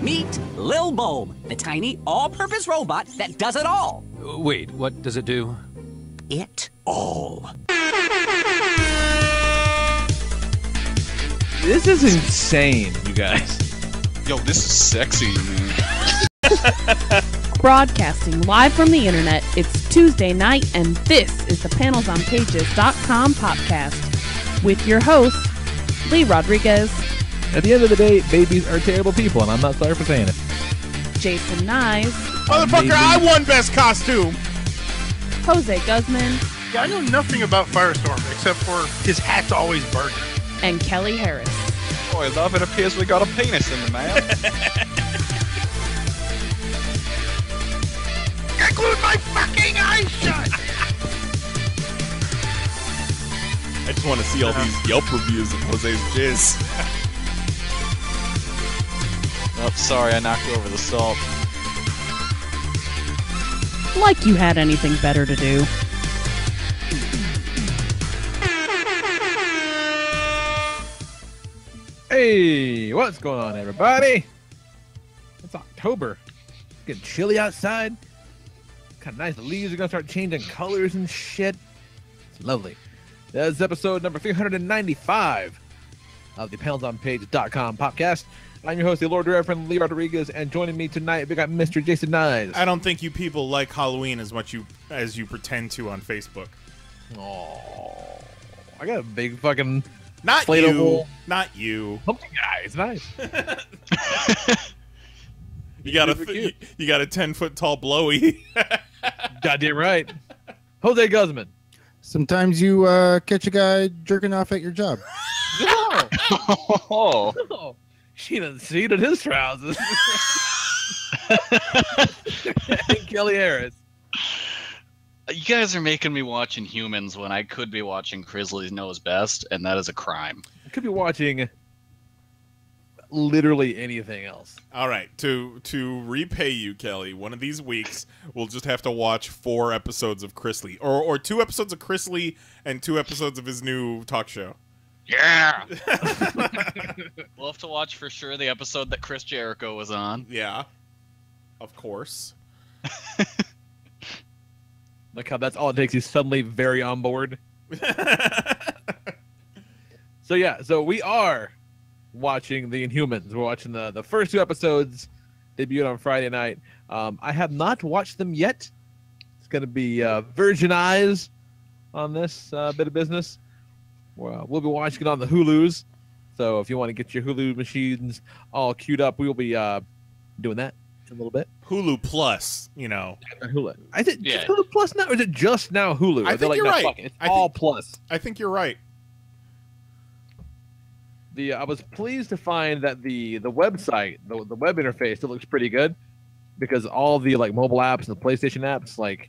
Meet Lil Bulb, the tiny, all-purpose robot that does it all. Wait, what does it do? It all. This is insane, you guys. Yo, this is sexy, man. Broadcasting live from the internet, it's Tuesday night, and this is the PanelsOnPages.com podcast with your host, Lee Rodriguez. At the end of the day, babies are terrible people, and I'm not sorry for saying it. Jason Nyes. Motherfucker, I won best costume! Jose Guzman. Yeah, I know nothing about Firestorm, except for his hat's always burning. And Kelly Harris. Boy, love, it appears we got a penis in the mail. I glued my fucking eyes shut! I just want to see all these Yelp reviews of Jose's jizz. Oh, sorry, I knocked over the salt. Like you had anything better to do. Hey, what's going on, everybody? It's October. It's getting chilly outside. Kind of nice. The leaves are going to start changing colors and shit. It's lovely. This is episode number 395 of the PanelsOnPages.com podcast. I'm your host, the Lord Reverend Lee Rodriguez, and joining me tonight, we got Mr. Jason Nyes. I don't think you people like Halloween as much as you pretend to on Facebook. Oh, I got a big fucking Not inflatable you. Not you. pumpkin guy. It's nice. You got a 10-foot tall blowy. Goddamn right. Jose Guzman. Sometimes you catch a guy jerking off at your job. No. Oh. No. She done seated his trousers. Kelly Harris. You guys are making me watch Inhumans when I could be watching Grizzlies Knows Best, and that is a crime. I could be watching literally anything else. All right, to repay you, Kelly, one of these weeks we'll just have to watch 4 episodes of Chris Lee, or 2 episodes of Chris Lee and 2 episodes of his new talk show. Yeah. We'll have to watch for sure the episode that Chris Jericho was on. Yeah, of course. Like how that's all it takes. He's suddenly very on board. So we are watching the Inhumans. We're watching the first 2 episodes, debuted on Friday night. I have not watched them yet. It's going to be virgin eyes on this bit of business. Well, we'll be watching it on the Hulus. So if you want to get your Hulu machines all queued up, we will be doing that in a little bit. Hulu Plus, you know. Hulu. Is it Yeah. just Hulu Plus now, or is it just now Hulu? I think you're right. Fuck it, it's all plus. I think you're right. I was pleased to find that the website, the web interface, it looks pretty good, because all the like mobile apps and the PlayStation apps, like,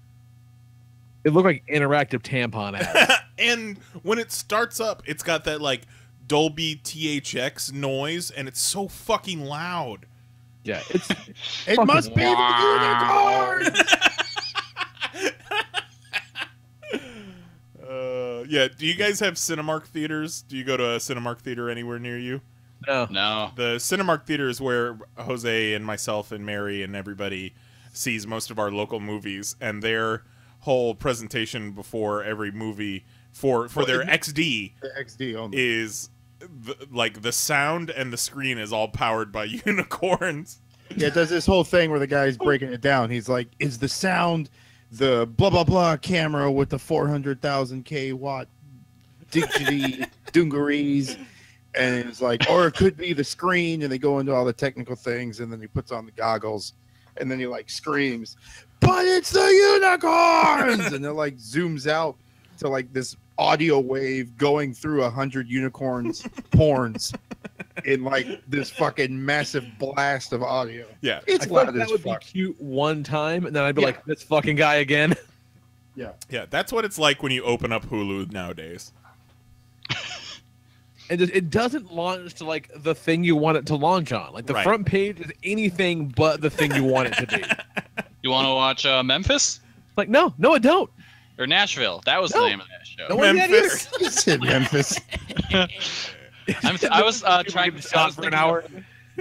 it looked like interactive tampon ads. And when it starts up, it's got that like Dolby THX noise, and it's so fucking loud. Yeah, it's It must be the unicorn! Yeah, do you guys have Cinemark theaters? Do you go to a Cinemark theater anywhere near you? no. No. The Cinemark theater is where Jose and myself and Mary and everybody sees most of our local movies, and their whole presentation before every movie for their XD The XD only. is like the sound and the screen is all powered by unicorns. Yeah, it does this whole thing where the guy's breaking it down. He's like, is the sound the blah, blah, blah camera with the 400,000 K-watt diggity dungarees? And it's like, or it could be the screen, and they go into all the technical things, and then he puts on the goggles, and then he like screams, but it's the unicorns! And it like zooms out to like this audio wave going through 100 unicorns porns in like this fucking massive blast of audio. Yeah. It's I feel like loud that as would fuck. be cute one time, and then I'd be Yeah. like, this fucking guy again. Yeah. Yeah, that's what it's like when you open up Hulu nowadays. And it doesn't launch to like the thing you want it to launch on. Like the Right. front page is anything but the thing you want it to be. You want to watch Memphis? Like, no, I don't. Or Nashville? That was No. the name of that show. No one did Memphis. It's in Memphis. I was trying to to stop for an hour.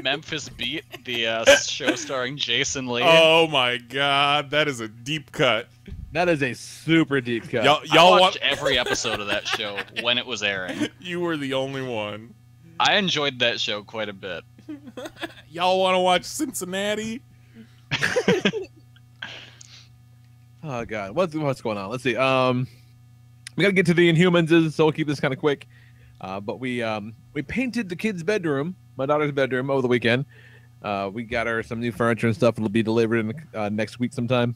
Memphis Beat, the show starring Jason Lee. Oh my god, that is a deep cut. That is a super deep cut. Y'all I watched want every episode of that show when it was airing. You were the only one. I enjoyed that show quite a bit. Y'all want to watch Cincinnati? Oh god, what's going on? Let's see. We gotta get to the Inhumans, so we'll keep this kind of quick. But we painted the kids' bedroom, my daughter's bedroom, over the weekend. We got her some new furniture and stuff. It'll be delivered in next week sometime.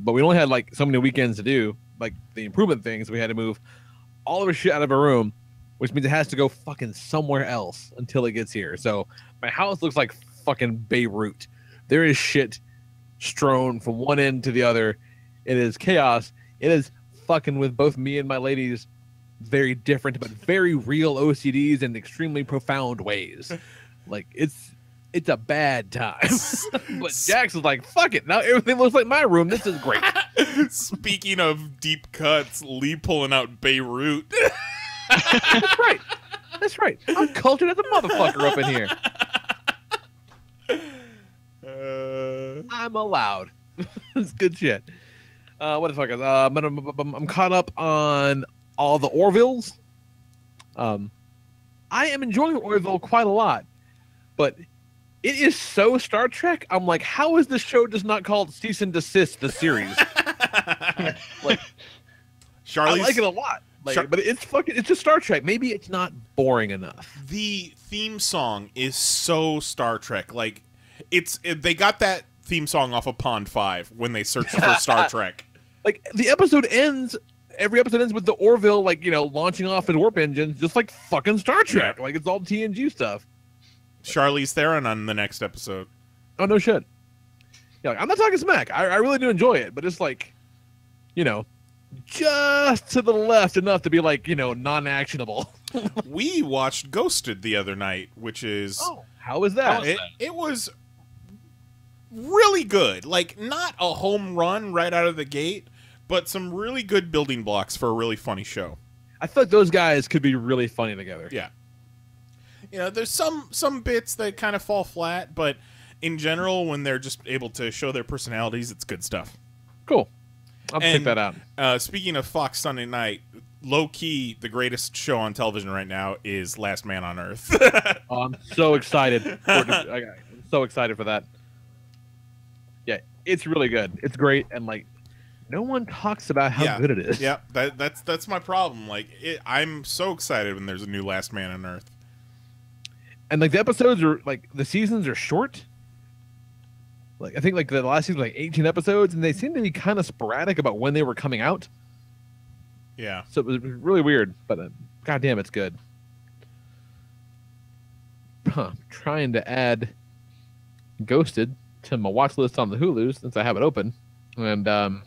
But we only had like so many weekends to do like the improvement things. We had to move all of her shit out of her room, which means it has to go fucking somewhere else until it gets here. So my house looks like fucking Beirut. There is shit strewn from one end to the other. It is chaos. It is fucking with both me and my ladies very different but very real OCDs in extremely profound ways. Like it's a bad time. But Jax was like, fuck it, now everything looks like my room. This is great. Speaking of deep cuts, Lee pulling out Beirut. That's right. I'm cultured as a motherfucker up in here. I'm allowed. It's good shit. What the fuck is I'm caught up on all the Orvilles. I am enjoying Orville quite a lot, but it is so Star Trek. I'm like, how is this show just not called Cease and Desist the series? Like, I like it a lot. Like, but it's just Star Trek. Maybe it's not boring enough. The theme song is so Star Trek. Like, they got that theme song off of Pond 5 when they searched for Star Trek. Like, the episode ends, every episode ends with the Orville, like, you know, launching off his warp engine, just like fucking Star Trek. Yeah. Like, it's all TNG stuff. Charlize Theron on the next episode. Oh, no shit. Yeah, like, I'm not talking smack. I really do enjoy it, but it's like, you know, just to the left enough to be like, you know, non-actionable. We watched Ghosted the other night, which is... Oh, how was that? It was really good. Like, not a home run right out of the gate, but some really good building blocks for a really funny show. I feel like those guys could be really funny together. Yeah. You know, there's some bits that kind of fall flat, but in general, when they're just able to show their personalities, it's good stuff. Cool. I'll check that out. Speaking of Fox Sunday Night, low-key, the greatest show on television right now is Last Man on Earth. Oh, I'm so excited. I'm so excited for that. Yeah, it's really good. It's great, and like, no one talks about how good it is. Yeah, that's my problem. Like, I'm so excited when there's a new Last Man on Earth. And like the episodes are like the seasons are short. Like I think like the last season was like 18 episodes, and they seem to be kind of sporadic about when they were coming out. Yeah. So it was really weird, but goddamn, it's good. I'm trying to add Ghosted to my watch list on the Hulu since I have it open, and I'll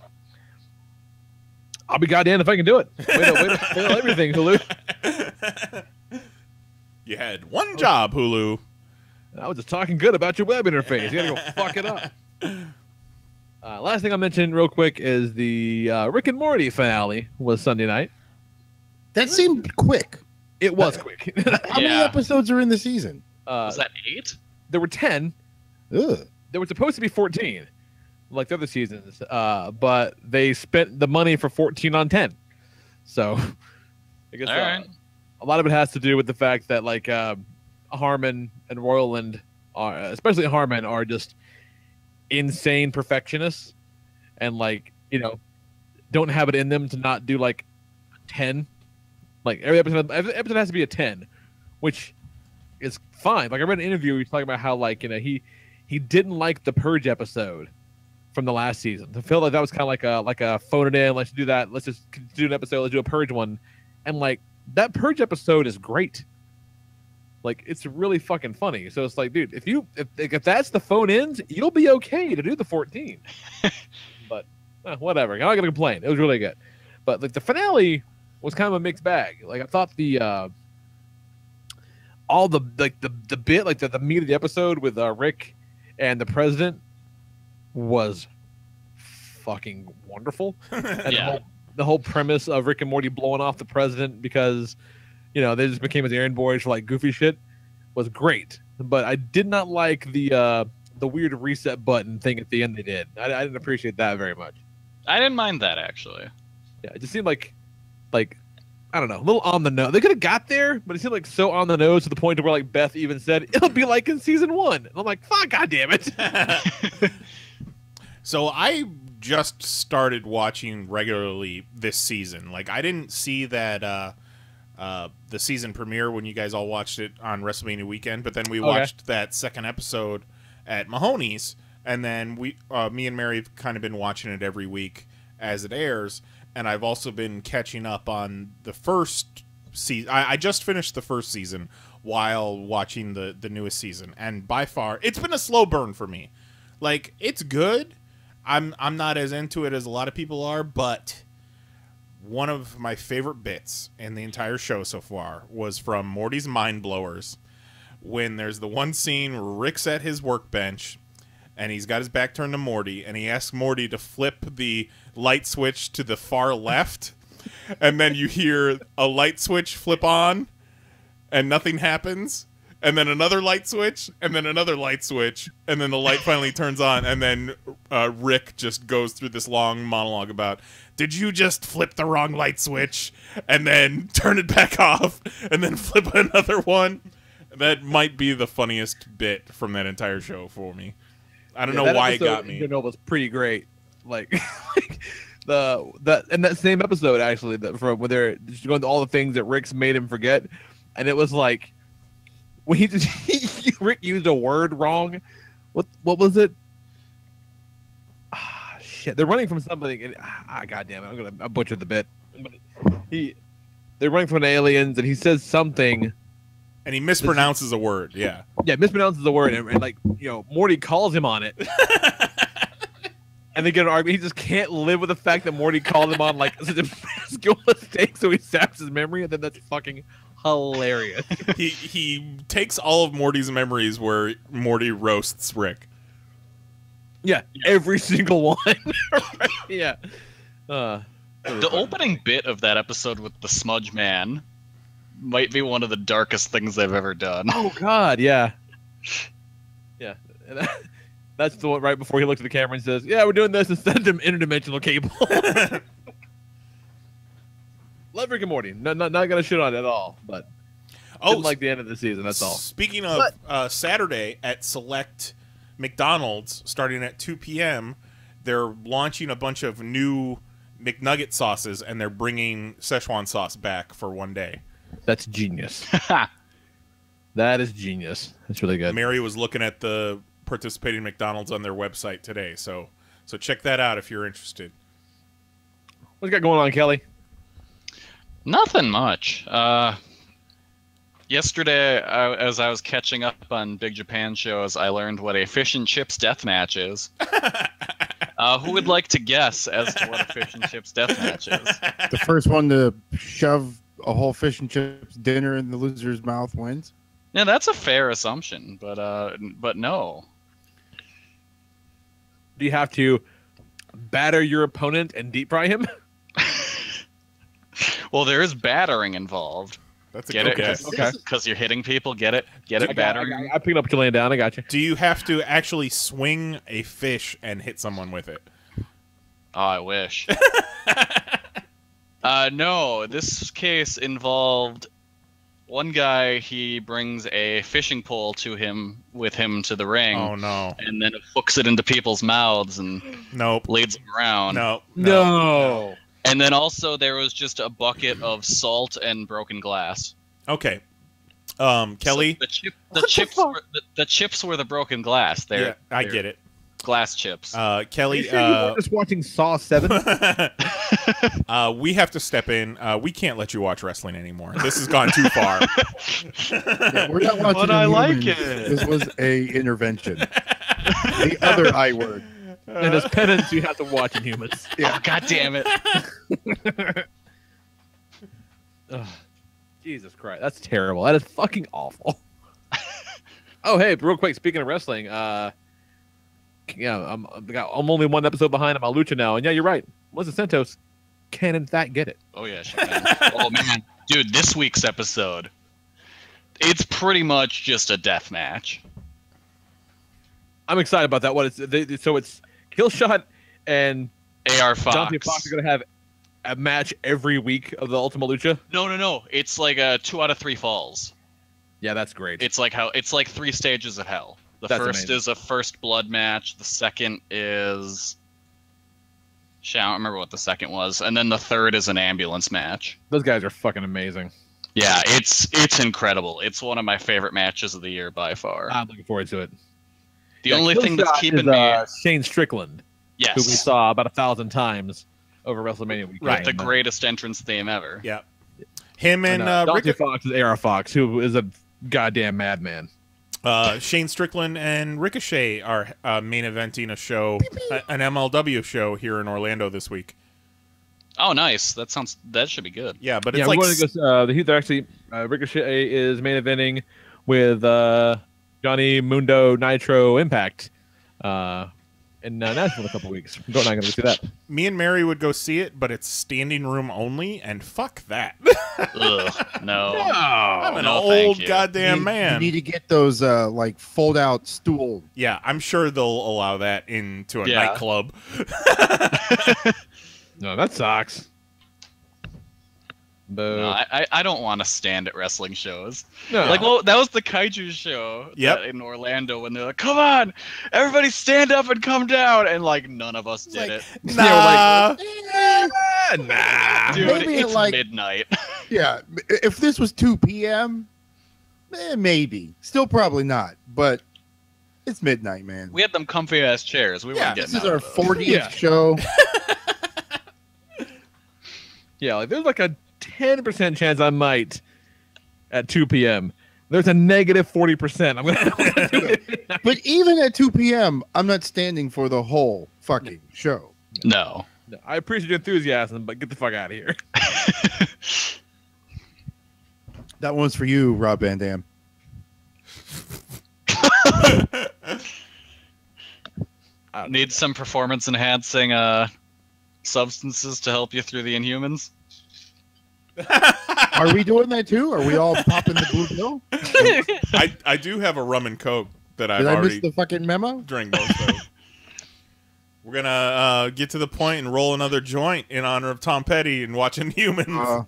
be goddamn if I can do it. Way to fail everything, Hulu. You had one job, Hulu. I was just talking good about your web interface. You gotta go fuck it up. Last thing I'll mention real quick is the Rick and Morty finale was Sunday night. That seemed quick. It was quick. How many episodes are in the season? Was that 8? There were 10. Ugh. There were supposed to be 14, like the other seasons, but they spent the money for 14 on 10. So I guess a lot of it has to do with the fact that like Harmon and Roiland are, especially Harmon, are just insane perfectionists, and like, you know, don't have it in them to not do like 10. Like every episode has to be a 10, which is fine. Like I read an interview, he was talking about how like, you know, he didn't like the Purge episode from the last season. I feel like that was kind of like a phone it in. Let's do that. Let's just do an episode. Let's do a Purge one, and like that Purge episode is great. Like it's really fucking funny. So it's like, dude, if that's the phone ins, you'll be okay to do the 14. But whatever. I'm not gonna complain. It was really good. But like the finale was kind of a mixed bag. Like I thought all the bit, like the meat of the episode with Rick and the president was fucking wonderful. And the whole premise of Rick and Morty blowing off the president because, you know, they just became his errand boys for like goofy shit was great. but I did not like the weird reset button thing at the end they did. I didn't appreciate that very much. I didn't mind that actually. Yeah, it just seemed like I don't know, a little on the nose. They could have got there, but it seemed like so on the nose to the point to where like Beth even said it'll be like in season 1. And I'm like, fuck, god damn it. So I just started watching regularly this season. Like I didn't see that the season premiere when you guys all watched it on WrestleMania weekend, but then we watched that second episode at Mahoney's, and then me and Mary have kind of been watching it every week as it airs. And I've also been catching up on the first season. I just finished the first season while watching the newest season, and by far it's been a slow burn for me. Like it's good. I'm not as into it as a lot of people are, but one of my favorite bits in the entire show so far was from Morty's Mind Blowers, when there's the one scene where Rick's at his workbench and he's got his back turned to Morty, and he asks Morty to flip the light switch to the far left, and then you hear a light switch flip on, and nothing happens, and then another light switch, and then another light switch, and then the light finally turns on, and then Rick just goes through this long monologue about, did you just flip the wrong light switch, and then turn it back off, and then flip another one? That might be the funniest bit from that entire show for me. I don't know why it got me. You know, was pretty great. Like, in that same episode actually, from where they're just going to all the things that Rick's made him forget, and it was like when Rick used a word wrong. What was it? Ah, shit! They're running from something. And, God damn it! I butchered the bit. They're running from aliens, and he says something. And he mispronounces a word, yeah. Yeah, mispronounces the word, and like, you know, Morty calls him on it. And they get an argument. He just can't live with the fact that Morty called him on, like, such a skill mistake, so he saps his memory, and then that's fucking hilarious. He takes all of Morty's memories where Morty roasts Rick. Yeah, every single one. Yeah. The opening bit of that episode with the Smudge Man might be one of the darkest things they've ever done. Oh God, yeah, yeah. And that's the one right before he looks at the camera and says, "Yeah, we're doing this instead of interdimensional cable." Love Rick and Morty. Not gonna shit on it at all, but didn't like the end of the season. That's all. Speaking of Saturday at select McDonald's, starting at 2 p.m., they're launching a bunch of new McNugget sauces, and they're bringing Szechuan sauce back for one day. That's genius. That is genius. That's really good. Mary was looking at the participating McDonald's on their website today, so check that out if you're interested. What's got going on, Kelly? Nothing much. Yesterday, as I was catching up on Big Japan shows, I learned what a fish and chips death match is. Who would like to guess as to what a fish and chips death match is? The first one to shove a whole fish and chips dinner in the loser's mouth wins. Yeah, that's a fair assumption, but no. Do you have to batter your opponent and deep fry him? Well, there is battering involved. That's a get good it? guess. Okay. Because you're hitting people. Get it? Battering. I picked up what you're laying down. I got you. Do you have to actually swing a fish and hit someone with it? Oh, I wish. No, this case involved one guy. He brings a fishing pole with him to the ring. Oh no! And then hooks it into people's mouths and leads them around. No. And then also there was just a bucket of salt and broken glass. Okay. Kelly, So the chips were the broken glass. I get it. Glass chips. Kelly, you weren't just watching Saw 7? we have to step in. We can't let you watch wrestling anymore. This has gone too far. Yeah, we're not watching. But I like Inhumans. it. This was a intervention. The other I word. And as penance, you have to watch Inhumans. Yeah. Oh, God damn it. Ugh, Jesus Christ. That's terrible. That is fucking awful. Oh, hey, real quick, speaking of wrestling, I'm only one episode behind on my Lucha now. And yeah, you're right. Melissa Santos can, in fact, get it. Oh, yeah, she can. Oh, man. Dude, this week's episode. It's pretty much just a death match. I'm excited about that. So it's Killshot and AR Fox. Dante Fox are gonna have a match every week of the Ultima Lucha. No. It's like a 2 out of 3 falls. Yeah, that's great. It's like 3 stages of hell. The That's first amazing. is a first blood match. The second is I don't remember what the second was, and then the third is an ambulance match. Those guys are fucking amazing. Yeah, it's incredible. It's one of my favorite matches of the year by far. I'm looking forward to it. The only thing that's Killshot keeping is, me Shane Strickland, yes, who we saw about 1,000 times over WrestleMania weekend. Right. the greatest entrance theme ever. Yeah. Him and Dante Fox is AR Fox, who is a goddamn madman. Shane Strickland and Ricochet are main eventing a show, an MLW show here in Orlando this week. Oh, nice. That should be good. Yeah, but Yeah, it's we're like going to go. They're actually Ricochet is main eventing with Johnny Mundo Nitro Impact in Nashville in a couple weeks. I'm not going to see that. me and Mary would go see it, but it's standing room only, and fuck that. Ugh, no. I'm an No, old thank you. goddamn You man. need to get those like fold out stool. Yeah, I'm sure they'll allow that into a Yeah. nightclub. No, that sucks. No, I don't want to stand at wrestling shows. No. Like, well, that was the Kaiju show in Orlando when they're like, come on, everybody stand up and come down. And, like, none of us did it. Nah. nah. Dude, Maybe it's like- midnight. Yeah, if this was 2 p.m., maybe. Still probably not, but it's midnight, man. We had them comfy-ass chairs. We weren't This getting is our out of those. 40th Yeah. show. Yeah, like there's like a 10% chance I might at 2 p.m. There's a negative 40%. I'm gonna do it. But even at 2 p.m., I'm not standing for the whole fucking show. No. No, I appreciate your enthusiasm, but get the fuck out of here. That one's for you, Rob Van Dam. Need some performance-enhancing substances to help you through the Inhumans? Are we doing that too? Are we all popping the blue pill? I do have a rum and coke that I've Did I miss already the fucking memo? drank most of. We're gonna get to the point and roll another joint in honor of Tom Petty and watching Humans.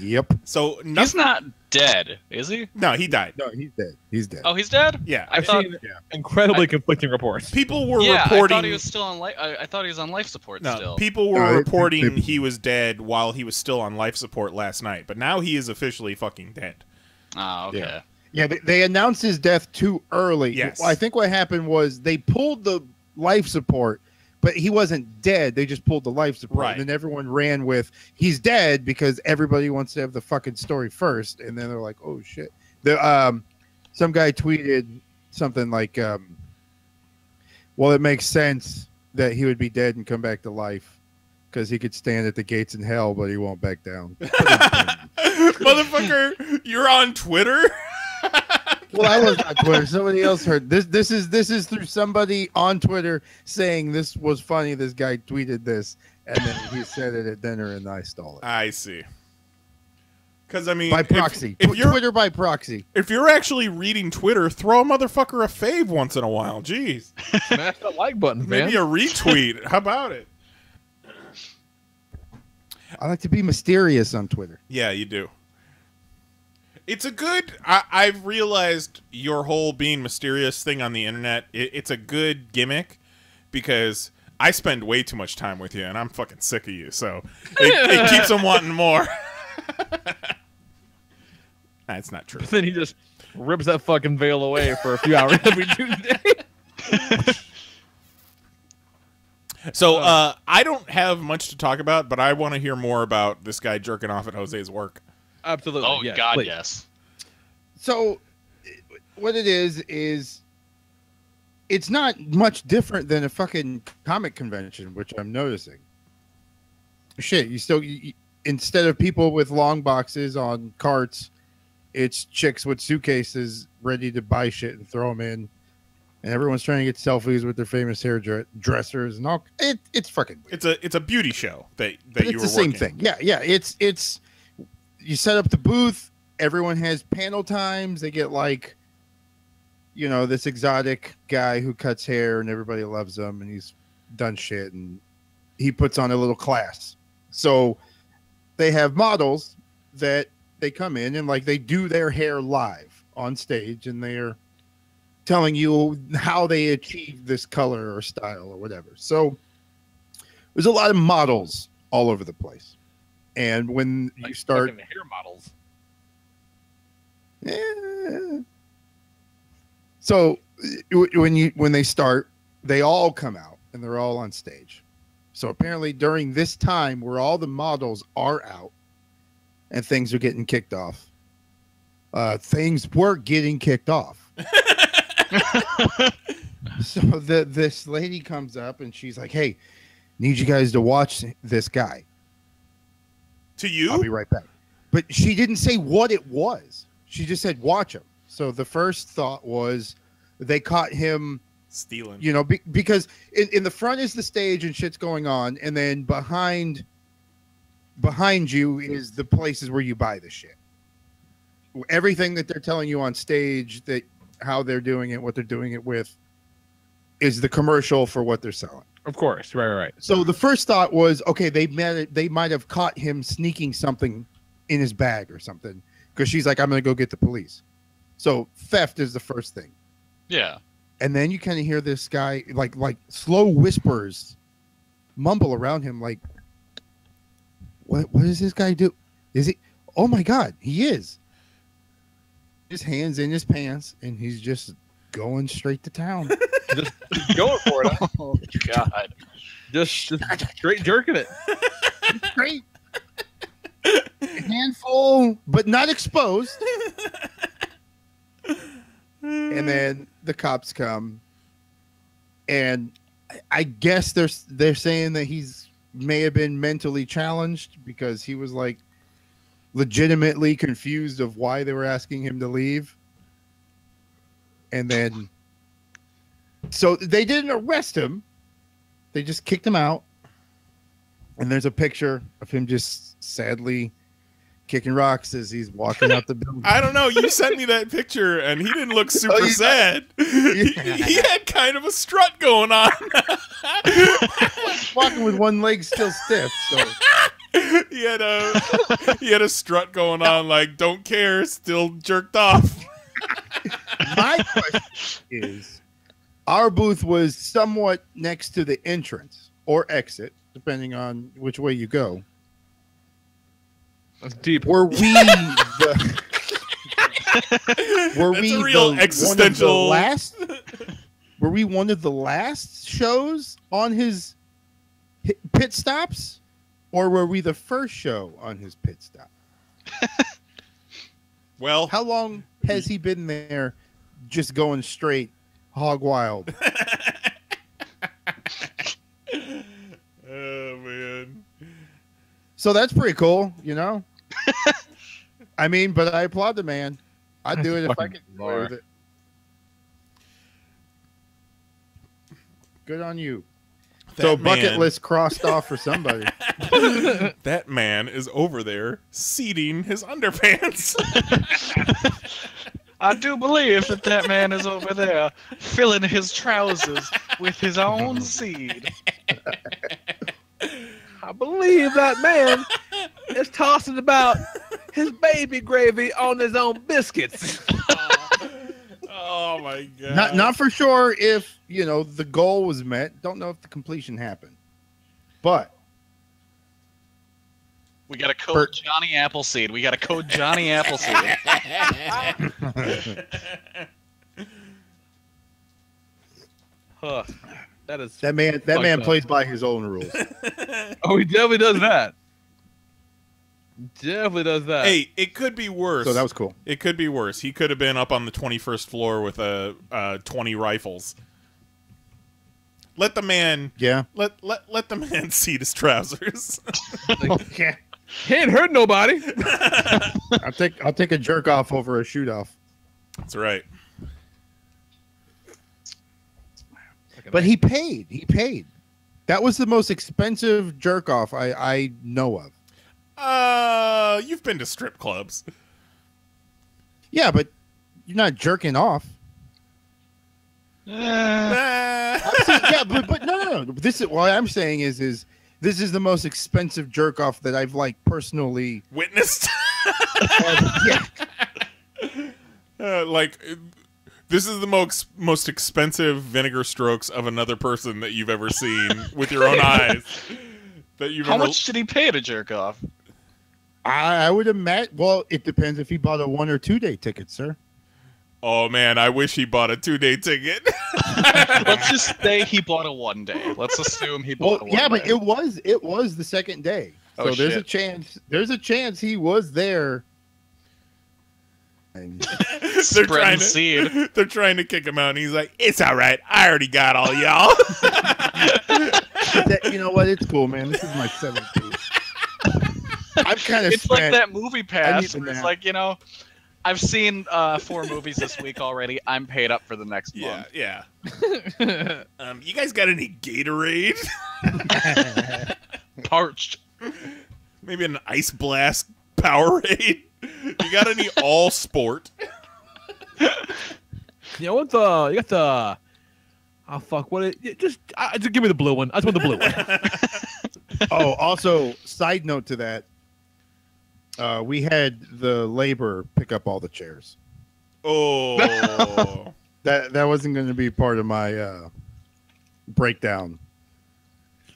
Yep. So He's not dead, is he? no, he died. No, he's dead. He's dead. Oh, he's dead? Yeah, I thought. seen incredibly conflicting reports. people were Yeah, reporting. I thought he was still on life. I thought he was on life support No, still. people were No, reporting he was dead while he was still on life support last night, but now he is officially fucking dead. Oh, okay. Yeah. Yeah, they announced his death too early. Yes. I think what happened was they pulled the life support, but he wasn't dead. They just pulled the life support. Right. And then everyone ran with, he's dead, because everybody wants to have the fucking story first. And then they're like, oh, shit. Some guy tweeted something like, well, it makes sense that he would be dead and come back to life because he could stand at the gates in hell, but he won't back down. Motherfucker, you're on Twitter? Well, I was on Twitter. Somebody else heard this. This is through somebody on Twitter saying this was funny. This guy tweeted this, and then he said it at dinner, and I stole it I see. Because I mean, by proxy. If you're Twitter by proxy. if you're actually reading Twitter, throw a motherfucker a fave once in a while. Jeez, Smash that like button, man. maybe a retweet. How about it? I like to be mysterious on Twitter. Yeah, you do. It's a good. I've realized your whole being mysterious thing on the internet. It's a good gimmick because I spend way too much time with you, and I'm fucking sick of you. So it keeps them wanting more. That's not true. Then he just rips that fucking veil away for a few hours every Tuesday. So I don't have much to talk about, but I want to hear more about this guy jerking off at Jose's work. Absolutely. Oh, yes, God, please. yes. So, what it is it's not much different than a fucking comic convention, which I'm noticing. Shit, instead of people with long boxes on carts, it's chicks with suitcases ready to buy shit and throw them in, and everyone's trying to get selfies with their famous hairdressers and all. It's fucking weird. It's a beauty show that But you it's were the same working. thing. Yeah. It's you set up the booth, everyone has panel times. They get like, you know, this exotic guy who cuts hair and everybody loves him and he's done shit and he puts on a little class. So they have models that they come in and like they do their hair live on stage and they're telling you how they achieve this color or style or whatever. So there's a lot of models all over the place. And when you start Fucking hair models. So when they start, they all come out and they're all on stage. So apparently during this time where all the models are out and things are getting kicked off, things were getting kicked off. So this lady comes up and she's like, "Hey, need you guys to watch this guy." To you? I'll be right back. But she didn't say what it was. She just said, "Watch him." So the first thought was they caught him stealing. You know, because in the front is the stage and shit's going on, and then behind you is the places where you buy the shit. Everything that they're telling you on stage, that how they're doing it, what they're doing it with, is the commercial for what they're selling. Of course, right. So the first thought was, okay, they might have caught him sneaking something in his bag or something, because she's like, "I'm gonna go get the police." So theft is the first thing. Yeah. And then you kind of hear this guy like slow whispers mumble around him, like, what does this guy do? Is he? Oh my God, he is. His hands in his pants and he's just going straight to town. Just going for it. Huh? Oh God. Just straight jerking it. Straight. Handful, but not exposed. And then the cops come, and I guess they're saying that he's may have been mentally challenged because he was like legitimately confused of why they were asking him to leave. And then, so they didn't arrest him; they just kicked him out. And there's a picture of him just sadly kicking rocks as he's walking out the building. I don't know. You sent me that picture, and he didn't look super sad. He had kind of a strut going on. Walking with one leg still stiff. So he had a strut going on, like don't care, still jerked off. my question is, our booth was somewhat next to the entrance or exit, depending on which way you go. That's deep. Were we the? Were That's we a real the, existential one of the last? Were we one of the last shows on his pit stops, or were we the first show on his pit stop? Well, How long has he been there, just going straight hog wild? oh man. So that's pretty cool, you know. I mean, but I applaud the man. I'd do it if I could get away with it. Good on you. So bucket list crossed off for somebody. That man is over there seeding his underpants. I do believe that man is over there filling his trousers with his own seed. I believe that man is tossing about his baby gravy on his own biscuits. Oh my God. Not for sure if, you know, the goal was met. Don't know if the completion happened. But We got to code Johnny Appleseed. We got to code Johnny Appleseed. Huh. That is that man up. plays by his own rules. Oh, he definitely does that. Definitely does that. Hey, it could be worse. So that was cool. It could be worse. He could have been up on the 21st floor with 20 rifles. Let the man. Yeah. Let the man seat his trousers. Okay. He ain't hurt nobody. I'll take a jerk off over a shoot off. That's right. But he paid. He paid. That was the most expensive jerk off I know of. You've been to strip clubs. Yeah, but you're not jerking off. Ah. Yeah, but no. This is what I'm saying is this is the most expensive jerk off that I've like personally Witnessed. yeah. Like, this is the most expensive vinegar strokes of another person that you've ever seen with your own eyes. That you've How ever... much did he pay to jerk off? I would imagine. Well, it depends if he bought a 1 or 2 day ticket, sir. Oh man, I wish he bought a 2-day ticket. Let's just say he bought a 1 day. Let's assume he bought a 1 day. Yeah, but it was the second day. So Oh, there's shit. a chance he was there. And Spreading seed. They're trying to kick him out, and he's like, "It's all right. I already got all y'all." you know what? It's cool, man. This is my 7th. I'm kind of. It's like that movie pass. a Where it's nap. like, I've seen 4 movies this week already. I'm paid up for the next month. Yeah. You guys got any Gatorade? Parched. Maybe an Ice Blast Powerade? You got any All Sport? You know what? You got the. Oh fuck! Just give me the blue one. I just want the blue one. Oh, also, side note to that, we had the labor pick up all the chairs. Oh. That wasn't going to be part of my breakdown.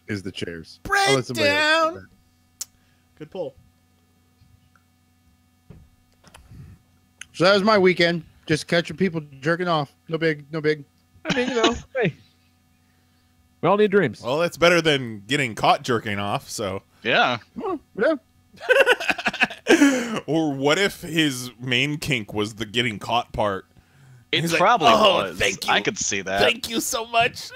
Is the chairs I'll let somebody else do Breakdown. Good pull. that. So that was my weekend. Just catching people jerking off. No big. I mean, hey, we all need dreams. Well, that's better than getting caught jerking off, so. Yeah. Oh, yeah. Or what if his main kink was the getting caught part? It He's like, probably "Oh, was. thank you. I could see that. Thank you so much.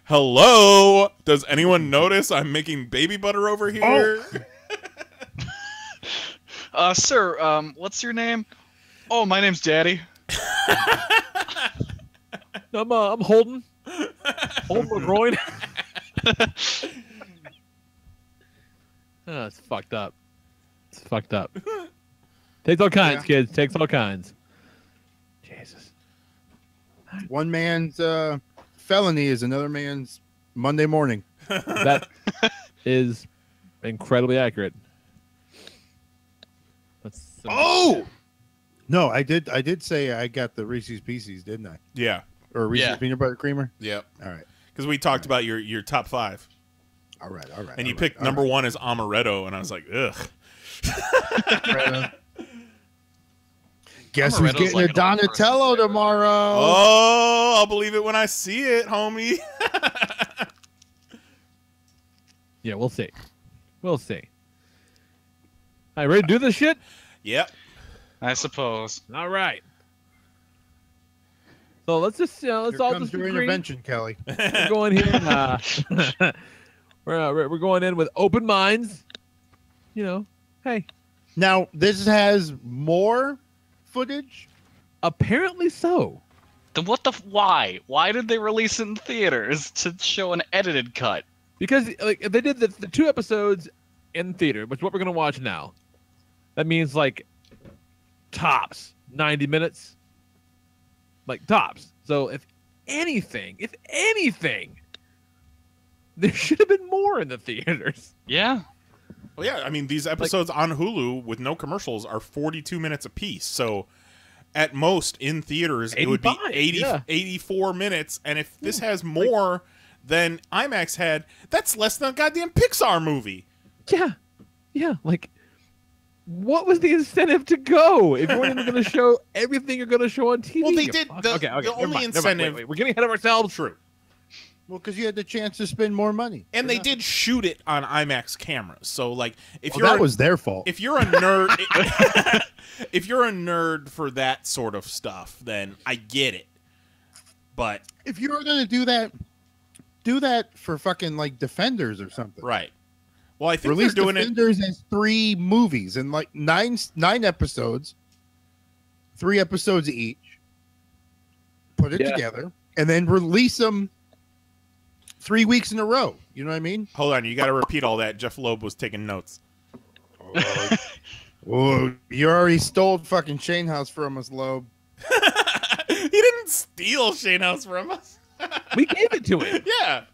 Hello? Does anyone notice I'm making baby butter over here? Sir, what's your name? Oh, my name's Daddy. I'm holding my groin. Oh, it's fucked up. It's fucked up. Takes all kinds, kids. Takes all kinds. Jesus. One man's felony is another man's Monday morning. That is incredibly accurate. That's Oh no, I did say I got the Reese's Pieces, didn't I? Yeah. Or Reese's Yeah. peanut butter creamer. Yep. All right, Because we talked about your top 5. all right. And you picked number 1 as Amaretto, and I was like, ugh. Guess who's Amaretto's getting like a an Donatello old person tomorrow? Oh, I'll believe it when I see it, homie. Yeah, we'll see. We'll see. All right, ready to do this shit? Yep. I suppose. All right. So let's just let's Here all comes just your agree. intervention, Kelly. We're going here. We're going in with open minds. Hey, Now this has more footage. apparently so. Then what the? Why? Why did they release it in theaters to show an edited cut? Because like if they did the 2 episodes in theater, which is what we're gonna watch now. That means like tops 90 minutes. Like tops. So if anything, there should have been more in the theaters. Yeah. Well, yeah, I mean, these episodes on Hulu with no commercials are 42 minutes apiece. So at most in theaters, it would be 85, 84 minutes. And if this has more than IMAX had, that's less than a goddamn Pixar movie. Yeah. Like, what was the incentive to go if you weren't even going to show everything you're going to show on TV? Well, they You did. fuck. The Okay. only never mind. incentive. Wait. We're getting ahead of ourselves. True. Well, because you had the chance to spend more money. And they did shoot it on IMAX cameras. So, like, if Well, that was their fault. if you're a nerd, if you're a nerd for that sort of stuff, then I get it. But If you were gonna do that for fucking like Defenders or something. right, well, I think Release they're doing it. Defenders as 3 movies and like nine episodes, 3 episodes each. Put it together and then release them 3 weeks in a row. You know what I mean? Hold on, you got to repeat all that. Jeff Loeb was taking notes. Oh, you already stole fucking Shane House from us, Loeb. He didn't steal Shane House from us. We gave it to him. Yeah,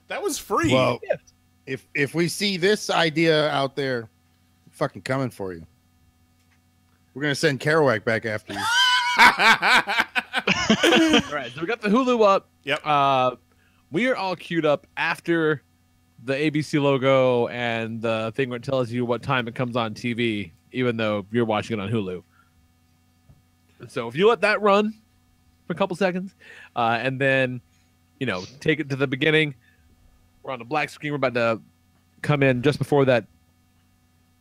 that was free. Well, if we see this idea out there, fucking coming for you. We're gonna send Kerouac back after you. All right, so we got the Hulu up. Yep. We are all queued up after the ABC logo and the thing where it tells you what time it comes on TV, even though you're watching it on Hulu. So if you let that run for a couple seconds, and then, take it to the beginning, we're on the black screen. We're about to come in just before that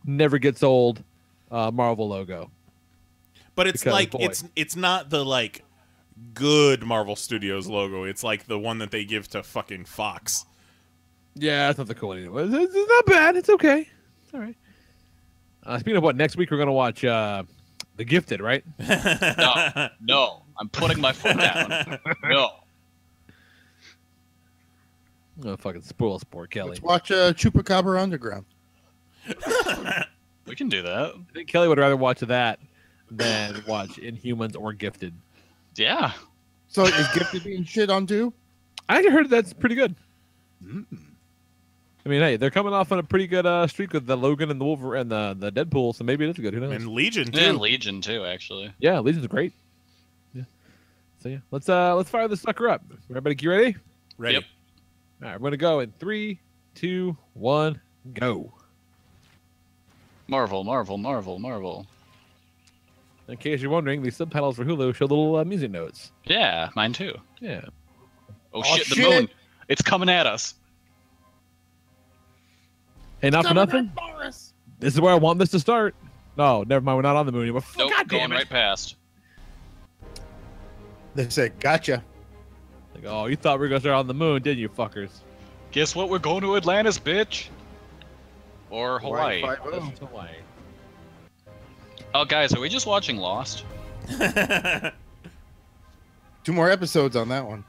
never gets old Marvel logo. But it's Because, like boy. it's not the like good Marvel Studios logo. It's like the one that they give to fucking Fox. Yeah, that's not the cool anyway. It's not bad. It's okay. It's all right. Speaking of what, next week we're gonna watch The Gifted, right? No, I'm putting my foot down. No. Oh, fucking spoil sport, Kelly. Let's watch Chupacabra Underground. We can do that. I think Kelly would rather watch that than watch Inhumans or Gifted. Yeah. So is Gifted being shit on too? I actually heard that's pretty good. I mean, hey, they're coming off on a pretty good streak with the Logan and the Wolverine and the Deadpool, so maybe it is good. Who knows? And Legion too. And Legion too, actually. Yeah, Legion's great. Yeah. So yeah, let's fire this sucker up. Everybody, get ready? Ready. Yep. All right, we're gonna go in 3, 2, 1, go. Marvel, Marvel, Marvel, Marvel. In case you're wondering, these subtitles for Hulu show little music notes. Yeah, mine too. Yeah. Oh, shit, the moon. It's coming at us. Hey, not for nothing. This is where I want this to start. No, never mind. We're not on the moon anymore. Nope, God going damn it. right past. They said, "Gotcha." Like, oh, you thought we were gonna start on the moon, didn't you, fuckers? Guess what? We're going to Atlantis, bitch. Or Hawaii. Hawaii 5-0. That's Hawaii. Oh, guys, are we just watching Lost? 2 more episodes on that one.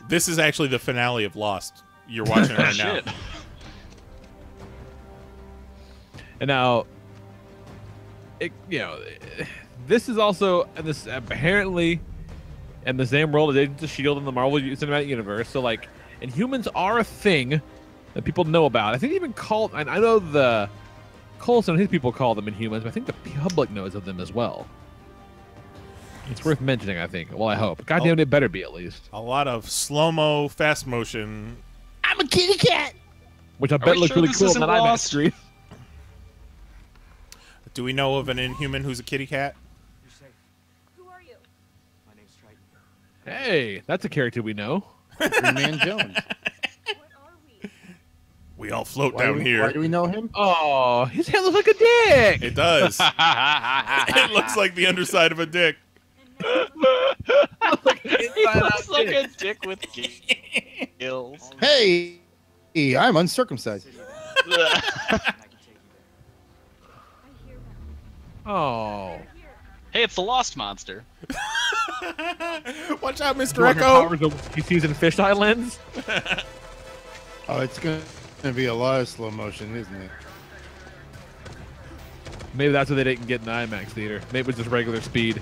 This is actually the finale of Lost. You're watching it right now. Shit. And now, this is also this apparently in the same world as Agents of S.H.I.E.L.D. in the Marvel Cinematic Universe. So, like, Inhumans are a thing that people know about. I think even called, and I know the Coulson and his people call them Inhumans, but I think the public knows of them as well. It's worth mentioning, I think. Well, I hope. Goddamn, it better be at least. A lot of slow-mo, fast motion. I'm a kitty cat. Which I bet we looks sure really this cool on isn't that IMAX Lost? screen. Do we know of an Inhuman who's a kitty cat? Who are you? My name's Triton. Hey, that's a character we know. Man Jones. What are we? We all float Why down do we, here. Why do we know him? Oh, his head looks like a dick. It does. It looks like the underside of a dick. He looks like a dick with gills. Hey, I'm uncircumcised. I can take you there. I hear them. Oh. They're here. Hey, it's the Lost Monster. Watch out, Mr. Rocket Echo. powers of he sees in fisheye lens. Oh, it's gonna be a lot of slow motion, isn't it? Maybe that's what they didn't get in the IMAX theater. Maybe it was just regular speed.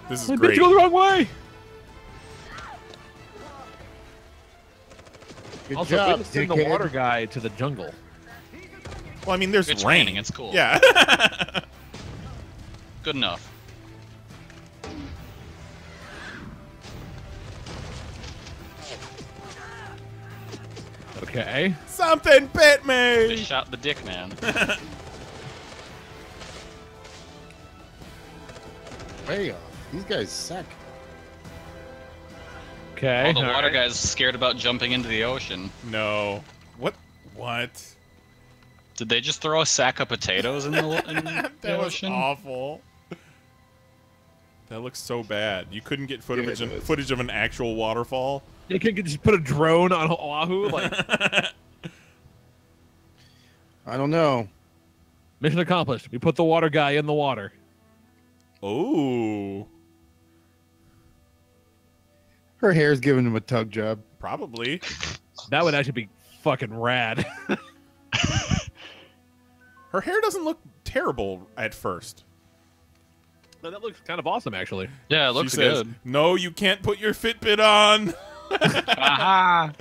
This is Hey, bitch, great. you go the wrong way. Good Also, job, we send the dickhead. water guy to the jungle. Well, I mean, there's It's rain. raining, it's cool. Yeah. Good enough. Okay. Something bit Just me. shot the dick man. Way off. These guys suck. Okay. All the all water right. guy's scared about jumping into the ocean. No. What? What? Did they just throw a sack of potatoes in the That was ocean? awful. That looks so bad. You couldn't get footage, Yeah, it does. footage of an actual waterfall. You can't just put a drone on Oahu. Like, I don't know. mission accomplished. We put the water guy in the water. Oh, Her hair's giving him a tug job. probably. That would actually be fucking rad. Her hair doesn't look terrible at first. No, that looks kind of awesome, actually. Yeah, it looks She says, good. "No, you can't put your Fitbit on." Aha!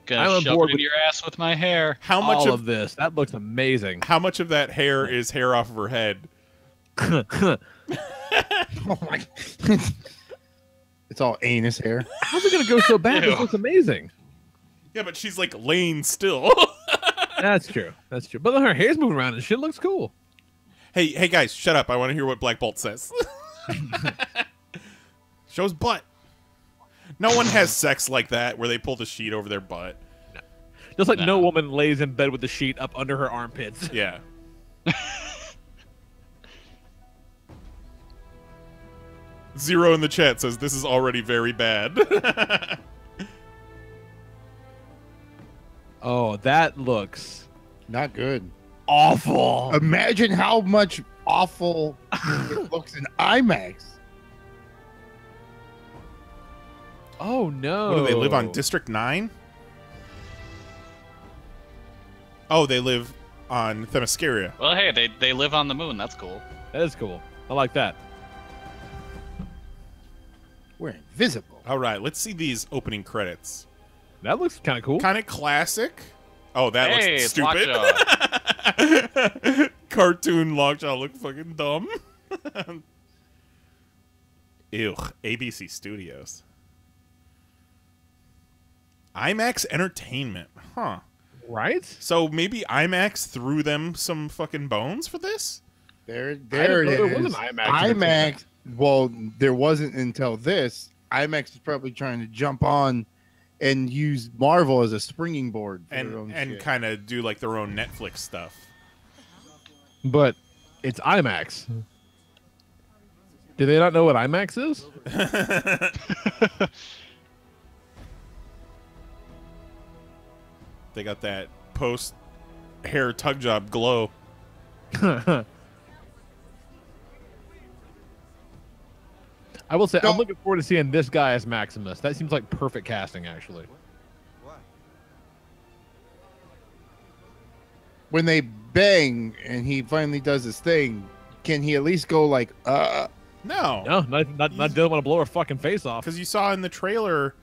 Gonna I'm on shove board it in with your ass with my hair. How much All of of this. That looks amazing. how much of that hair is hair off of her head? Oh my! It's all anus hair. How's it gonna go so bad? Ew. This looks amazing. Yeah, but she's like laying still. That's true. That's true. But her hair's moving around and shit looks cool. Hey guys, shut up! I want to hear what Black Bolt says. Shows butt. No one has sex like that where they pull the sheet over their butt. Just like no woman lays in bed with the sheet up under her armpits. Yeah. Zero in the chat says this is already very bad. Oh, that looks Not good. awful. Imagine how much awful it looks in IMAX. Oh no. What do they live on? District 9? Oh, they live on Themyscira. Well, hey, they live on the moon. That's cool. That is cool. I like that. We're invisible. All right, let's see these opening credits. That looks kind of cool. Kind of classic. Oh, that Hey, looks it's stupid. Lockjaw. Cartoon Lockjaw look fucking dumb. Ew. ABC Studios. IMAX Entertainment. Huh. Right? So maybe IMAX threw them some fucking bones for this? There I it didn't know is. there was an IMAX IMAX. Well, there wasn't until this. IMAX is probably trying to jump on and use Marvel as a springing board for their own And shit. kind of do like their own Netflix stuff. But it's IMAX. Do they not know what IMAX is? They got that post hair tug job glow. I will say, No. I'm looking forward to seeing this guy as Maximus. That seems like perfect casting, actually. When they bang and he finally does his thing, can he at least go like, No. No, not doesn't want to blow her fucking face off. Because you saw in the trailer,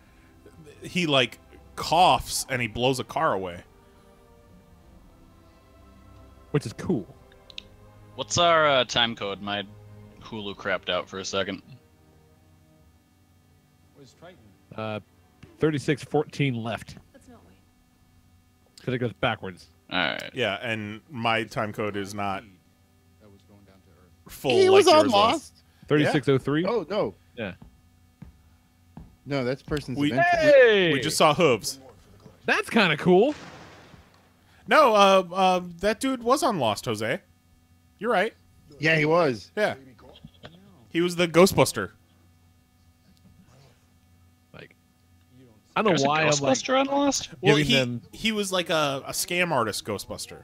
he like coughs and he blows a car away. Which is cool. What's our time code? My Hulu crapped out for a second. 3614 left. Let's not wait. Because it goes backwards. All right. Yeah, and my time code is not full. he like was on yours Lost? 3603? Oh, no. Yeah. No, that's person's We- adventure. Hey! We just saw hooves. That's kind of cool. No, that dude was on Lost, Jose. You're right. Yeah, he was. Yeah. He was the Ghostbuster. Like, I don't There's know a why I'm like Ghostbuster on Lost? Well, giving them. he was like a scam artist Ghostbuster.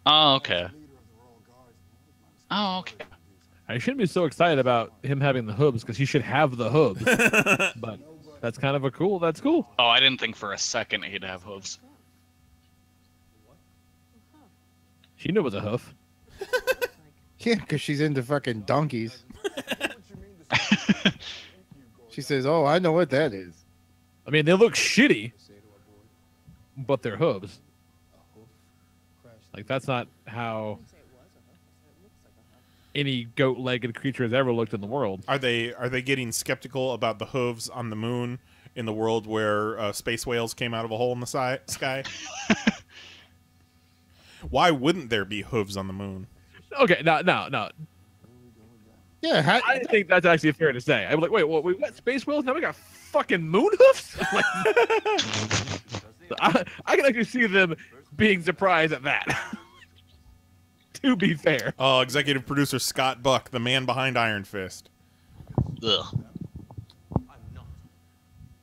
Oh, okay. Oh, okay. I shouldn't be so excited about him having the hooves because he should have the hooves. But that's kind of a cool. That's cool. Oh, I didn't think for a second he'd have hooves. She knew it was a hoof. Yeah, because she's into fucking donkeys. She says, "Oh, I know what that is." I mean, they look shitty, but they're hooves. Like that's not how any goat-legged creature has ever looked in the world. Are they getting skeptical about the hooves on the moon in the world where space whales came out of a hole in the sky? Why wouldn't there be hooves on the moon? Okay, no. Yeah, I think that's actually fair to say. I'm like, wait, what? We've got space whales, now we got fucking moon hoofs? Like, I can actually see them being surprised at that. To be fair. Oh, executive producer Scott Buck, the man behind Iron Fist. Ugh. I'm not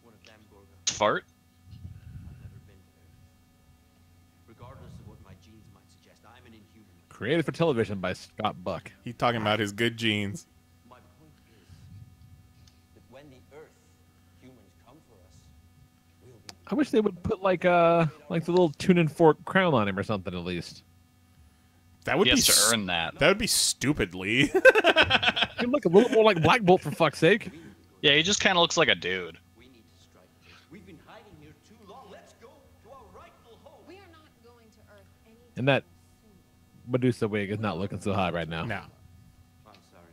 one of them, Gorga. Fart? I've never been to Earth. Regardless of what my genes might suggest, I'm an inhuman. Created for television by Scott Buck. He's talking about his good genes. My point is that when the Earth humans come for us, we'll be I wish they would put like the little tune and fork crown on him or something at least. That would He be has to earn that. That would be stupidly. He'd look a little more like Black Bolt for fuck's sake. Yeah, he just kind of looks like a dude. We need to strike first. We've been hiding here too long. Let's go to our rightful home. We are not going to Earth anytime And that soon. Medusa wig is not looking so hot right now. No. I'm sorry,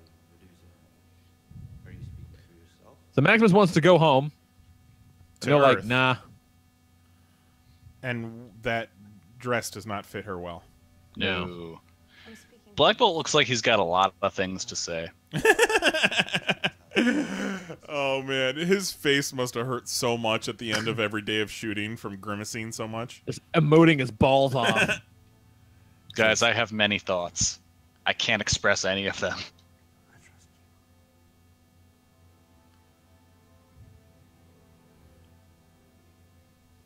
Medusa. Are you speaking for yourself? So Maximus wants to go home. To And they're like, Earth. nah. And that dress does not fit her well. No. I'm speaking. Black Bolt looks like he's got a lot of things to say. Oh man, his face must have hurt so much at the end of every day of shooting from grimacing so much. Just emoting his balls off. Guys, I have many thoughts. I can't express any of them.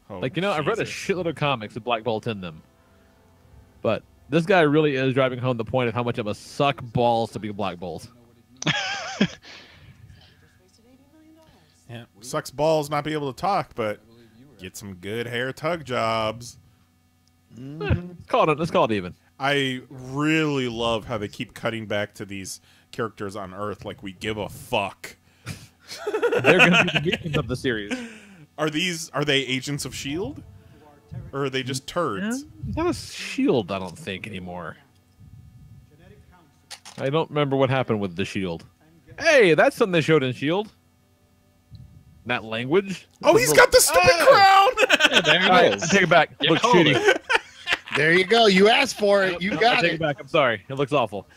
Oh, Like, I've read a Jesus. shitload of comics with Black Bolt in them. But this guy really is driving home the point of how much of a suck balls to be Black Bolt. Yeah. Sucks balls not be able to talk, but get some good hair tug jobs. Let's call it even. I really love how they keep cutting back to these characters on Earth like we give a fuck. They're going to be the beginning of the series. Are they agents of S.H.I.E.L.D.? Or are they just turds? Not a S.H.I.E.L.D., I don't think, anymore. I don't remember what happened with the S.H.I.E.L.D. Hey, that's something they showed in S.H.I.E.L.D. That language. Oh, he's got the stupid crown! Yeah, there All right, it I is. take it back. It You looks called shitty. it. There you go. You asked for it. You I got take it. it back. I'm sorry. It looks awful.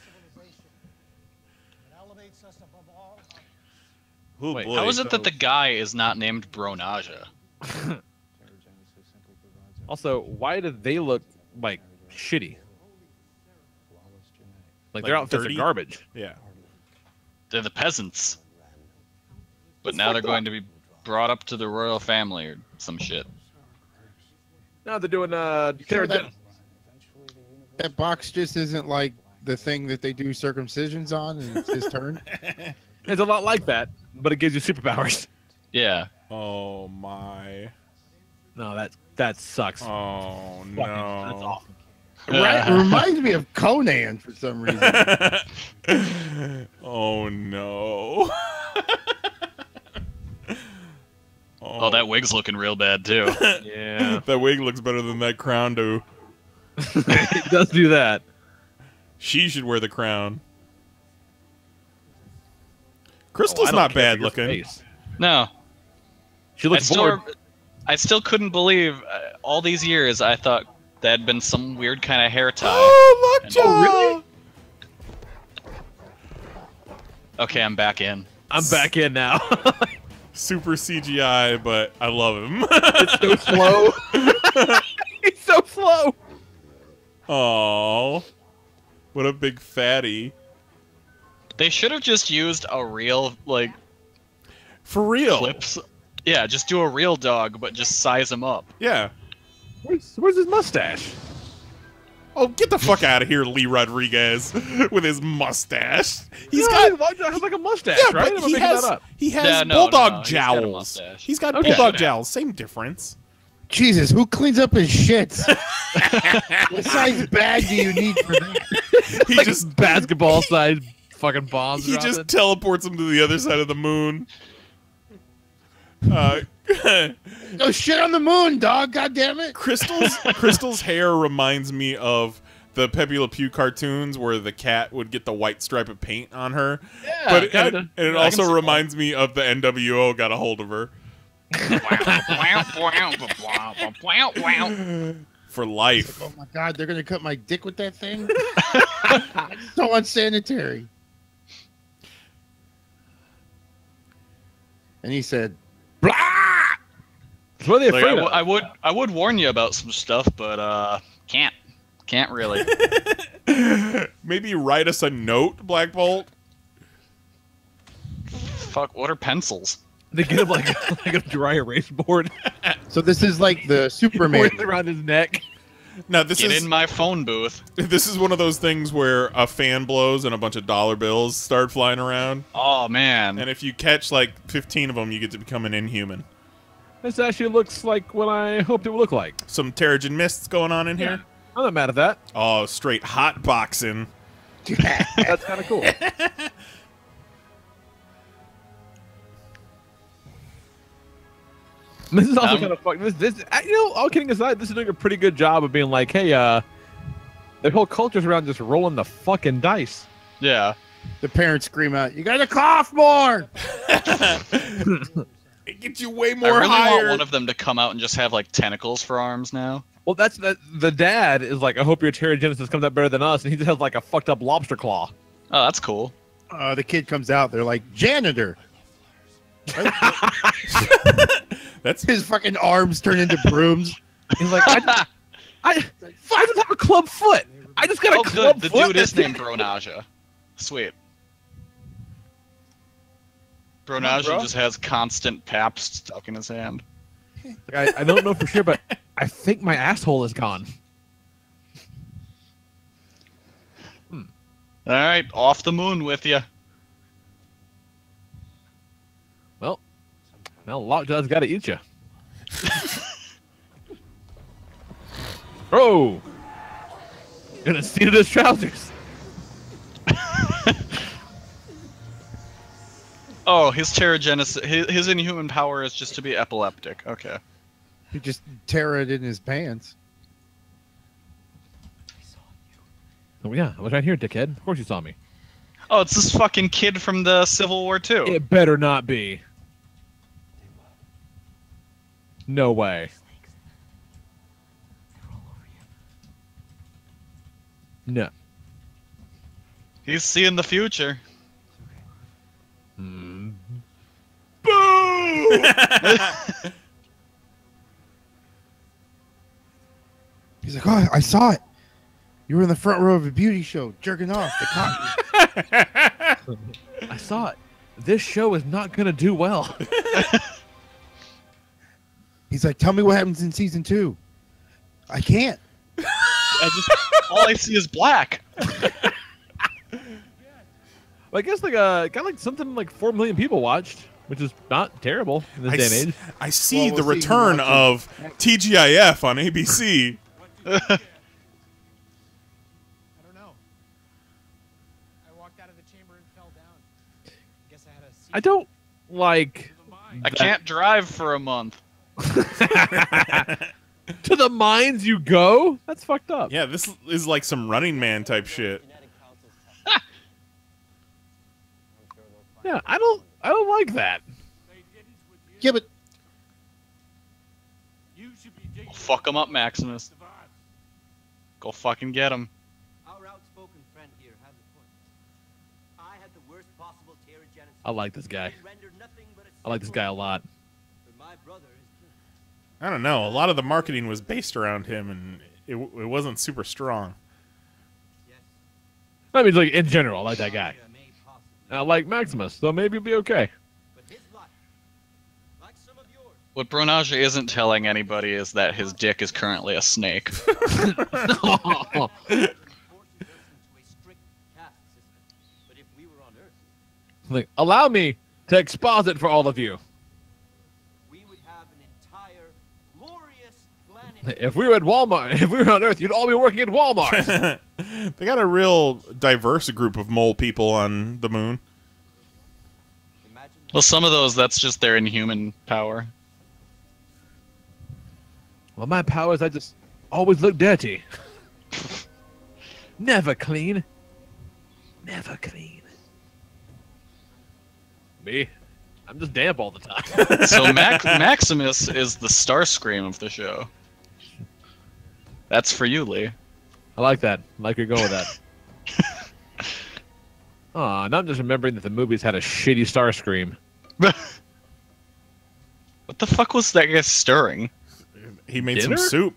Oh, Wait, boy. How is it that the guy is not named Bronaja? Also, why do they look like shitty? Like their Like outfits dirty? are garbage. Yeah. They're the peasants. But now they're going to be brought up to the royal family or some shit. Now they're doing Sure, that box just isn't like the thing that they do circumcisions on, and it's his turn. It's a lot like that, but it gives you superpowers. Yeah. Oh, my. No, that sucks. Oh, Fucking- no. That's awful. Right? It reminds me of Conan for some reason. Oh, no. Oh, that wig's looking real bad too. Yeah, That wig looks better than that crown, do. it does do that. She should wear the crown. Oh, Crystal's I don't not care bad for your looking. face. No. She looks bored. I still couldn't believe all these years I thought that had been some weird kind of hair tie. Oh, look, Oh, really? Okay, I'm back in. I'm back in now. Super CGI, but I love him. It's so slow. He's so slow. Oh, what a big fatty. They should have just used a real, like, For real. clips. Yeah, just do a real dog, but just size him up. Yeah. Where's his mustache? Oh, get the fuck out of here, Lee Rodriguez, with his mustache. He's Yeah, got. he has like a mustache, Yeah, right? but Am I he making has, that up? he has Yeah, no, bulldog no, he's got a jowls. mustache. He's got Okay. bulldog Yeah. jowls. Same difference. Jesus, who cleans up his shits? What size bag do you need for that? He Like just basketball-sized fucking bombs. he dropping. just teleports him to the other side of the moon. No shit on the moon, dog. God damn it. Crystal's hair reminds me of the Pepe Le Pew cartoons where the cat would get the white stripe of paint on her. Yeah, But and kinda. it Yeah, I can also see reminds me of the NWO got a hold of her for life. Oh my god, they're gonna cut my dick with that thing? It's so unsanitary. And he said, What are they Like, afraid of? I would warn you about some stuff, but can't really. Maybe write us a note, Black Bolt. Fuck, what are pencils? They get him like a dry erase board so this is like the Superman. around his neck. Now this Get is in my phone booth. this is one of those things where a fan blows and a bunch of dollar bills start flying around, Oh man. and if you catch like 15 of them, you get to become an Inhuman. This actually looks like what I hoped it would look like. Some Terrigen mists going on in here. I'm not mad at that. Oh, straight hot boxing. That's kind of cool. This is also kind of fun. This, you know, all kidding aside, this is doing a pretty good job of being like, hey, their whole culture's around just rolling the fucking dice. Yeah. The parents scream out, "You gotta cough more!" It gets you way more I really higher. want one of them to come out and just have like tentacles for arms now. Well, that's the dad is like, I hope your Terrigenesis comes out better than us, and he just has like a fucked up lobster claw. Oh, that's cool. The kid comes out, they're like, "Janitor." That's his fucking arms turn into brooms. He's like, I just have a club foot. I just got a club good. The foot. dude is named Bronaja. Sweet. Bronaja just has constant paps stuck in his hand. I don't know for sure, but I think my asshole is gone. All right, off the moon with you. Well, Lockjaw's got to eat you. Bro! Gonna see to his trousers. Oh, his Terrigenesis, his inhuman power is just to be epileptic. Okay. He just tear it in his pants. Oh yeah, I was right here, dickhead. Of course you saw me. Oh, it's this fucking kid from the Civil War II. It better not be. No way. No. He's seeing the future. Boo! He's like, "Oh, I saw it. You were in the front row of a beauty show, jerking off. They caught you." I saw it. This show is not gonna do well. He's like, "Tell me what happens in season 2. I can't. All I see is black. Well, I guess got like something like 4 million people watched, which is not terrible in this day and age. I see the return of TGIF on ABC. I don't know. I walked out of the chamber and fell down. Guess I had a seat. I don't like. I can't drive for a month. To the mines you go? That's fucked up. Yeah, this is like some Running Man type shit. Yeah, I don't like that. Yeah, but Fuck him up, Maximus. Go fucking get him. Our outspoken friend here has a point. I had the worst possible Terrigenesis. I like this guy. It rendered nothing but a I like this guy a lot. but my brother is I don't know. A lot of the marketing was based around him, and it wasn't super strong. I mean, like in general, I like that guy. And I like Maximus, so maybe it'll be okay. What Bronaja isn't telling anybody is that his dick is currently a snake. Like, allow me to exposit for all of you. If we were at Walmart, if we were on Earth, you'd all be working at Walmart. They got a real diverse group of mole people on the moon. Well, some of those, that's just their inhuman power. Well, my power is I just always look dirty. Never clean. Never clean. Me? I'm just damp all the time. So Maximus is the Starscream of the show. That's for you, Lee. I like that. I like you're going with that. Aw, now I'm just remembering that the movies had a shitty Starscream. What the fuck was that guy stirring? He made Dinner? some soup.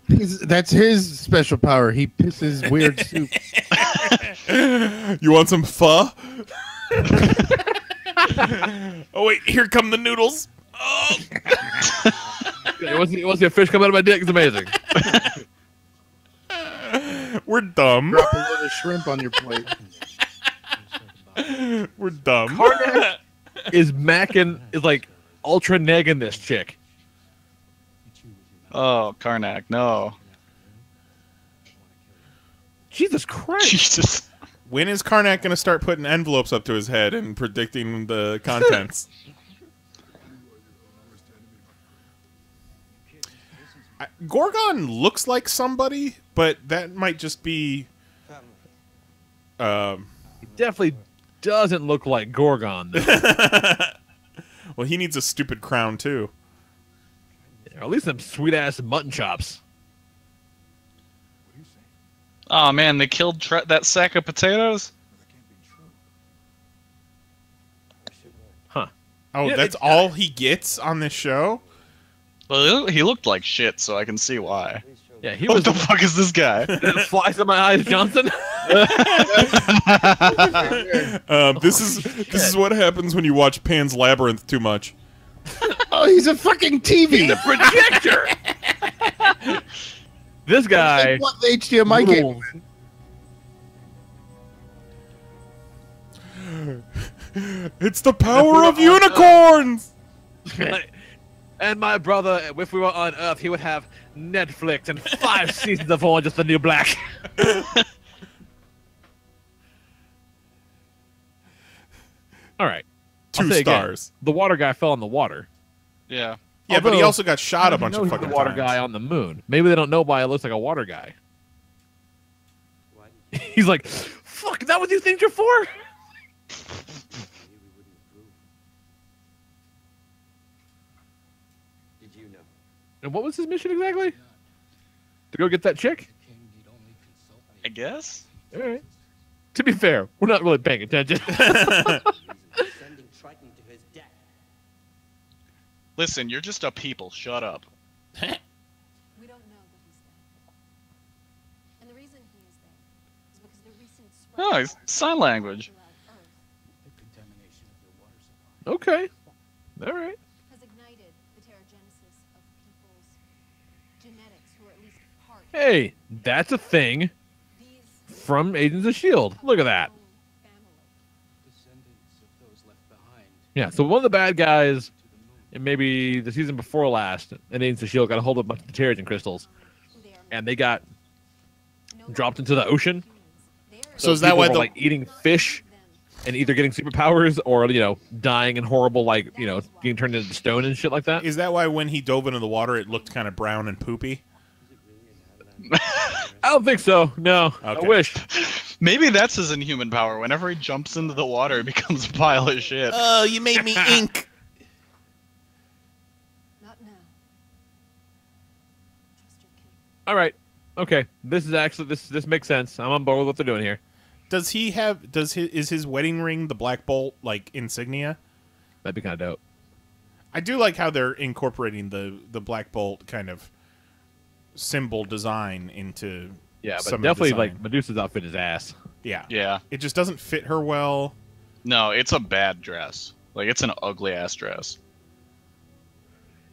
That's his special power. He pisses weird soup. You want some pho? Oh wait, here come the noodles. Oh. It wasn't a fish coming out of my dick. It's amazing. We're dumb. Drop a little shrimp on your plate. We're dumb. Karnak is macking is like ultra negging this chick. Oh, Karnak, no. Jesus Christ. Jesus. When is Karnak going to start putting envelopes up to his head and predicting the contents? Gorgon looks like somebody, but that might just be... He definitely doesn't look like Gorgon, though. Well, he needs a stupid crown, too. Or at least some sweet-ass mutton chops. Oh man, they killed that sack of potatoes? Huh. Oh, Yeah, that's all he gets on this show? Well, he looked like shit, so I can see why. Yeah, he What was the fuck is this guy? flies in my eyes, Johnson. This is what happens when you watch Pan's Labyrinth too much. Oh, he's a fucking TV. The projector. This guy. What the HDMI cable? It's the power of unicorns. And my brother, if we were on Earth, he would have Netflix and 5 seasons of Orange is the New Black. All right. 2 stars. The water guy fell in the water. Yeah. Yeah, but he also got shot a bunch bunch of fucking the water times. guy on the moon. Maybe they don't know why it looks like a water guy. He's like, fuck, is that what you think you're for? Did you know? And what was his mission exactly? To go get that chick? I guess? All right. To be fair, we're not really paying attention. Sending Triton to his death. Listen, you're just a people. Shut up. We don't know that he's dead. And the reason he is dead is because the recent spread Oh, it's sign language. Okay. All right. has ignited the teragenesis of people's genetics who are at least part Hey, that's a thing from Agents of S.H.I.E.L.D. Look at that. Yeah, so one of the bad guys, and maybe the season before last, and Agents of S.H.I.E.L.D. got a hold of a bunch of Terrigen crystals, and they got dropped into the ocean. So is that why were, the like eating fish and either getting superpowers or dying in horrible being turned into stone and shit like that? Is that why when he dove into the water it looked kind of brown and poopy? I don't think so. No, Okay. I wish. Maybe that's his inhuman power. Whenever he jumps into the water, he becomes a pile of shit. Oh, you made me ink. Not now. All right. Okay. This is actually this makes sense. I'm on board with what they're doing here. Does he have is his wedding ring the Black Bolt like insignia? That'd be kind of dope. I do like how they're incorporating the Black Bolt kind of symbol design into Yeah, some but of the definitely design. like Medusa's outfit is ass. Yeah. Yeah. It just doesn't fit her well. No, it's a bad dress. Like, it's an ugly-ass dress.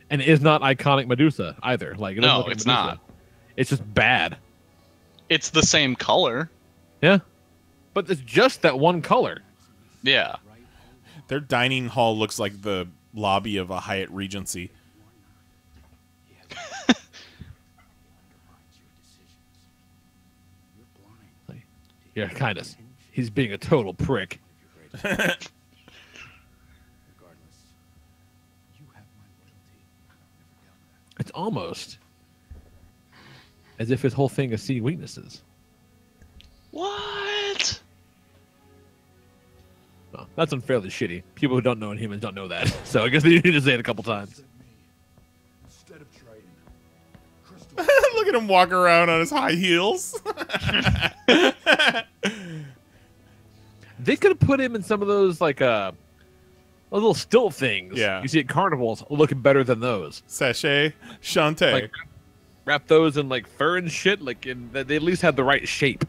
And it is not iconic Medusa either. Like, it doesn't No, look like it's Medusa. not. It's just bad. It's the same color. Yeah. But it's just that one color. Yeah. Their dining hall looks like the lobby of a Hyatt Regency. Yeah, kind of. He's being a total prick. It's almost as if his whole thing is seeing weaknesses. What? Well, that's unfairly shitty. People who don't know Inhumans don't know that. So I guess they need to say it a couple times. Look at him walk around on his high heels. They could have put him in some of those like those little stilt things. Yeah. You see at carnivals looking better than those. Sachet, Shantae. Like wrap those in like fur and shit. Like they at least have the right shape.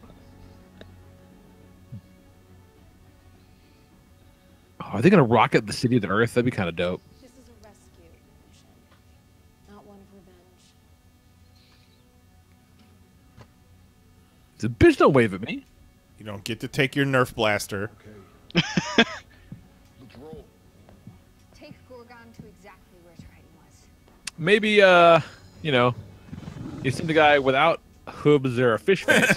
Oh, are they gonna rocket the city of the Earth? That'd be kind of dope. This is a rescue mission, not one of revenge. The bitch don't wave at me. You don't get to take your Nerf blaster. Take Gorgon to exact maybe you know, you send the guy without hooves or a fish face.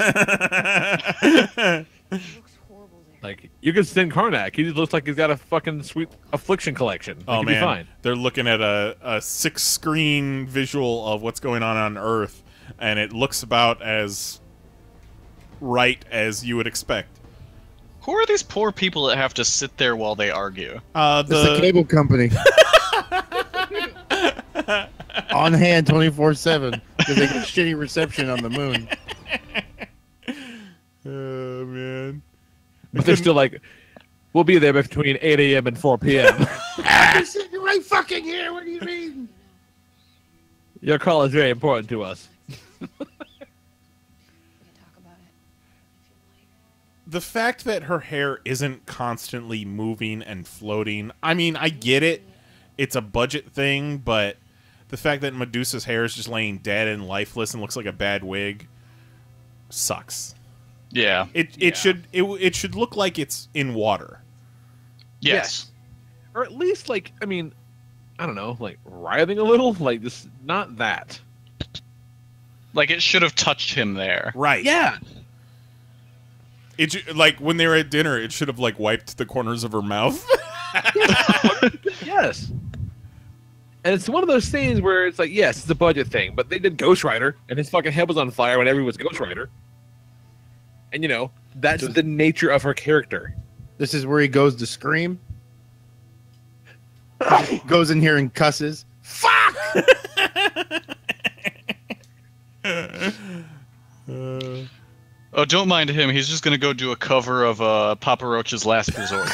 Like, you could send Karnak. He just looks like he's got a fucking sweet affliction collection. Like, Oh he'd be man, fine. they're looking at a 6-screen visual of what's going on Earth, and it looks about as right as you would expect. Who are these poor people that have to sit there while they argue? It's the cable company. On hand 24/7 because they get shitty reception on the moon. Oh man. But they're still like, we'll be there between 8 a.m. and 4 p.m. I'm sitting right fucking here. What do you mean? Your call is very important to us. The fact that her hair isn't constantly moving and floating, I mean, I get it. It's a budget thing, but the fact that Medusa's hair is just laying dead and lifeless and looks like a bad wig sucks. Yeah. It should look like it's in water. Yes. Or at least, like, I mean, I don't know, like, writhing a little? Like, this, not that. Like, it should have touched him there. Right. Yeah. It like, when they were at dinner, it should have, like, wiped the corners of her mouth. Yes. And it's one of those things where it's like, yes, it's a budget thing, but they did Ghost Rider, and his fucking head was on fire whenever he was Ghost Rider. And, you know, that's the nature of her character. This is where he goes to scream. Goes in here and cusses. Fuck! Oh, don't mind him. He's just going to go do a cover of Papa Roach's Last Resort.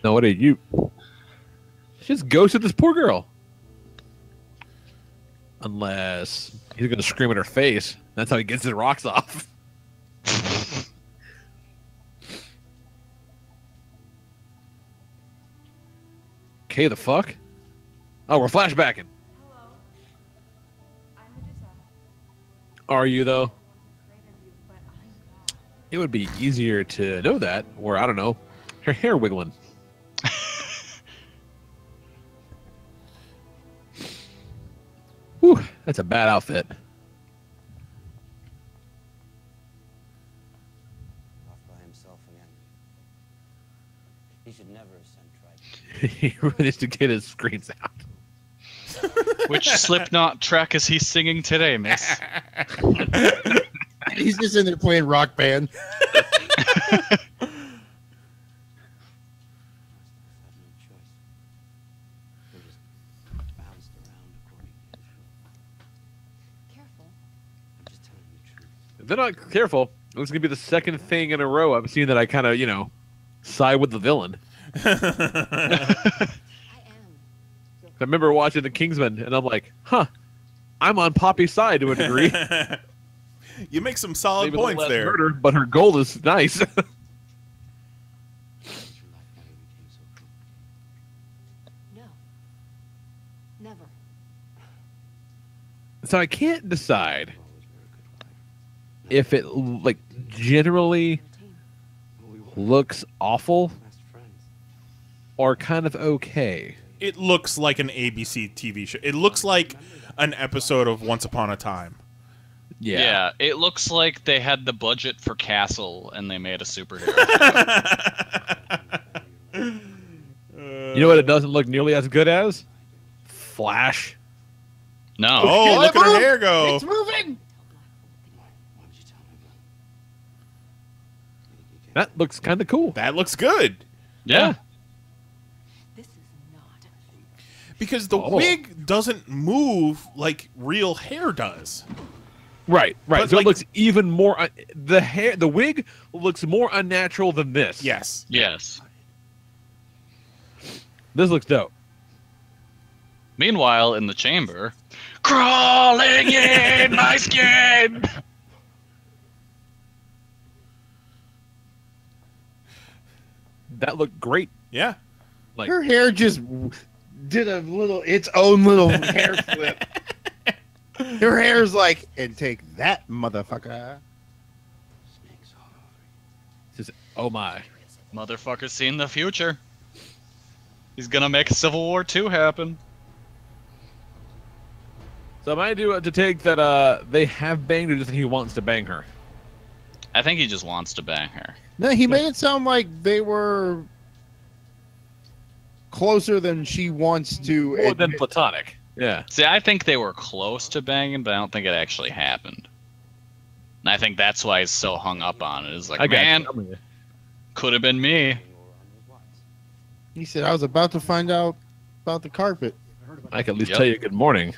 No, what are you? She just ghosted this poor girl. Unless he's going to scream at her face. That's how he gets his rocks off. Okay, the fuck? Oh, we're flashbacking. Hello. I'm Medusa. Are you, though? Afraid of you, but I'm not. It would be easier to know that, or I don't know, her hair wiggling. Whew, that's a bad outfit. Off by himself again. He should never have sent Triton. He really needs to get his screens out. Which Slipknot track is he singing today, miss? He's just in there playing Rock Band. Careful. If they're not careful, it's going to be the second thing in a row I've seen that I kind of, you know, side with the villain. I remember watching The Kingsman, and I'm like, huh, I'm on Poppy's side to a degree. You make some solid Maybe a little points less there. murder, but her goal is nice. No. Never. So I can't decide if it, like, generally looks awful or kind of okay. It looks like an ABC TV show. It looks like an episode of Once Upon a Time. Yeah, it looks like they had the budget for Castle and they made a superhero show. You know what it doesn't look nearly as good as? Flash. No. Oh, look at her hair go. It's moving. That looks kind of cool. That looks good. Yeah. This is not. Because the wig doesn't move like real hair does. Right. But, So like, it looks even more. The wig looks more unnatural than this. Yes. Yes. This looks dope. Meanwhile, in the chamber, crawling in my skin. That looked great. Yeah. Like, Her hair just did its own little hair flip. Her hair's like, and take that, motherfucker. just, oh my. Motherfucker's seen the future. He's gonna make a Civil War 2 happen. So am I to take that they have banged, or just he wants to bang her? I think he just wants to bang her. No, he made it sound like they were closer than she wants to. More than platonic. Yeah. See, I think they were close to banging, but I don't think it actually happened. And I think that's why he's so hung up on it. It's like, man, could have been me. He said, I was about to find out about the carpet. I can at least tell you good morning.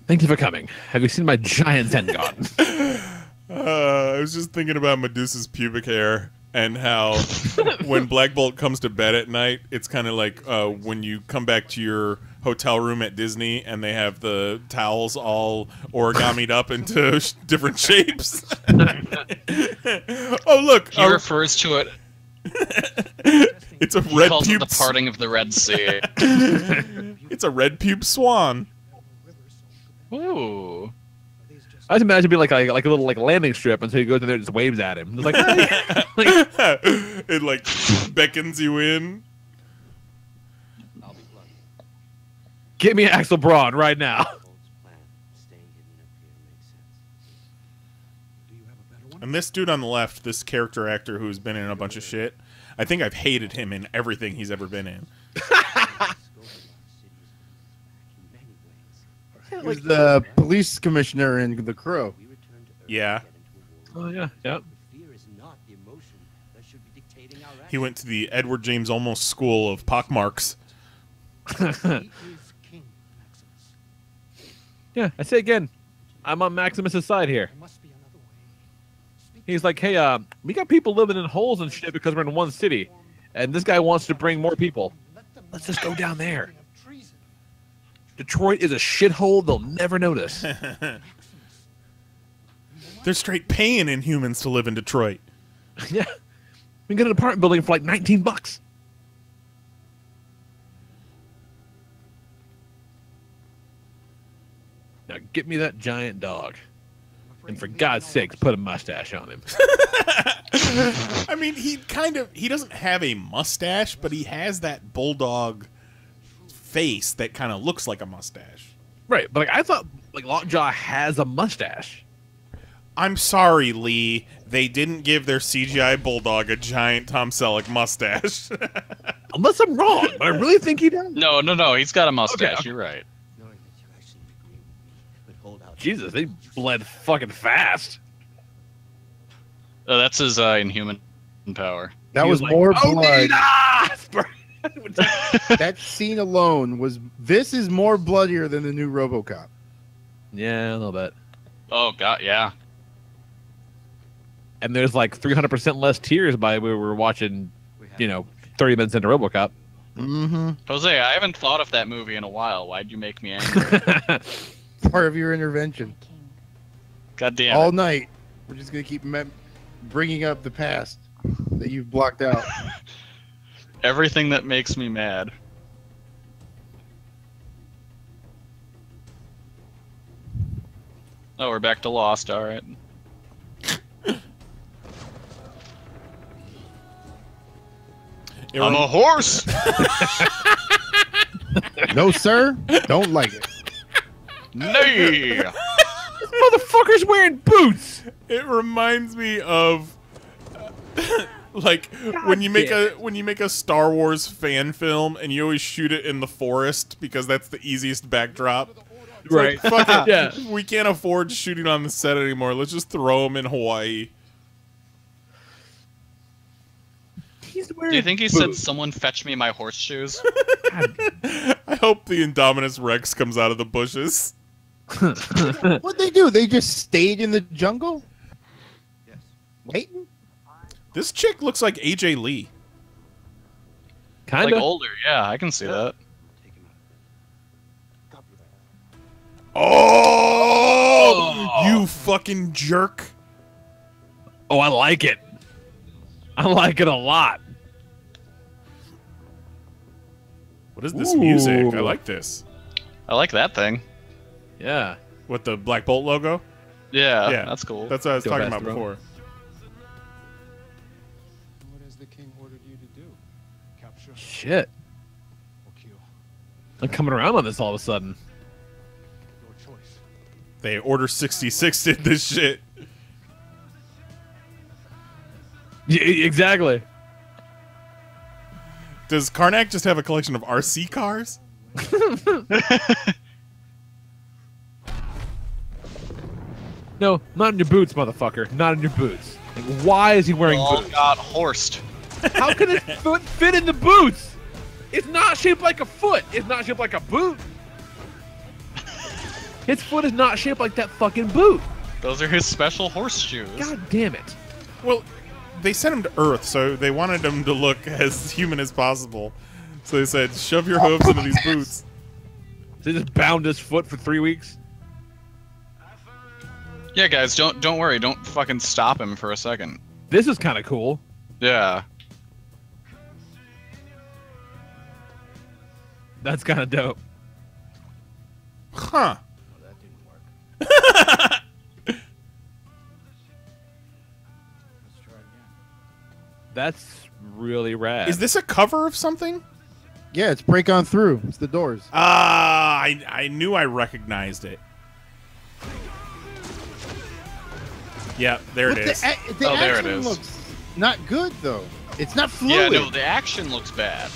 Thank you for coming. Have you seen my giant Zen garden? I was just thinking about Medusa's pubic hair and how when Black Bolt comes to bed at night, it's kind of like when you come back to your hotel room at Disney and they have the towels all origamied up into different shapes. Oh, look. He refers to it. It's a he red calls pube. it the parting of the Red Sea. It's a red pube swan. Ooh. I just imagine it being like a little landing strip until he goes in there and just waves at him. It's like, hey. It like beckons you in. Get me Axel Braun right now. And this dude on the left, this character actor who's been in a bunch of shit, I think I've hated him in everything he's ever been in. He was the police commissioner in The Crow. Yeah. Oh, yeah. Yep. He went to the Edward James Olmos School of Pockmarks. Yeah, I say again, I'm on Maximus's side here. He's like, hey, we got people living in holes and shit because we're in one city, and this guy wants to bring more people. Let's just go down there. Detroit is a shithole they'll never notice. They're straight paying Inhumans to live in Detroit. Yeah. We can get an apartment building for like $19. Now get me that giant dog. And for God's sakes, put a mustache on him. I mean, he doesn't have a mustache, but he has that bulldog face that kind of looks like a mustache. Right, but I thought Lockjaw has a mustache. I'm sorry, Lee. They didn't give their CGI bulldog a giant Tom Selleck mustache. Unless I'm wrong, but I really think he does. No, he's got a mustache. Okay. You're right. Jesus, they bled fucking fast. Oh, that's his Inhuman power. That was like, more "Oh, blood. Nina!" That scene alone was. This is more bloodier than the new RoboCop. Yeah, a little bit. Oh God, yeah. And there's like 300% less tears by we were watching, 30 minutes into RoboCop. Mm-hmm. Jose, I haven't thought of that movie in a while. Why'd you make me angry? Part of your intervention. God damn All it. night, we're just gonna keep bringing up the past that you've blocked out. Everything that makes me mad. Oh, we're back to Lost. All right. I'm a horse. No, sir. Don't like it. Nay. This motherfucker's wearing boots. It reminds me of like when you make a Star Wars fan film and you always shoot it in the forest because that's the easiest backdrop. It's Right. Like, fuck it. Yeah. We can't afford shooting on the set anymore. Let's just throw them in Hawaii. He's wearing Do you think he said, "Someone fetch me my horseshoes"? I hope the Indominus Rex comes out of the bushes. What'd they do? They just stayed in the jungle? Yes. Waiting? This chick looks like AJ Lee. Kind Like of older, yeah, I can see that. Oh, you fucking jerk. Oh, I like it. I like it a lot. What is this music? I like this. I like that thing. Yeah. What, the Black Bolt logo? Yeah, Yeah, that's cool. That's what I was Go talking fast, about bro. before. Shit. I'm coming around on this all of a sudden. They Order 66 did this shit. Yeah, exactly. Does Karnak just have a collection of RC cars? No, not in your boots, motherfucker. Not in your boots. Like, why is he wearing All boots? got horsed. How can his foot fit in the boots? It's not shaped like a foot. It's not shaped like a boot. His foot is not shaped like that fucking boot. Those are his special horseshoes. God damn it. Well, they sent him to Earth, so they wanted him to look as human as possible. So they said, shove your hooves into these boots. So they just bound his foot for 3 weeks? Yeah, guys, don't worry. Don't fucking stop him for a second. This is kind of cool. Yeah. That's kind of dope. Huh. That's really rad. Is this a cover of something? Yeah, it's Break On Through. It's the Doors. Ah, I knew I recognized it. Yeah, there it is. The Oh, there it action is. looks not good though. It's not Yeah, fluid. no, the action looks bad.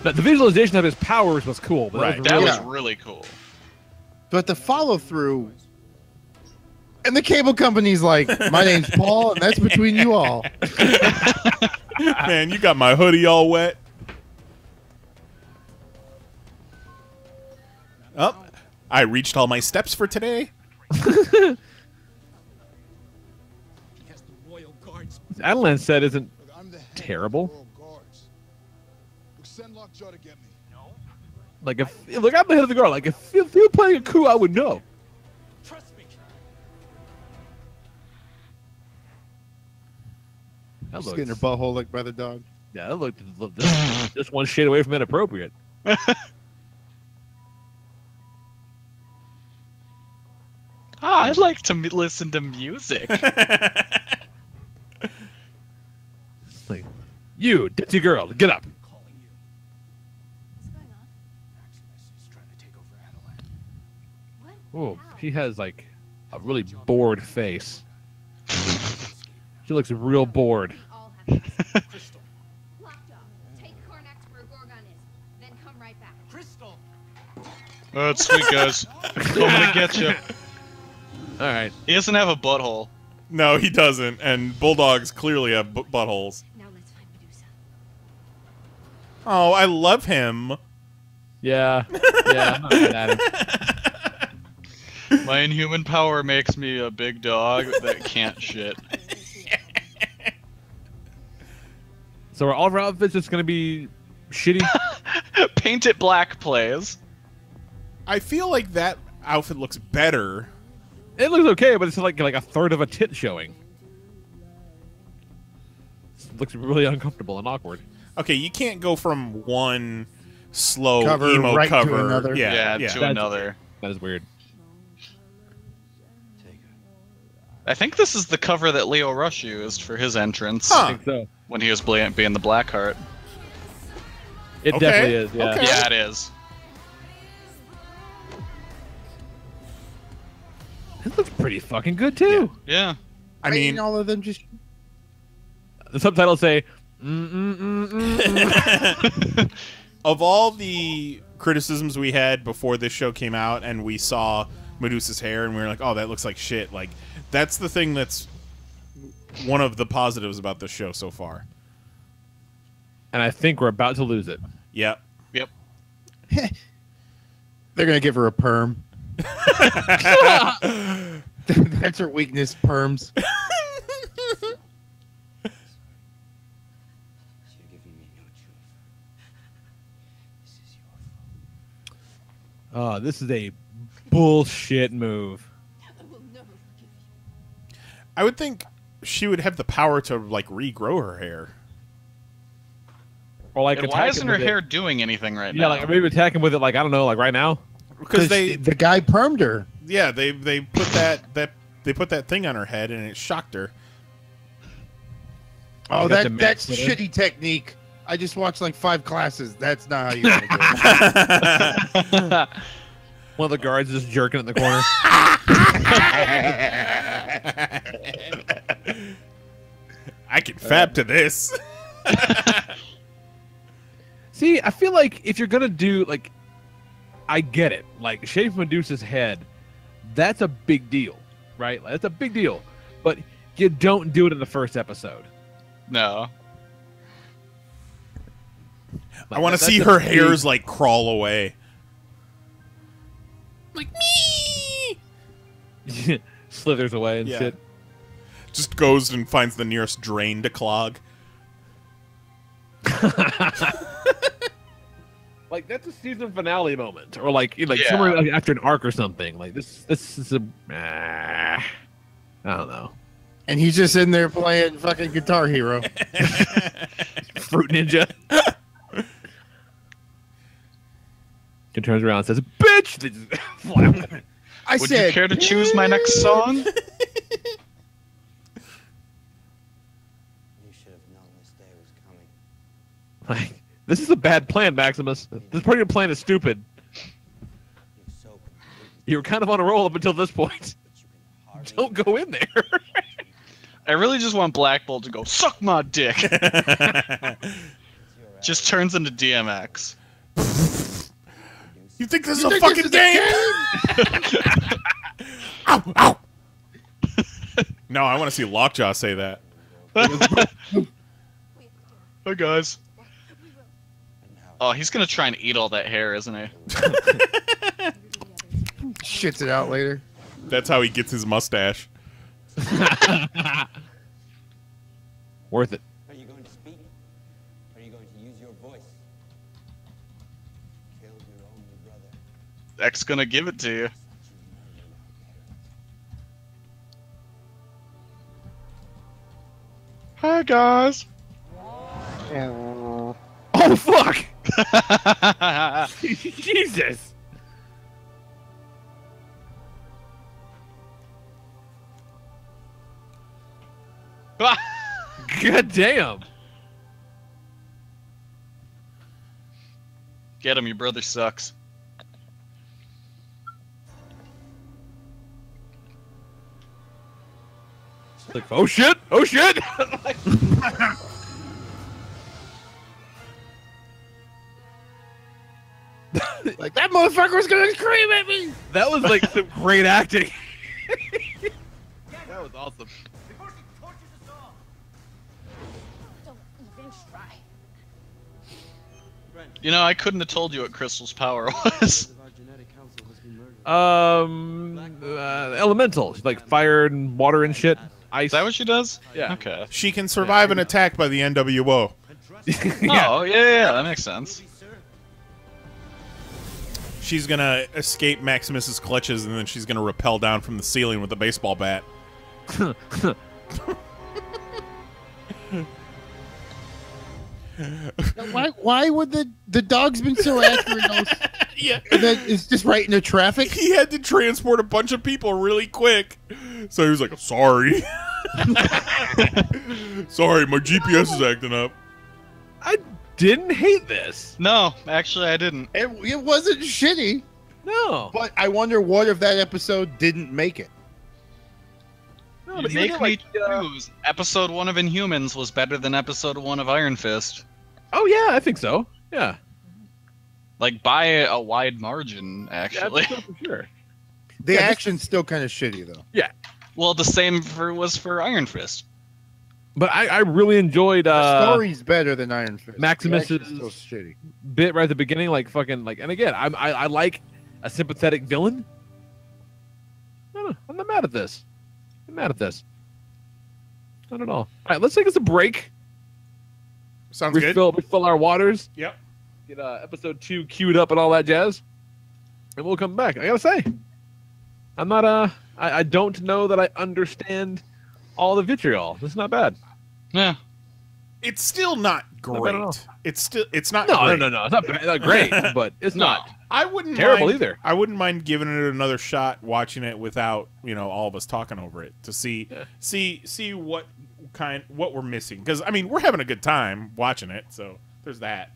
The visualization of his powers was cool. But Right. That was Yeah. really cool. But the follow through, and the cable company's like, "My name's Paul, and that's between you all." Man, you got my hoodie all wet. Oh, I reached all my steps for today. Adelan said isn't terrible. Like if look, I'm the head of the guard. Like if you were playing a coup, I would know. That She's looks, getting her butthole licked by the dog. yeah, that looked just one shade away from inappropriate. I like to listen to music. Like, you, dirty girl, get up. What's going on? What? Oh, she has like a really bored face. She looks real bored. We all have this. Lockjaw, take Karnak to where Gorgon is, then come right back. Crystal. That's sweet, guys. Coming to get you. All right. He doesn't have a butthole. No, he doesn't. And bulldogs clearly have buttholes. Now let's find Medusa. Oh, I love him. Yeah. Yeah. I'm not mad at him. My inhuman power makes me a big dog that can't shit. So are all of our outfits just gonna be shitty? Paint it black, plays. I feel like that outfit looks better. It looks okay, but it's like a third of a tit showing. It looks really uncomfortable and awkward. Okay, you can't go from one slow Cover emo right to cover. another. Yeah, To yeah. another. That is weird. I think this is the cover that Leo Rush used for his entrance Huh. I think so. when he was being the Blackheart. It Okay, definitely is. Yeah. okay. Yeah, it is. It looks pretty fucking good too. Yeah. I mean, all of them just. The subtitles say, of all the criticisms we had before this show came out and we saw Medusa's hair and we were like, oh, that looks like shit. Like, that's the thing that's one of the positives about this show so far. and I think we're about to lose it. Yep. Yep. They're gonna give her a perm. That's her weakness, perms. Oh, this is a bullshit move. I will never forgive you. I would think she would have the power to, like, regrow her hair. Or like And attack why him isn't her with it. hair doing anything right Yeah, now? like maybe attack him with it, like I don't know, like right now. Because they, the guy permed her. yeah, they put they put that thing on her head and it shocked her. Oh, You got the that's match with her? shitty technique. I just watched like 5 classes. That's not how you want to do it. One of the guards just jerking in the corner. I can fab to this. See, I feel like if you're gonna do like, I get it. Like shave Medusa's head, that's a big deal, right? Like, that's a big deal. But you don't do it in the first episode. No. I want to see her hairs like crawl away. Like me. Slithers away and Yeah. shit. Just goes and finds the nearest drain to clog. Like that's a season finale moment, or like Yeah. somewhere like, after an arc or something. Like this is a. I don't know. And he's just in there playing fucking Guitar Hero. Fruit Ninja. He turns around and says, "Bitch!" They just flap. I Would said, you care to choose my next song? You should have known this day was coming. Like, this is a bad plan, Maximus. This part of your plan is stupid. You're so completely, You were kind of on a roll up until this point. but you can hardly Don't go in there. I really just want Black Bolt to go suck my dick. Just turns into DMX. You think this is a fucking game? Ow! Ow! No, I want to see Lockjaw say that. Hey guys. Oh, he's gonna try and eat all that hair, isn't he? shits it out later. That's how he gets his mustache. Worth it. Are you going to speak? Are you going to use your voice? Kill your only brother. X gonna give it to you. Hi guys. Oh fuck! Jesus! God damn! Get him, your brother sucks. Like, oh shit! Oh shit! Like, that motherfucker was gonna scream at me! That was like some great acting. That was awesome. Don't even try. You know, I couldn't have told you what Crystal's power was. Elemental, like fire and water and shit. Ice. Is that what she does? Yeah. Okay. She can survive an attack by the NWO. Oh, yeah, that makes sense. She's gonna escape Maximus's clutches, and then she's gonna rappel down from the ceiling with a baseball bat. Why would the dog's been so accurate? Yeah. And then it's just right into traffic? He had to transport a bunch of people really quick. So he was like, sorry. Sorry, my GPS is acting up. I didn't hate this. No, actually, I didn't. It wasn't shitty. No. But I wonder what if that episode didn't make it. No, You but make even, me like, choose. Episode 1 of Inhumans was better than episode 1 of Iron Fist. Oh yeah, I think so. Yeah. Like, by a wide margin, Yeah, actually. I think so for sure. The action's still kind of shitty, though. Yeah. Well, the same was for Iron Fist. But I really enjoyed The story's better than Iron Fist. Maximus's The action's still shitty. bit right at the beginning, like fucking like, and again, I like a sympathetic villain. No, I'm not mad at this. I'm mad at this. Not at all. All right, let's take us a break. Sounds good. Refill our waters. Yep. Get episode 2 queued up and all that jazz, and we'll come back. I gotta say, I'm not I don't know that I understand all the vitriol. This is not bad. Yeah. It's still not Not bad at all. great. It's not No, great. no. It's not bad, not great, but it's No. not I wouldn't terrible mind, either. I wouldn't mind giving it another shot, watching it without all of us talking over it to see see what we're missing. Because I mean, we're having a good time watching it, so there's that.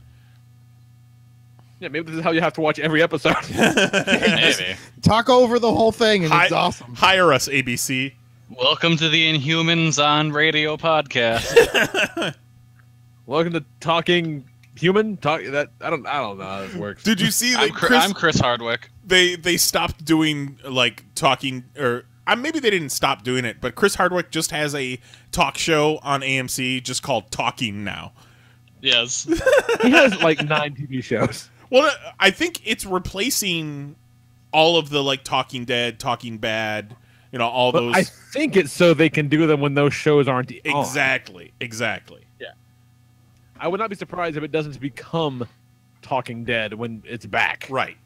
Yeah, maybe this is how you have to watch every episode. Maybe. Talk over the whole thing, and it's awesome. Hire us, ABC. Welcome to the Inhumans on Radio podcast. Welcome to Talking Human. I don't know how this works. Did you see that? I'm Chris Hardwick. They stopped doing like talking, or maybe they didn't stop doing it, but Chris Hardwick just has a talk show on AMC just called Talking now. Yes. He has like 9 TV shows. Well, I think it's replacing all of the like Talking Dead, Talking Bad, all those. I think it's so they can do them when those shows aren't on. Exactly. Yeah. I would not be surprised if it doesn't become Talking Dead when it's back. Right.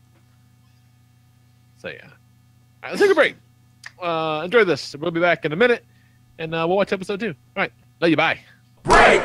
So yeah. All right, let's take a break. Enjoy this. We'll be back in a minute, and we'll watch episode 2. All right. Love you. Bye. Break.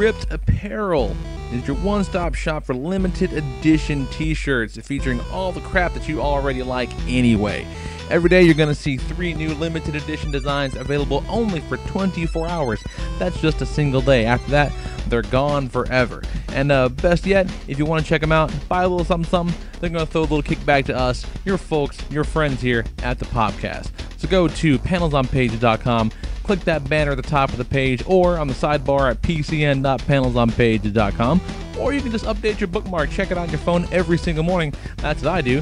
Ripped Apparel is your one-stop shop for limited edition t-shirts featuring all the crap that you already like anyway. Every day you're going to see 3 new limited edition designs available only for 24 hours. That's just a single day. After that, they're gone forever. And best yet, if you want to check them out, buy a little something, they're going to throw a little kickback to us, your folks, your friends here at the Popcast. So go to PanelsOnPages.com, click that banner at the top of the page, or on the sidebar at pcn.PanelsOnPages.com, or you can just update your bookmark, check it out on your phone every single morning. That's what I do.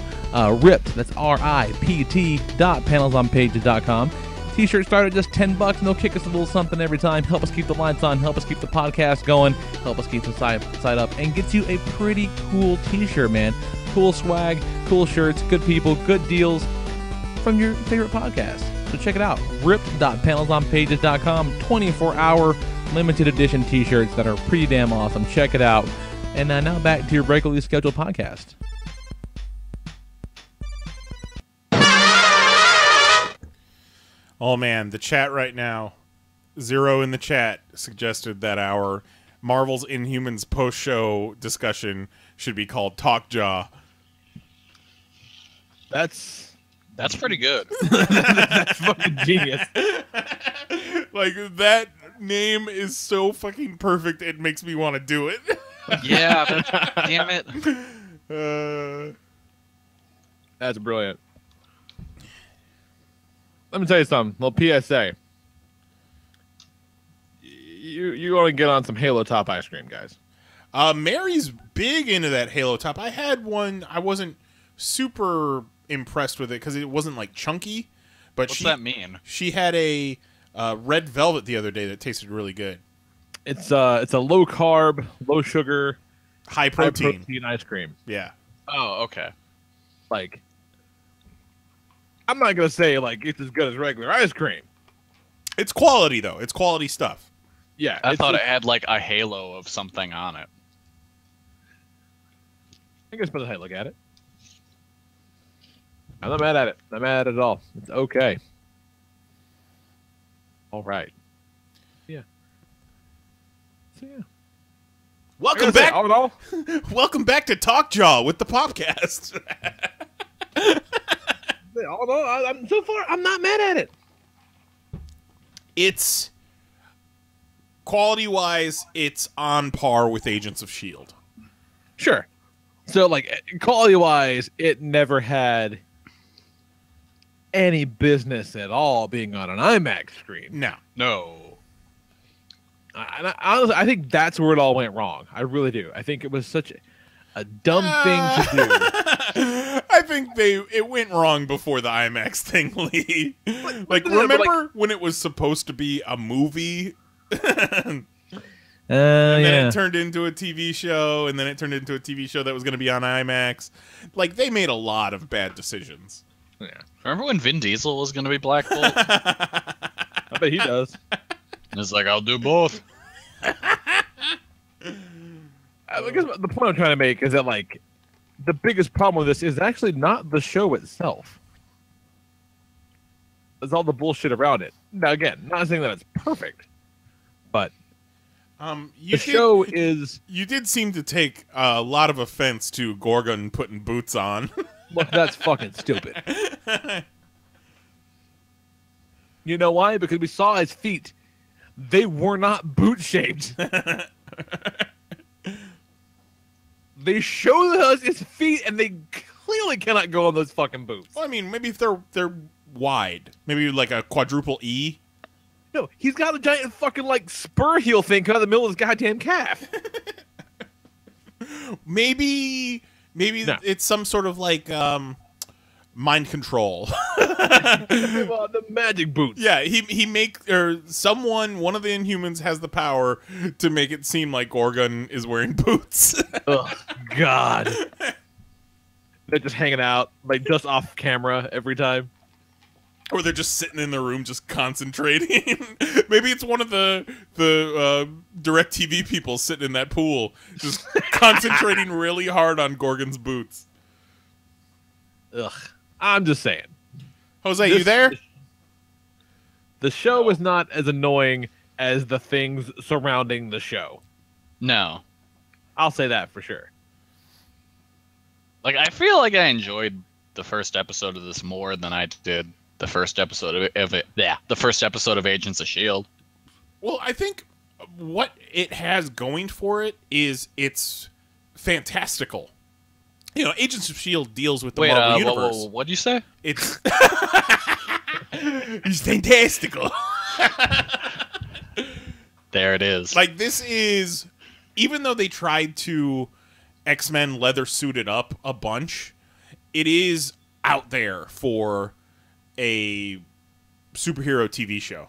Ripped, that's RIPT.PanelsOnPages.com. T-shirts start at just $10 and they'll kick us a little something every time. Help us keep the lights on, help us keep the podcast going, help us keep the site up, and gets you a pretty cool t-shirt, man. Cool swag, cool shirts, good people, good deals from your favorite podcast. So check it out. Ripped.PanelsOnPages.com. 24-hour limited edition t-shirts that are pretty damn awesome. Check it out. And now back to your regularly scheduled podcast. Oh man, the chat right now, Zero in the chat suggested that our Marvel's Inhumans post-show discussion should be called TALKJAW. That's pretty good. That's fucking genius. Like, that name is so fucking perfect, it makes me want to do it. Yeah, damn it. That's brilliant. Let me tell you something. Little PSA. You want to get on some Halo Top ice cream, guys. Mary's big into that Halo Top. I had one. I wasn't super impressed with it because it wasn't like chunky. But What's that mean? She had a red velvet the other day that tasted really good. It's a low carb, low sugar, high protein ice cream. Yeah. Oh, okay. Like, I'm not gonna say like it's as good as regular ice cream. It's quality though. It's quality stuff. Yeah. I thought it had like a halo of something on it. I think it's better how you look at it. I'm not mad at it. Not mad at it at all. It's okay. All right. Yeah. So yeah. Welcome back. All in all, welcome back to TALKJAW with the Popcast. although I'm so far, I'm not mad at it. It's quality-wise, it's on par with Agents of S.H.I.E.L.D. Sure. So, like, quality-wise, it never had any business at all being on an IMAX screen. No. Honestly, I think that's where it all went wrong. I really do. I think it was such a dumb thing to do. I think it went wrong before the IMAX thing, Lee. Remember when it was supposed to be a movie? And then it turned into a TV show, and then it turned into a TV show that was going to be on IMAX. Like, they made a lot of bad decisions. Yeah. Remember when Vin Diesel was going to be Black Bolt? I bet he does. And it's like, I'll do both. I guess the point I'm trying to make is that, like, the biggest problem with this is actually not the show itself. It's all the bullshit around it. Now, again, not saying that it's perfect, but you did seem to take a lot of offense to Gorgon putting boots on. Look, that's fucking stupid. You know why? Because we saw his feet. They were not boot-shaped. They showed us his feet, and they clearly cannot go on those fucking boots. Well, I mean, maybe if they're wide. Maybe like a quadruple E. No, he's got a giant fucking, like, spur heel thing coming out of the middle of his goddamn calf. Maybe no. It's some sort of, like, mind control. The magic boots. Yeah, one of the Inhumans has the power to make it seem like Gorgon is wearing boots. Oh, God. They're just hanging out, like, just off camera every time. Or they're just sitting in the room just concentrating. Maybe it's one of the DirecTV people sitting in that pool just concentrating really hard on Gorgon's boots. Ugh. I'm just saying. Jose, you there? The show is not as annoying as the things surrounding the show. No. I'll say that for sure. Like, I feel like I enjoyed the first episode of this more than I did the first episode of it. Yeah, the first episode of Agents of S.H.I.E.L.D. Well, I think what it has going for it is it's fantastical. You know, Agents of S.H.I.E.L.D. deals with the Marvel Universe. What'd you say? It's it's fantastical. There it is. Like, this is, even though they tried to X-Men leather suit it up a bunch, it is out there for a superhero TV show.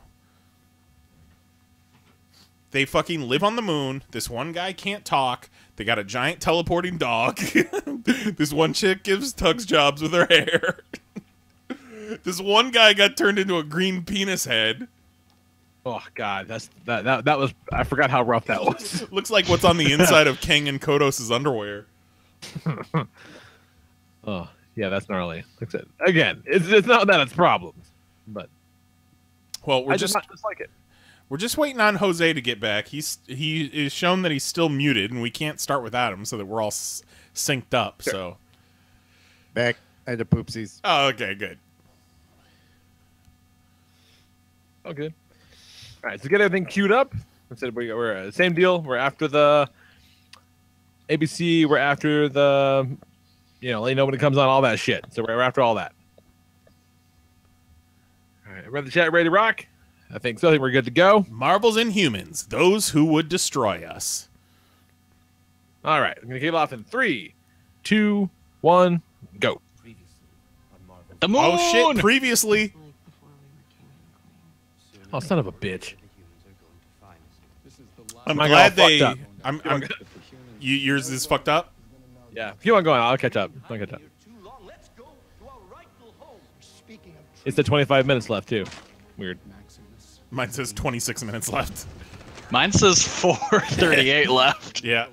They fucking live on the moon. This one guy can't talk. They got a giant teleporting dog. This one chick gives tugs jobs with her hair. This one guy got turned into a green penis head. Oh God, that was, I forgot how rough that was. Looks like what's on the inside of Kang and Kodos' underwear. Oh yeah, that's gnarly. Again, it's not that it's problems, but well, I just like it. We're just waiting on Jose to get back. He is shown that he's still muted, and we can't start without him, so that we're all synced up. Sure. So Back. I had the poopsies. oh, okay, good. Okay. All right, so get everything queued up. We're same deal. We're after the ABC. We're after the, let you know when it comes on, all that shit. So we're after all that. All right, we're at the chat ready to rock. I think so. I think we're good to go. Marvel's Inhumans, those who would destroy us. All right, I'm gonna kick it off in 3, 2, 1, go. The moon! Oh shit! Previously. Oh, son of a bitch. I'm Mine glad got all they. fucked up. Yours is fucked up. Yeah, keep on going. I'll catch up. It's the 25 minutes left too. Weird. Mine says 26 minutes left. Mine says 4:38 left. Yeah.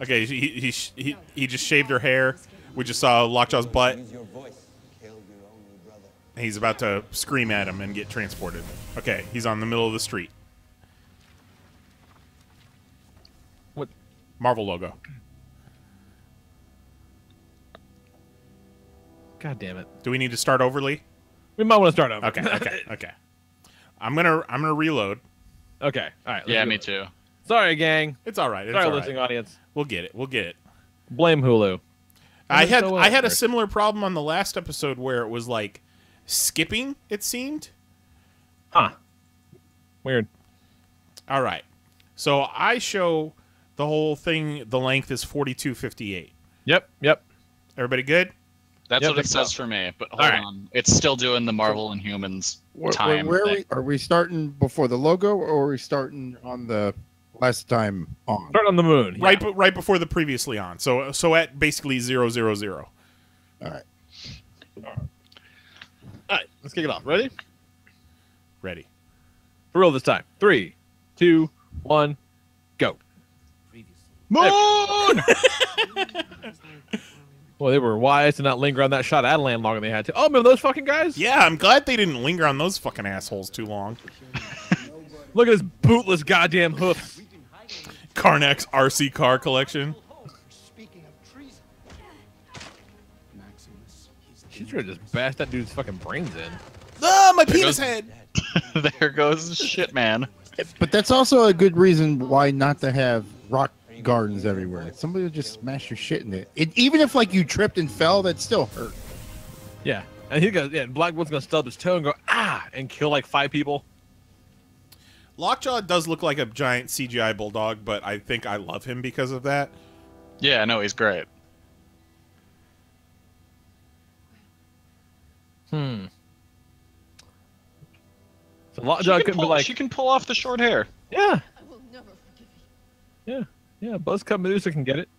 Okay, he just shaved her hair. We just saw Lockjaw's butt. He's about to scream at him and get transported. Okay, he's on the middle of the street. What? Marvel logo. God damn it. Do we need to start over, Lee? We might want to start over. Okay. I'm gonna reload. Okay. All right. Yeah, me too. Sorry, gang. It's all right. Sorry, listening audience. We'll get it. Blame Hulu. I had a similar problem on the last episode where it was like skipping, it seemed. Huh. Weird. All right. So I show the whole thing, the length is 42:58. Yep. Everybody good? That's what it says for me, but hold on. It's still doing the Marvel Inhumans time. Where are we starting before the logo, or are we starting on the last time on? Start on the moon. Right before the previously on. So at basically 000. All right. All right, let's kick it off. Ready? Ready. For real this time. 3, 2, 1, go. Moon! Well, they were wise to not linger on that shot Adelan longer than they had to. Oh, remember those fucking guys? Yeah, I'm glad they didn't linger on those fucking assholes too long. Look at his bootless goddamn hoofs. Karnak's RC car collection. She's trying to just bash that dude's fucking brains in. Ah, my penis head! There goes shit, man. But that's also a good reason why not to have rock gardens everywhere. Somebody will just smash your shit in it. Even if like you tripped and fell, that still hurt. Yeah, and he goes, Blackwood's gonna stub his toe and go and kill like 5 people. Lockjaw does look like a giant CGI bulldog, but I think I love him because of that. Yeah, no, he's great. So Lockjaw couldn't be like, she can pull off the short hair. Yeah. I will never forgive you. Yeah, Buzzcut Medusa can get it.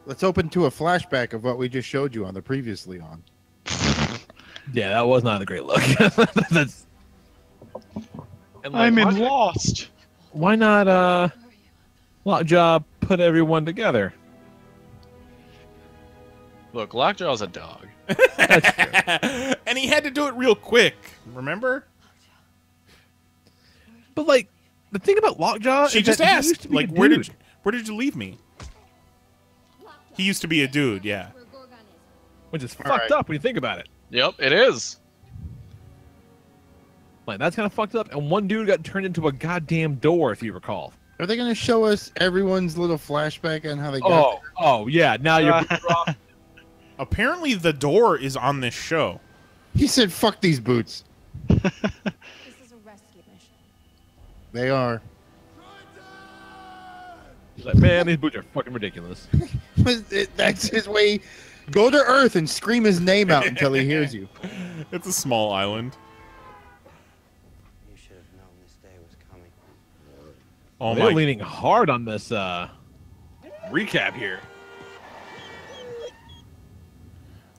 Let's open to a flashback of what we just showed you on the previously on. Yeah, that was not a great look. That's. And I'm in Lost. Why not Lockjaw put everyone together? Look, Lockjaw's a dog. And he had to do it real quick, remember? But like, the thing about Lockjaw, She is just that he asked, used to be like, a where dude. did you leave me? He used to be a dude, yeah. Which is All fucked right. up when you think about it. Yep, it is. Like, that's kind of fucked up. And one dude got turned into a goddamn door, if you recall. Are they going to show us everyone's little flashback on how they got Oh, yeah. Now you're off. Apparently, the door is on this show. He said, "Fuck these boots." This is a rescue mission. They are. He's like, man, these boots are fucking ridiculous. That's his way. Go to Earth and scream his name out until he hears you. It's a small island. You should have known this day was coming. Oh They're my! leaning hard on this recap here.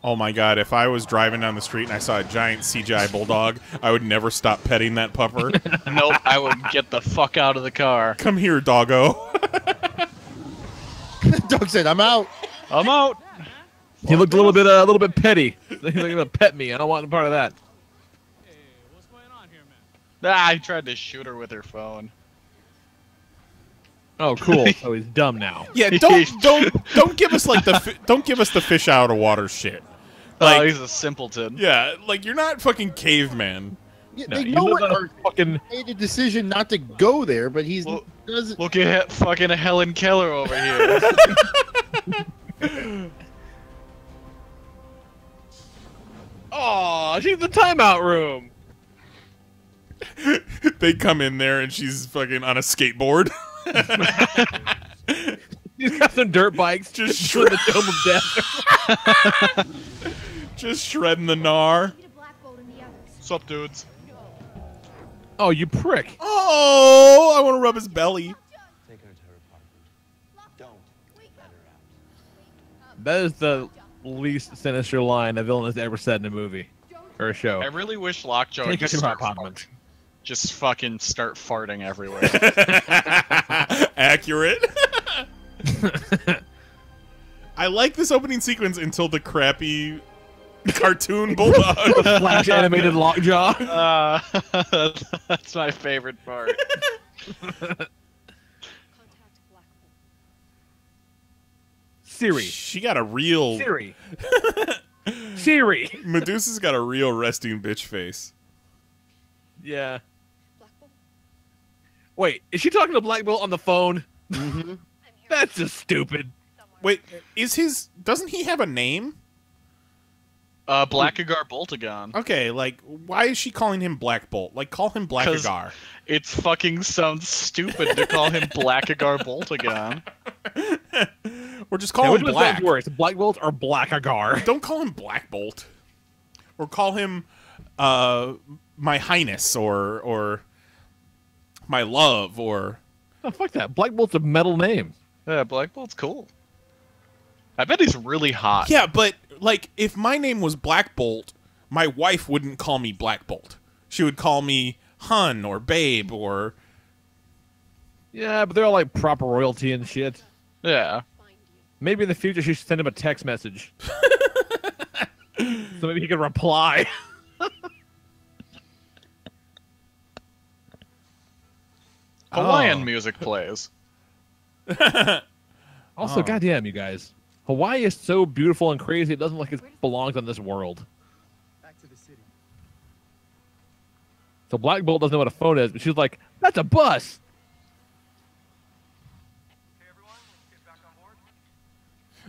Oh my God! If I was driving down the street and I saw a giant CGI bulldog, I would never stop petting that pupper. Nope, I would get the fuck out of the car. Come here, doggo. Doug said, "I'm out." I'm out. He looked a little bit petty. He's like, gonna pet me. I don't want a part of that. Hey, what's going on here, man? I tried to shoot her with her phone. Oh, cool. So he's dumb now. Yeah, don't give us like don't give us the fish out of water shit. Like, Oh, he's a simpleton. yeah, like you're not fucking caveman. Yeah, No, they you know live what on a Earth fucking. made a decision not to go there, but he's Well, doesn't. Look at fucking Helen Keller over here. Oh, she's in the timeout room. They come in there and she's fucking on a skateboard. She's got some dirt bikes. Just in the dome of death. Just shredding the gnar. Sup, dudes? Oh, you prick. Oh, I want to rub his belly. Take her to her apartment. Don't let her out. That is the least sinister line a villain has ever said in a movie or a show. I really wish Lockjaw Take would her to her start apartment. just fucking start farting everywhere. Accurate. I like this opening sequence until the crappy cartoon bulldog. Flash animated Lockjaw. That's my favorite part. Siri. She got a real Siri. Siri. Medusa's got a real resting bitch face. Yeah. Wait, is she talking to Black Bolt on the phone? Mm-hmm. That's just stupid. Wait, doesn't he have a name? Blackagar Boltagon. Okay, like, why is she calling him Black Bolt? Like, call him Blackagar. It fucking sounds stupid to call him Blackagar Boltagon. Or just call him which Black. one's worse, Black Bolt or Blackagar? Don't call him Black Bolt. Or call him, My Highness, or My Love, or... Oh, fuck that. Black Bolt's a metal name. Yeah, Black Bolt's cool. I bet he's really hot. Yeah, but, like, if my name was Black Bolt, my wife wouldn't call me Black Bolt. She would call me Hun, or Babe, or... Yeah, but they're all like proper royalty and shit. Yeah. Maybe in the future she should send him a text message. So maybe he can reply. Hawaiian music plays. Also, goddamn, you guys. Hawaii is so beautiful and crazy, it doesn't look like it belongs on this world. Back to the city. So Black Bolt doesn't know what a phone is, but she's like, that's a bus!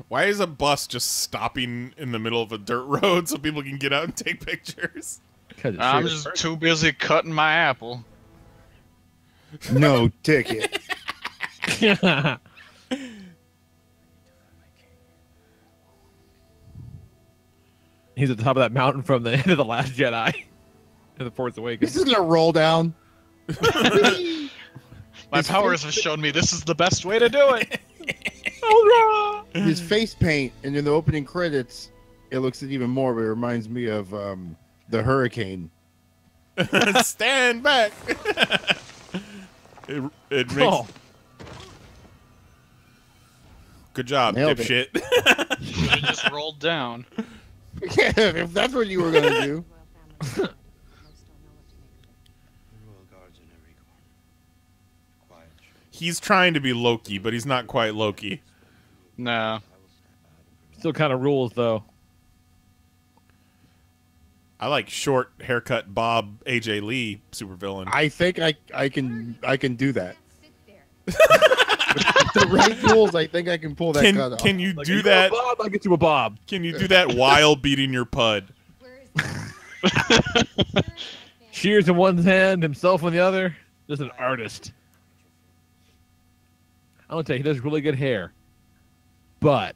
Why is a bus just stopping in the middle of a dirt road so people can get out and take pictures? I'm just too busy cutting my apple. No ticket. He's at the top of that mountain from the end of The Last Jedi. In The Force Awakens. This isn't a roll down. My powers have shown me this is the best way to do it. His face paint, and in the opening credits, it looks even more, but it reminds me of the Hurricane. Stand back. it makes... Oh. Good job, Nailed it. dipshit. Should have just rolled down. Yeah, if that's what you were going to do. The royal guards in every corner. He's trying to be Loki, but he's not quite Loki. No. Still kind of rules though. I like short haircut Bob AJ Lee supervillain. I think I can do that. With the right rules, I think I can pull that cut off. Can you Like, do that? Bob, I'll get you a Bob. Can you do that while beating your pud? Shears in one hand, himself in the other. Just an artist. I'm gonna tell you, he does really good hair, but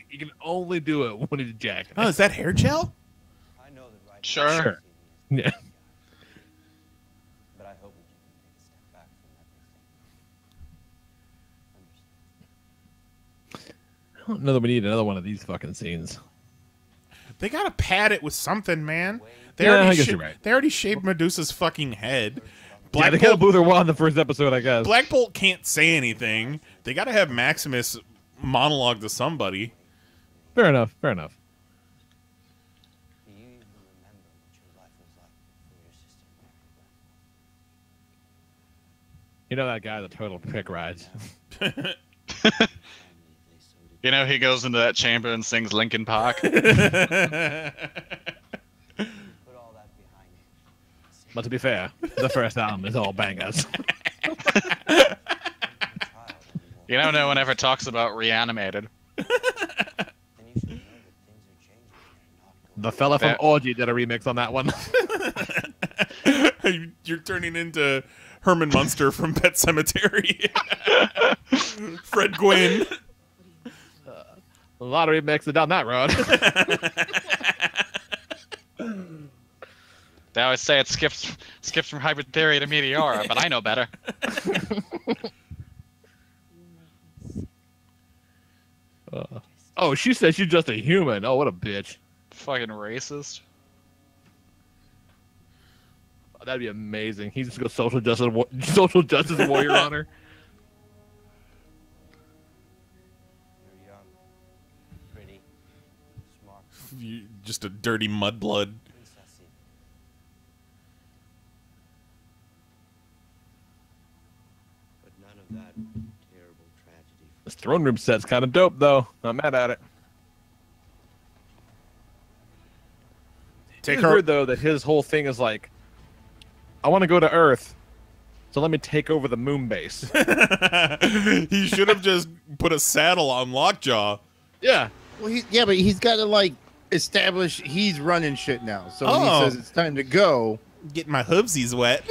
he can only do it when he's jacking. Oh, is that hair gel? I know that right Sure. now, Sure. Yeah. but I hope we can take a step back from everything. I don't know that we need another one of these fucking scenes. They gotta pad it with something, man. They Yeah, already I guess sha- you're right. They already shaved Medusa's fucking head. Yeah, they kind of blew their wad in the first episode, I guess. Black Bolt can't say anything. They gotta have Maximus monologue to somebody. Fair enough. Fair enough. Do you even remember what your life was like before your sister married? You know that guy, the total pick rides. You know, he goes into that chamber and sings Linkin Park. Put all that behind you. But to be fair, the first album is all bangers. You know, no one ever talks about Reanimated. Then you should know that things are changing. The fella from That- Orgy did a remix on that one. You're turning into Herman Munster from Pet Cemetery. Fred Gwynn. A lot of remixes down that road. They always say it skips from Hybrid Theory to Meteora, but I know better. Oh, she said she's just a human. Oh, what a bitch. Fucking racist. Oh, that'd be amazing. He's just go social justice warrior on her. You're young, pretty, smart, Just a dirty mudblood. princessy. But none of that terrible tragedy. This throne room set's kind of dope, though. Not mad at it. Take It's her. weird, though, that his whole thing is like, I want to go to Earth, so let me take over the moon base. He should have just put a saddle on Lockjaw. Yeah. Well, but he's got to like establish he's running shit now. So when Oh. he says it's time to go, Getting my hoovesies wet.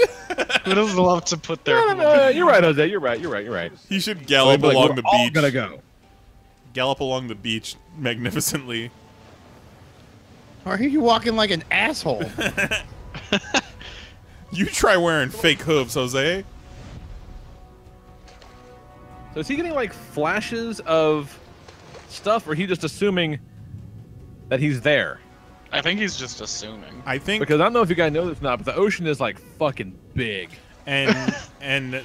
Who doesn't love to put their... No, you're right, Jose. You're right. He should gallop So he'd be like, along "We're the all beach. gonna go. Gallop along the beach magnificently. or are you walking like an asshole? You try wearing fake hooves, Jose. So is he getting like flashes of stuff, or he just assuming that he's there? I think he's just assuming. I think, Because I don't know if you guys know this or not, but the ocean is like fucking big. and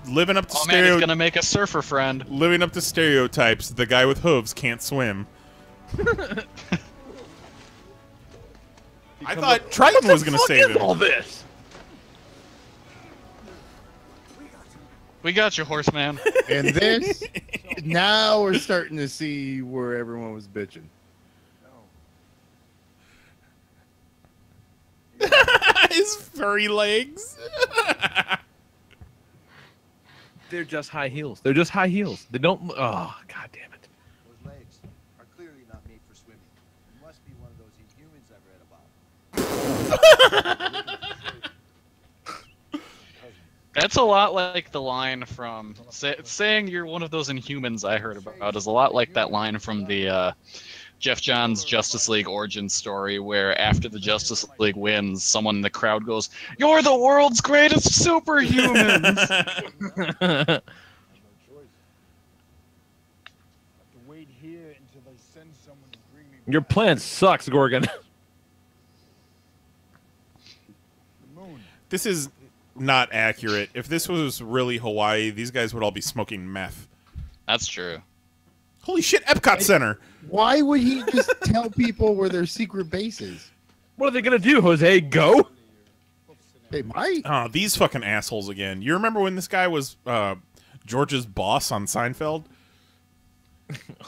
living up to Oh man, he's gonna make a surfer friend. living up to stereotypes, the guy with hooves can't swim. I thought Triton was gonna save him. All this. We got you, horseman. And this, now we're starting to see where everyone was bitching. His furry legs. They're just high heels. They're just high heels. They don't. Oh, god damn it. Those legs are clearly not made for swimming. It must be one of those Inhumans I've read about. That's a lot like the line from saying you're one of those Inhumans I heard about is a lot like that line from the Jeff Johns Justice League origin story, where after the Justice League wins, someone in the crowd goes, "You're the world's greatest superhumans." Your plan sucks, Gorgon. This is not accurate. If this was really Hawaii, these guys would all be smoking meth. That's true. Holy shit, Epcot Center. Why would he just tell people where their secret base is? What are they gonna do, Jose? Go? They might. Oh, these fucking assholes again. You remember when this guy was George's boss on Seinfeld?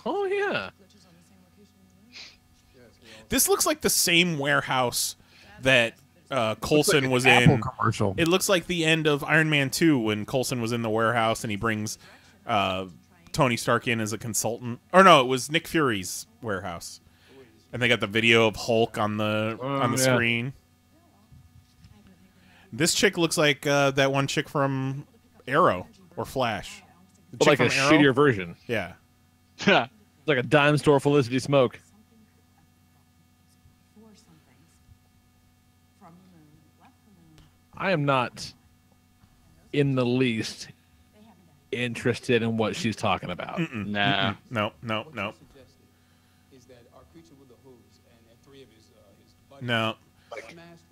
Oh, yeah. This looks like the same warehouse that Coulson was Apple in. commercial. It looks like the end of Iron Man 2 when Coulson was in the warehouse and he brings Tony Stark in as a consultant. Or no, it was Nick Fury's warehouse. And they got the video of Hulk on the screen. This chick looks like that one chick from Arrow or Flash. But like a shittier version. Yeah. It's like a dime store Felicity Smoke. I am not in the least interested in what she's talking about. Nah. No. No.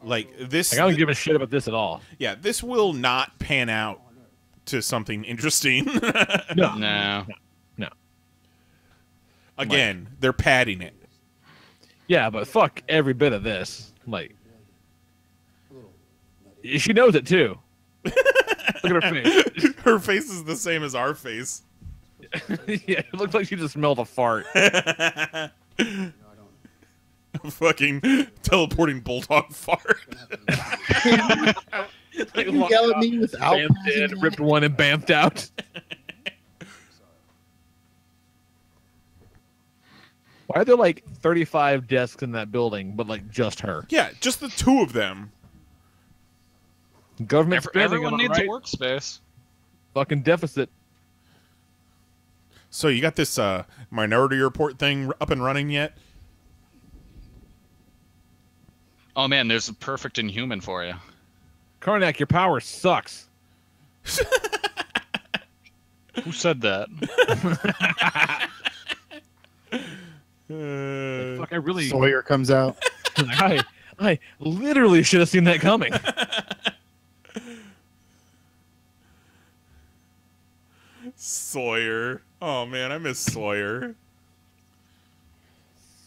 Like this. I don't give a shit about this at all. Yeah, this will not pan out to something interesting. No. Again, they're padding it. Yeah, but fuck every bit of this. Like, she knows it too. Look at her face. Her face is the same as our face. Yeah, it looks like she just smelled a fart. Fucking teleporting bulldog fart. Like, You yell at me without bamfed in, ripped one and bamfed out. Why are there like 35 desks in that building, but like just her? Yeah, just the two of them. Government spending, Everyone am I needs right? a workspace. Fucking deficit. So you got this Minority Report thing up and running yet? Oh man, there's a perfect Inhuman for you. Karnak, your power sucks. Who said that? Fuck, I really. Sawyer comes out. I literally should have seen that coming. Sawyer. Oh man, I miss Sawyer.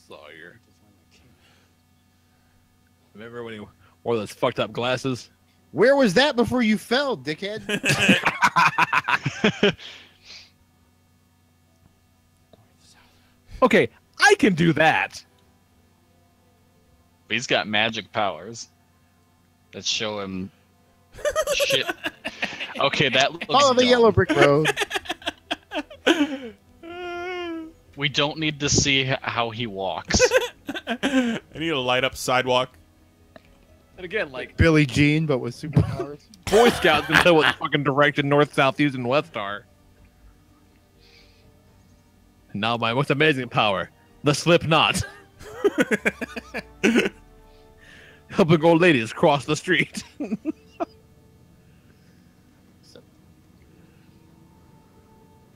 Sawyer. Remember when he wore those fucked up glasses? Where was that before you fell, dickhead? Okay, I can do that. But he's got magic powers that show him shit. Okay, that looks Follow the dumb. yellow brick road. We don't need to see how he walks. I need to light up sidewalk. And again, like Billie Jean, but with superpowers. Boy Scouts can tell what the fucking direction north, south, east, and west are. And now my most amazing power, the slip knot. Helping old ladies cross the street.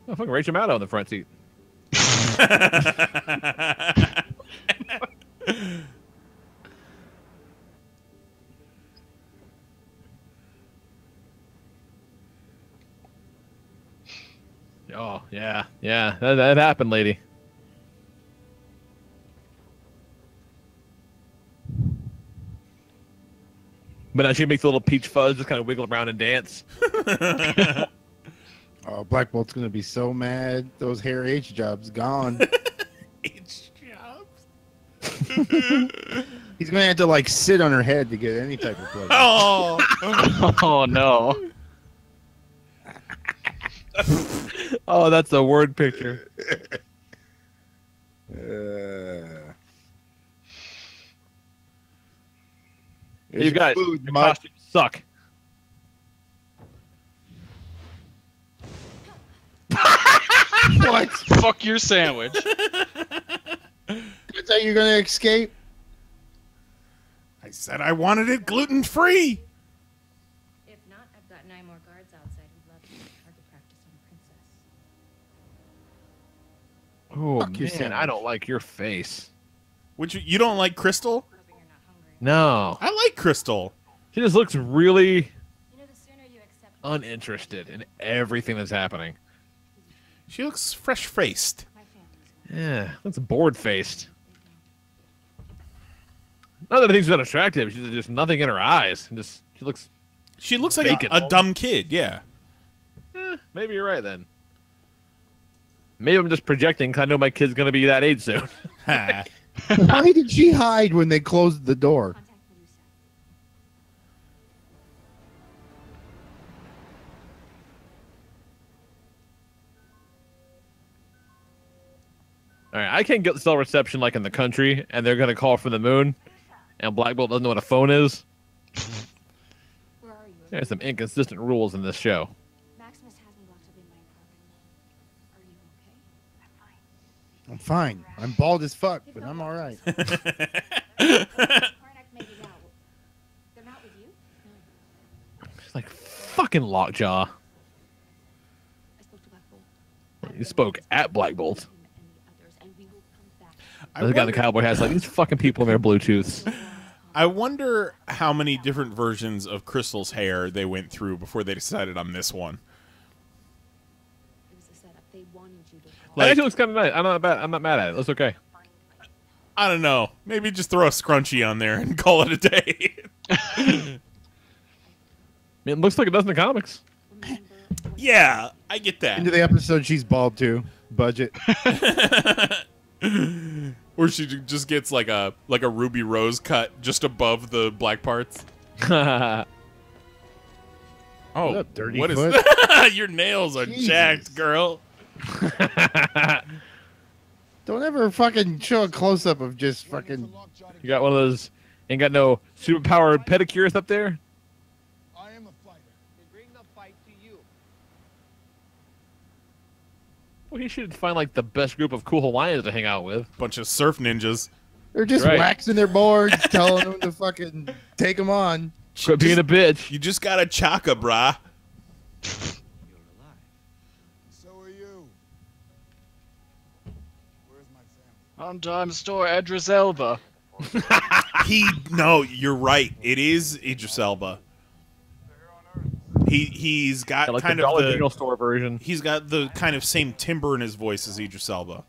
Oh, fucking Rachel Maddow in the front seat. Oh, yeah. Yeah, that happened, lady. But now she makes a little peach fuzz, just kind of wiggle around and dance. Oh, Black Bolt's gonna be so mad. Those hair H jobs gone. H jobs. He's gonna have to like sit on her head to get any type of pleasure. Oh. Oh no. Oh, that's a word picture. You guys, food, your Mike. costumes suck. What? Fuck your sandwich. That's how you're gonna escape? I said I wanted it gluten-free. If not, I've got 9 more guards outside who'd love to target practice on Princess. Oh, Fuck your man, sandwich. I don't like your face. Which you don't like Crystal? Hoping you're not hungry. No. I like Crystal. She just looks really You know, the sooner you accept uninterested in everything that's happening. She looks fresh-faced. my family's Yeah, looks bored-faced. Not that I think she's not attractive. She's just nothing in her eyes. She looks She looks like Bacon. a dumb kid. Yeah. Maybe you're right then. Maybe I'm just projecting because I know my kid's going to be that age soon. Why did she hide when they closed the door? All right, I can't get cell reception like in the country, and they're going to call from the moon, and Black Bolt doesn't know what a phone is. Where are you? There's some inconsistent rules in this show. Maximus has me locked up in my apartment. Are you okay? I'm fine. I'm bald as fuck, but I'm all right. Karnak made it out. They're not with you? It's like fucking Lockjaw. I spoke to Black Bolt. You spoke at Black Bolt. And we will come back. The guy in the cowboy hat's like, these fucking people in their Bluetooths. I wonder how many different versions of Crystal's hair they went through before they decided on this one. It was a setup. They wanted you to call. It actually looks kind of nice. I'm not mad at it. That's okay. I don't know. Maybe just throw a scrunchie on there and call it a day. I mean, it looks like it does in the comics. Yeah, I get that. Into the episode, she's bald too. Budget. Or she just gets like a ruby rose cut just above the black parts. Oh, What up, dirty what is foot? that? Your nails are Jesus. jacked, girl. Don't ever fucking show a close up of just fucking. You got one of those, ain't got no superpowered pedicures up there? I am a fighter. They bring the fight to you. Well, he should find like the best group of cool Hawaiians to hang out with. Bunch of surf ninjas. They're just Right. waxing their boards, telling them to fucking take them on. Quit being a bitch. You just got a chaka, brah. You're alive. So are you. Where's my family? On time store Idris Elba. No, you're right. It is Idris Elba. He's got Like kind the of Dollar the General store version. he's got the kind of same timbre in his voice as Idris Elba. I'm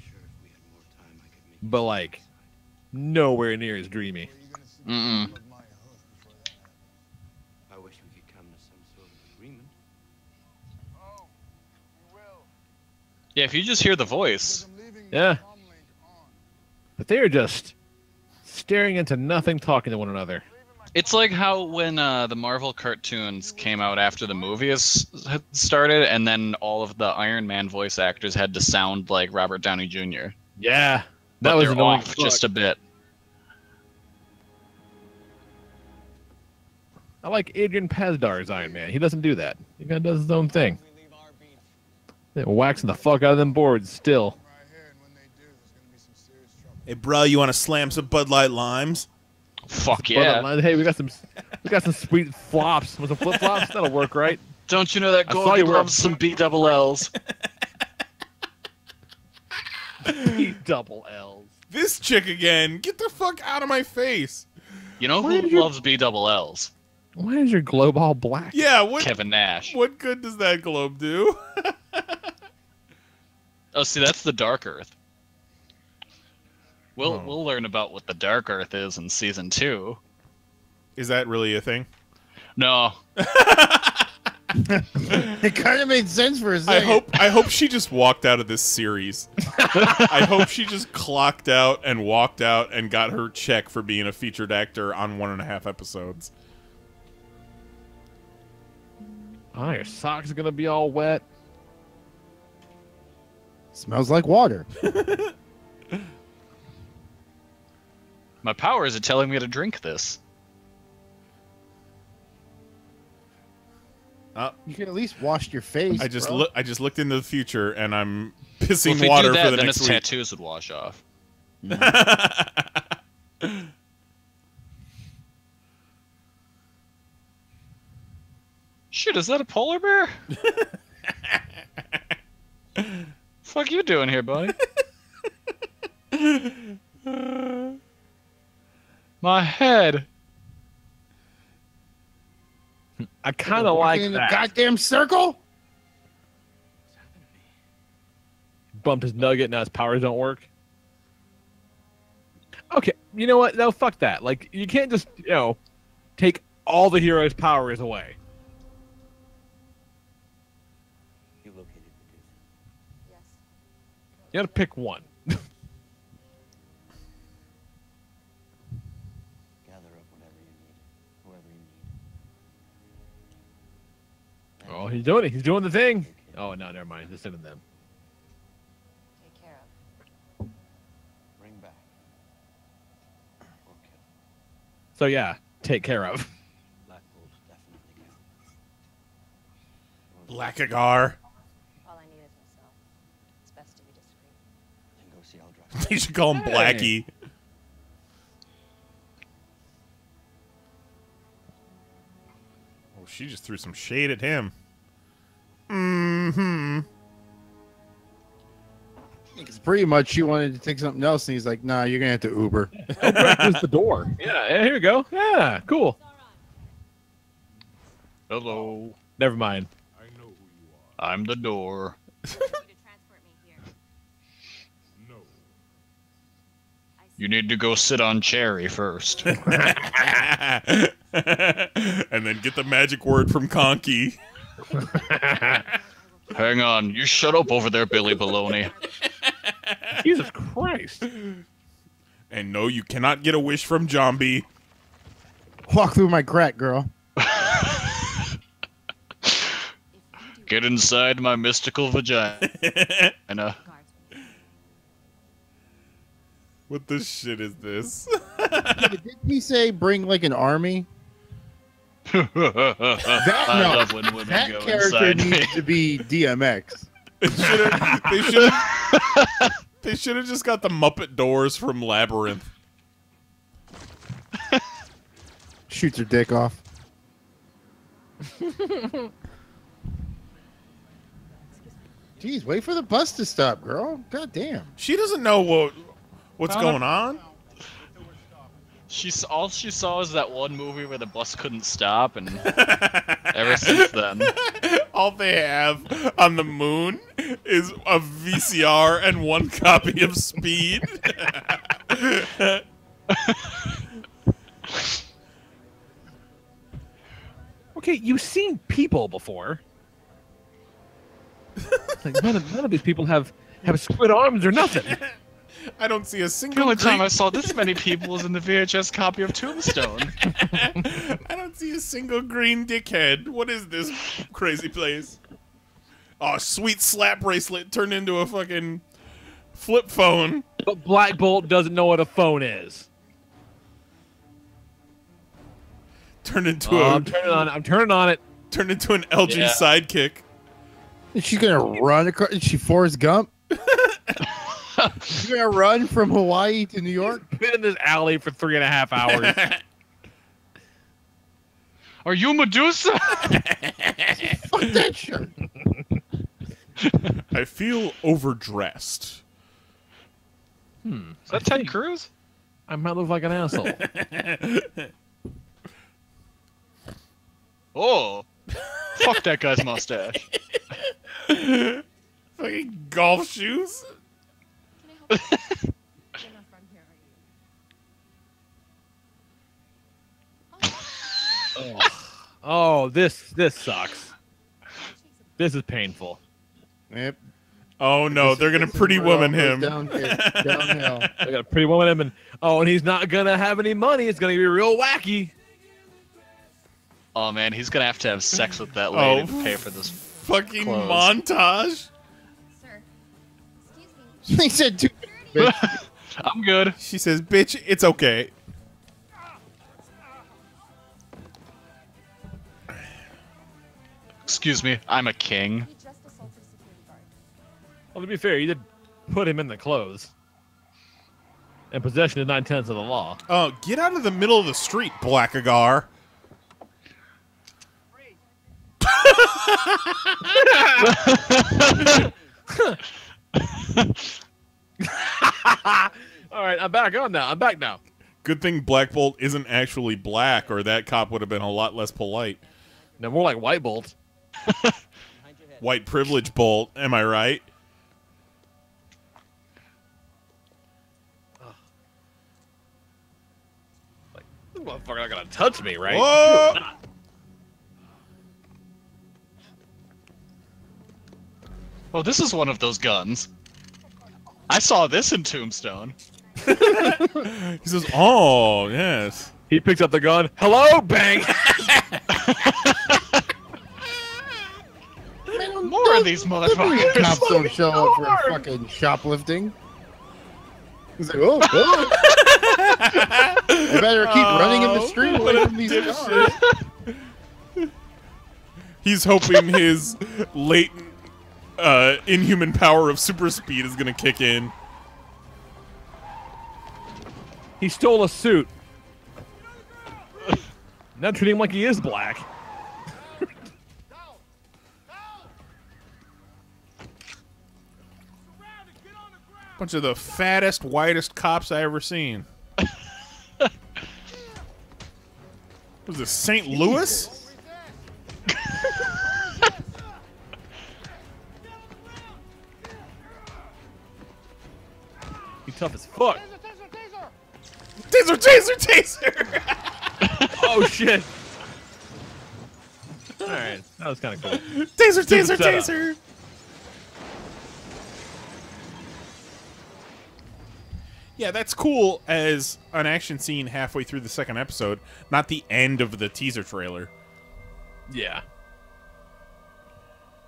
sure if we had more time, I could make But like, nowhere near as dreamy. Mm-mm. I wish we could come to some sort of agreement. Oh, we will. Yeah, if you just hear the voice. I'm leaving Yeah. the comm link on. But they are just staring into nothing, talking to one another. It's like how when the Marvel cartoons came out after the movies had started, and then all of the Iron Man voice actors had to sound like Robert Downey Jr. Yeah, But that was they're annoying. off just a bit. I like Adrian Pasdar's Iron Man. He doesn't do that. He kind of does his own thing. We leave our beef. They're waxing the fuck out of them boards still. Right here, and when they do, there's gonna be some serious trouble. Hey, bro, you want to slam some Bud Light limes? Fuck yeah. But, hey, we got some sweet flops with some flip flops. That'll work, right? Don't you know that I saw Gordy you were- loves some B-double-Ls? Double L's. This chick again. Get the fuck out of my face. You know Why who did you- loves B-double-Ls? Why is your globe all black? Yeah, what Kevin Nash. what good does that globe do? Oh, see, that's the Dark Earth. We'll learn about what the Dark Earth is in season 2. Is that really a thing? No. It kind of made sense for a second. I hope she just walked out of this series. I hope she just clocked out and walked out and got her check for being a featured actor on 1.5 episodes. Oh, your socks are gonna be all wet. Smells like water. My powers are telling me to drink this. You can at least wash your face. I just bro. I just looked into the future and I'm Well, pissing if we water do that, for the then next his week. tattoos would wash off. Shit, is that a polar bear? Fuck you doing here, buddy? My head. I kind of Walking like in a that. goddamn circle. Bumped his nugget, now his powers don't work. Okay, you know what? No, fuck that. Like, you can't just, take all the hero's power is away. You located Medusa. Yes. You gotta pick one. Gather up whatever you need, whoever you need. Oh, he's doing it. He's doing the thing. Oh, no, never mind. Just sending them. Take care of. Bring back. Or kill. So, yeah, take care of. Black Bolt definitely count. Blackagar. All I need is myself. It's best to be discreet. Then go see Eldra. You should call him Blackie. Oh, she just threw some shade at him. Mm-hmm. Because pretty much she wanted to take something else, and he's like, "Nah, you're gonna have to Uber." Opens the door. Yeah, here we go. Yeah, cool. Hello. Never mind. I'm the door. You need to go sit on Cherry first. And then get the magic word from Conky. Hang on. You shut up over there, Billy Baloney. Jesus Christ. And no, you cannot get a wish from Zombie. Walk through my crack, girl. Get inside my mystical vagina. What the shit is this? Did he say bring like an army? I love when women that go character inside me. needs to be DMX. They should have just got the Muppet doors from Labyrinth. Shoots her dick off. Jeez, wait for the bus to stop, girl. God damn. She doesn't know what's going on. All she saw was that one movie where the bus couldn't stop, and ever since then, all they have on the moon is a VCR and one copy of Speed. Okay, you've seen people before. Like none of these people have squid arms or nothing. I don't see a the single. only time I saw this many people was in the VHS copy of Tombstone. I don't see a single green dickhead. What is this crazy place? Oh, sweet slap bracelet turned into a fucking flip phone. But Black Bolt doesn't know what a phone is. Turned into a. I'm turning on it. Turned into an LG sidekick. Is she gonna run across? Is she Forrest Gump? She's gonna run from Hawaii to New York? Been in this alley for 3.5 hours. Are you Medusa? Fuck that shirt. I feel overdressed. Is that Ted Cruz? I might look like an asshole. Oh, fuck that guy's mustache. Fucking golf shoes. Oh, this sucks. This is painful. Yep. Oh no, they're gonna pretty woman him. Downhill. They got a pretty woman him, and he's not gonna have any money. It's gonna be real wacky. Oh man, he's gonna have to have sex with that lady to pay for this fucking clothes. montage. Sir, excuse me. He said two. Bitch. I'm good. She says, "Bitch, it's okay." Excuse me, I'm a king. He just assaulted a security guard. Well, to be fair, you did put him in the clothes. And possession is 9/10 of the law. Oh, get out of the middle of the street, Blackagar. All right, I'm back on now. I'm back now. Good thing Black Bolt isn't actually black, or that cop would have been a lot less polite. No, more like White Bolt. White privilege Bolt, am I right? This motherfucker not gonna touch me, right? Whoa! Oh, this is one of those guns. I saw this in Tombstone. He says, "Oh, yes." He picks up the gun. Hello, bang! More of these motherfuckers. Cops don't show up for fucking shoplifting. He's like, oh, oh. I better keep running in the street away from these cars. He's hoping his latent inhuman power of super speed is gonna kick in. He stole a suit. Now treating him like he is black. Bunch of the fattest, whitest cops I ever seen. Was this St. Louis? He's tough as fuck. Taser, taser, taser! Oh shit! All right, that was kind of cool. Taser, Stupid taser, setup. taser! Yeah, that's cool as an action scene halfway through the second episode, not the end of the teaser trailer. Yeah.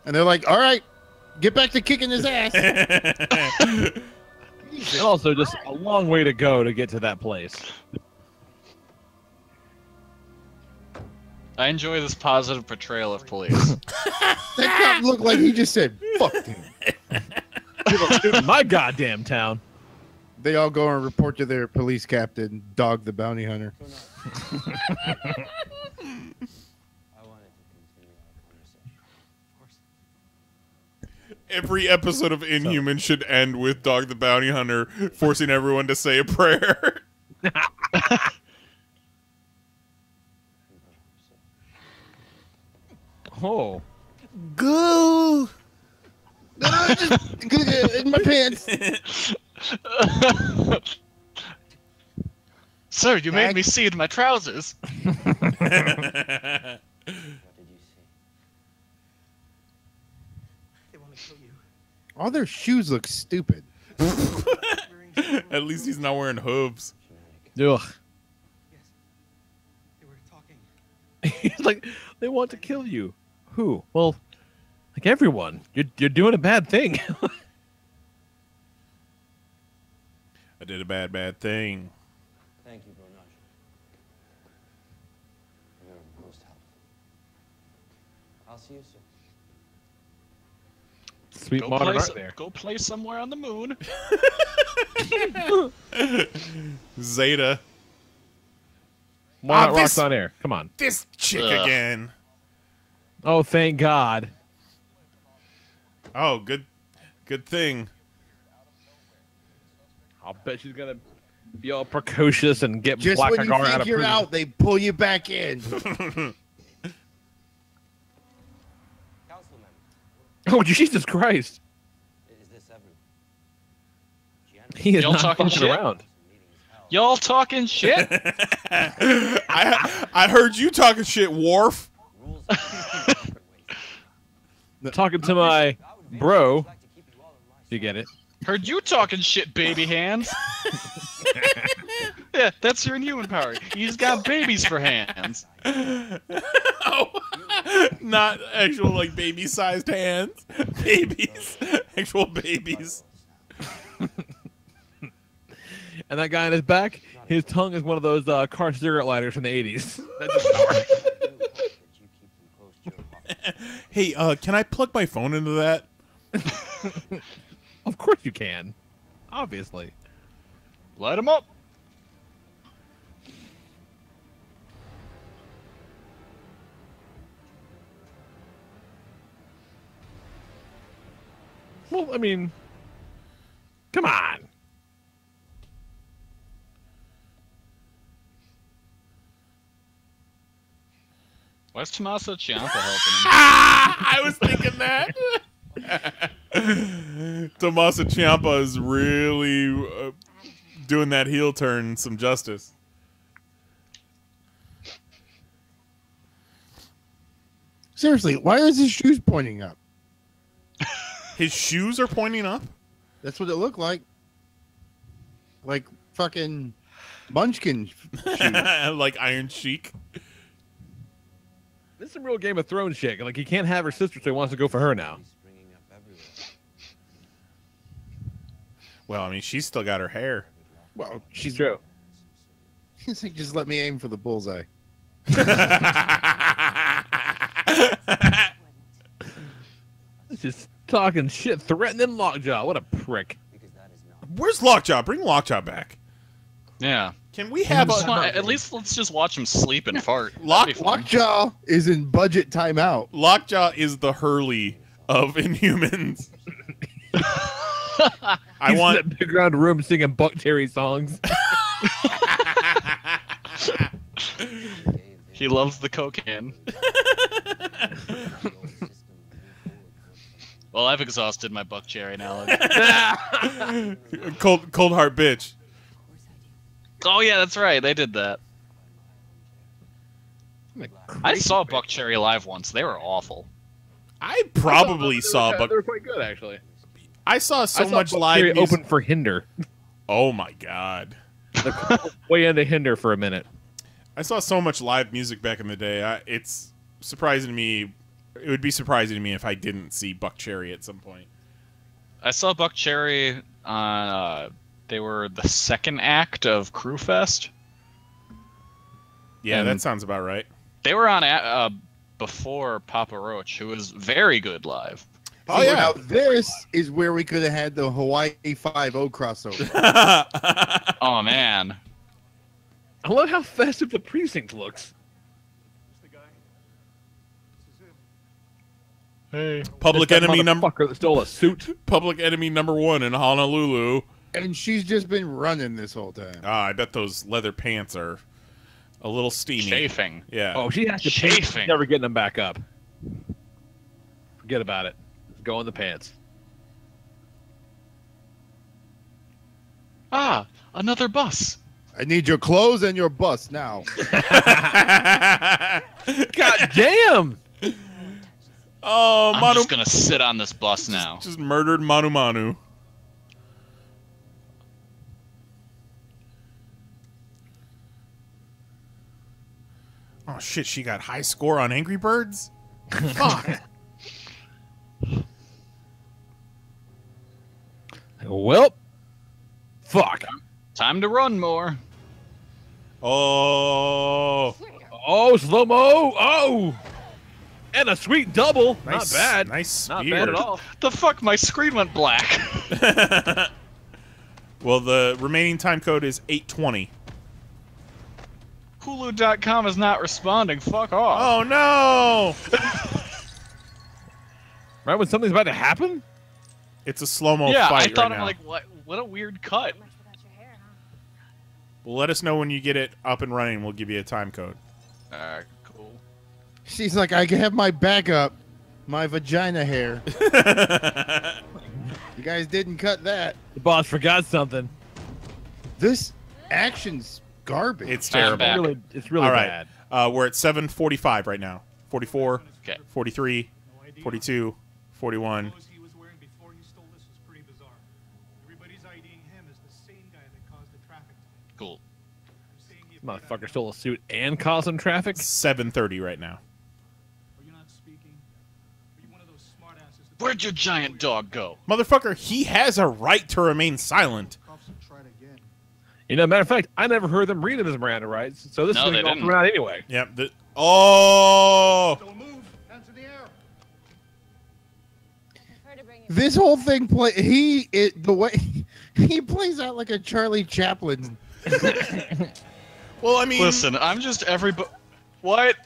And they're like, all right, get back to kicking his ass. And also, just a long way to go to get to that place. I enjoy this positive portrayal of police. That cop looked like he just said, fuck him. Dude, my goddamn town. They all go and report to their police captain, Dog the Bounty Hunter. I wanted to continue our conversation. Of course. Every episode of Inhuman should end with Dog the Bounty Hunter forcing everyone to say a prayer. Oh. Go! In my pants. Sir, you made me see in my trousers. What did you see? They want to kill you. All their shoes look stupid. At least he's not wearing hooves. Ugh. Yes. They were talking. He's like, they want to kill you. Who? Well, like everyone. You're doing a bad thing. I did a bad thing. Thank you, Bernard. You're most helpful. I'll see you soon. Sweet modern art there. Go play somewhere on the moon. Zeta. Why not this- rocks on air? Come on. This chick Ugh. again. Oh, thank God. Oh, good thing. I'll bet she's gonna be all precocious and get Just Black when you Hagar out think of you're prison. out, they pull you back in. Councilman, Oh, Jesus Christ. is this everyone? He is Y'all not talking fucking shit? around. Y'all talking shit? I heard you talking shit, Worf. Rules Talking to my bro. You get it? Heard you talking shit, baby hands. Yeah, that's your inhuman power. He's got babies for hands. Oh, not actual like baby-sized hands. Babies, actual babies. And that guy in his back, his tongue is one of those car cigarette lighters from the 80s. That's his power. Hey, can I plug my phone into that? Of course you can. Obviously. Light him up. Well, I mean, come on. Why's Tommaso Ciampa helping him? I was thinking that. Tommaso Ciampa is really doing that heel turn some justice. Seriously, why is his shoes pointing up? His shoes are pointing up? That's what it looked like. Like fucking Munchkin shoes. Like Iron Sheik. This is some real Game of Thrones shit. Like, he can't have her sister, so he wants to go for her now. Well, I mean, she's still got her hair. Well, she's true. He's like, just let me aim for the bullseye. Just talking shit, threatening Lockjaw. What a prick. Where's Lockjaw? Bring Lockjaw back. Yeah. Can we have At least let's just watch him sleep and fart. That'd be fun. Lockjaw is in budget timeout. Lockjaw is the Hurley of Inhumans. He's in that big round room singing Buck Cherry songs. He loves the cocaine. Well, I've exhausted my Buck Cherry now. Cold heart bitch. Oh yeah, that's right. They did that. I saw Buck Cherry live once. They were awful. I probably saw Buck. They were quite good, actually. I saw so much Buck live Cherry music. open for Hinder. Oh my god. Way into Hinder for a minute. I saw so much live music back in the day. It's surprising to me. It would be surprising to me if I didn't see Buck Cherry at some point. I saw Buck Cherry on. They were the second act of Crew Fest. Yeah, And that sounds about right. They were on before Papa Roach, who was very good live. Oh yeah. Now this is where we could have had the Hawaii 5-0 crossover. Oh man. I love how festive the precinct looks. Hey. Public enemy number. Fucker that stole a suit. Public enemy number 1 in Honolulu. And she's just been running this whole time. Ah, I bet those leather pants are a little steamy. Chafing. Yeah. Oh, she has to pay. Chafing. Never getting them back up. Forget about it. Go in the pants. Ah, another bus. I need your clothes and your bus now. God damn! Oh, I'm Manu. just gonna sit on this bus now. Just murdered Manu Manu. Oh shit, she got high score on Angry Birds? Fuck. Well, fuck. Time to run more. Oh. Oh, slow-mo. Oh. And a sweet double. Nice, Not bad. Nice Not spear. bad at all. The fuck, my screen went black. Well, the remaining time code is 8:20. Hulu.com is not responding. Fuck off. Oh no! Right when something's about to happen? It's a slow-mo Yeah, fight I thought right I'm now. like, what a weird cut. Well, let us know when you get it up and running. We'll give you a time code. Alright, cool. She's like, I can have my backup, my vagina hair. You guys didn't cut that. The boss forgot something. This action's garbage. It's terrible. It's really All right. bad. We're at 7:45 right now. 44, Okay. 43, 42, 41. Cool. Motherfucker stole a suit and caused some traffic. 7:30 right now. Where'd your giant dog go? Motherfucker, he has a right to remain silent. You know, matter of fact, I never heard them reading his Miranda rights, so this No, is going they to go didn't. around anyway. Yep. Oh! This whole thing the way he plays out like a Charlie Chaplin. Well, I mean, Listen, I'm just everybody. What?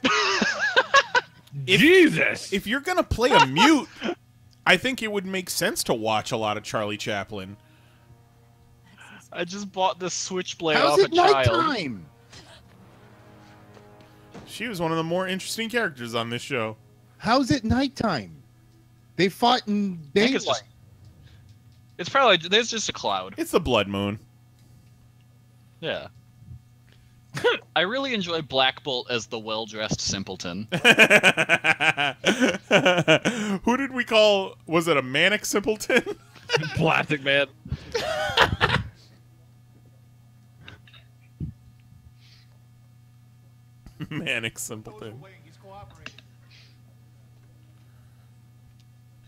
Jesus! if you're gonna play a mute, I think it would make sense to watch a lot of Charlie Chaplin. I just bought this switchblade How's off it a child. nighttime? She was one of the more interesting characters on this show. How's it nighttime? They fought in I think daylight. it's probably there's just a cloud. It's the blood moon. Yeah. I really enjoy Black Bolt as the well-dressed simpleton. Who did we call? Was it a manic simpleton? Plastic Man. Manic simpleton.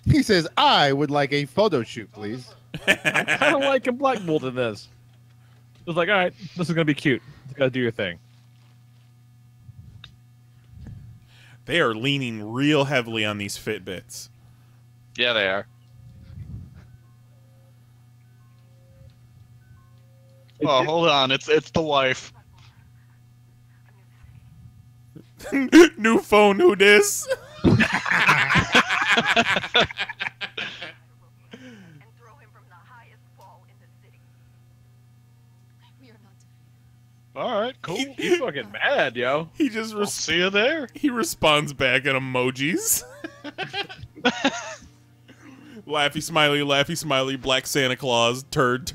He says, "I would like a photo shoot, please." I'm kind of liking Black Bolt in this. It's like, all right, this is gonna be cute. You gotta do your thing. They are leaning real heavily on these Fitbits. Yeah, they are. Oh, hold on. It's the wife. New phone, who dis? All right, cool. He's fucking mad, yo. He just see you there. He responds back in emojis. Laughy smiley, black Santa Claus, turd.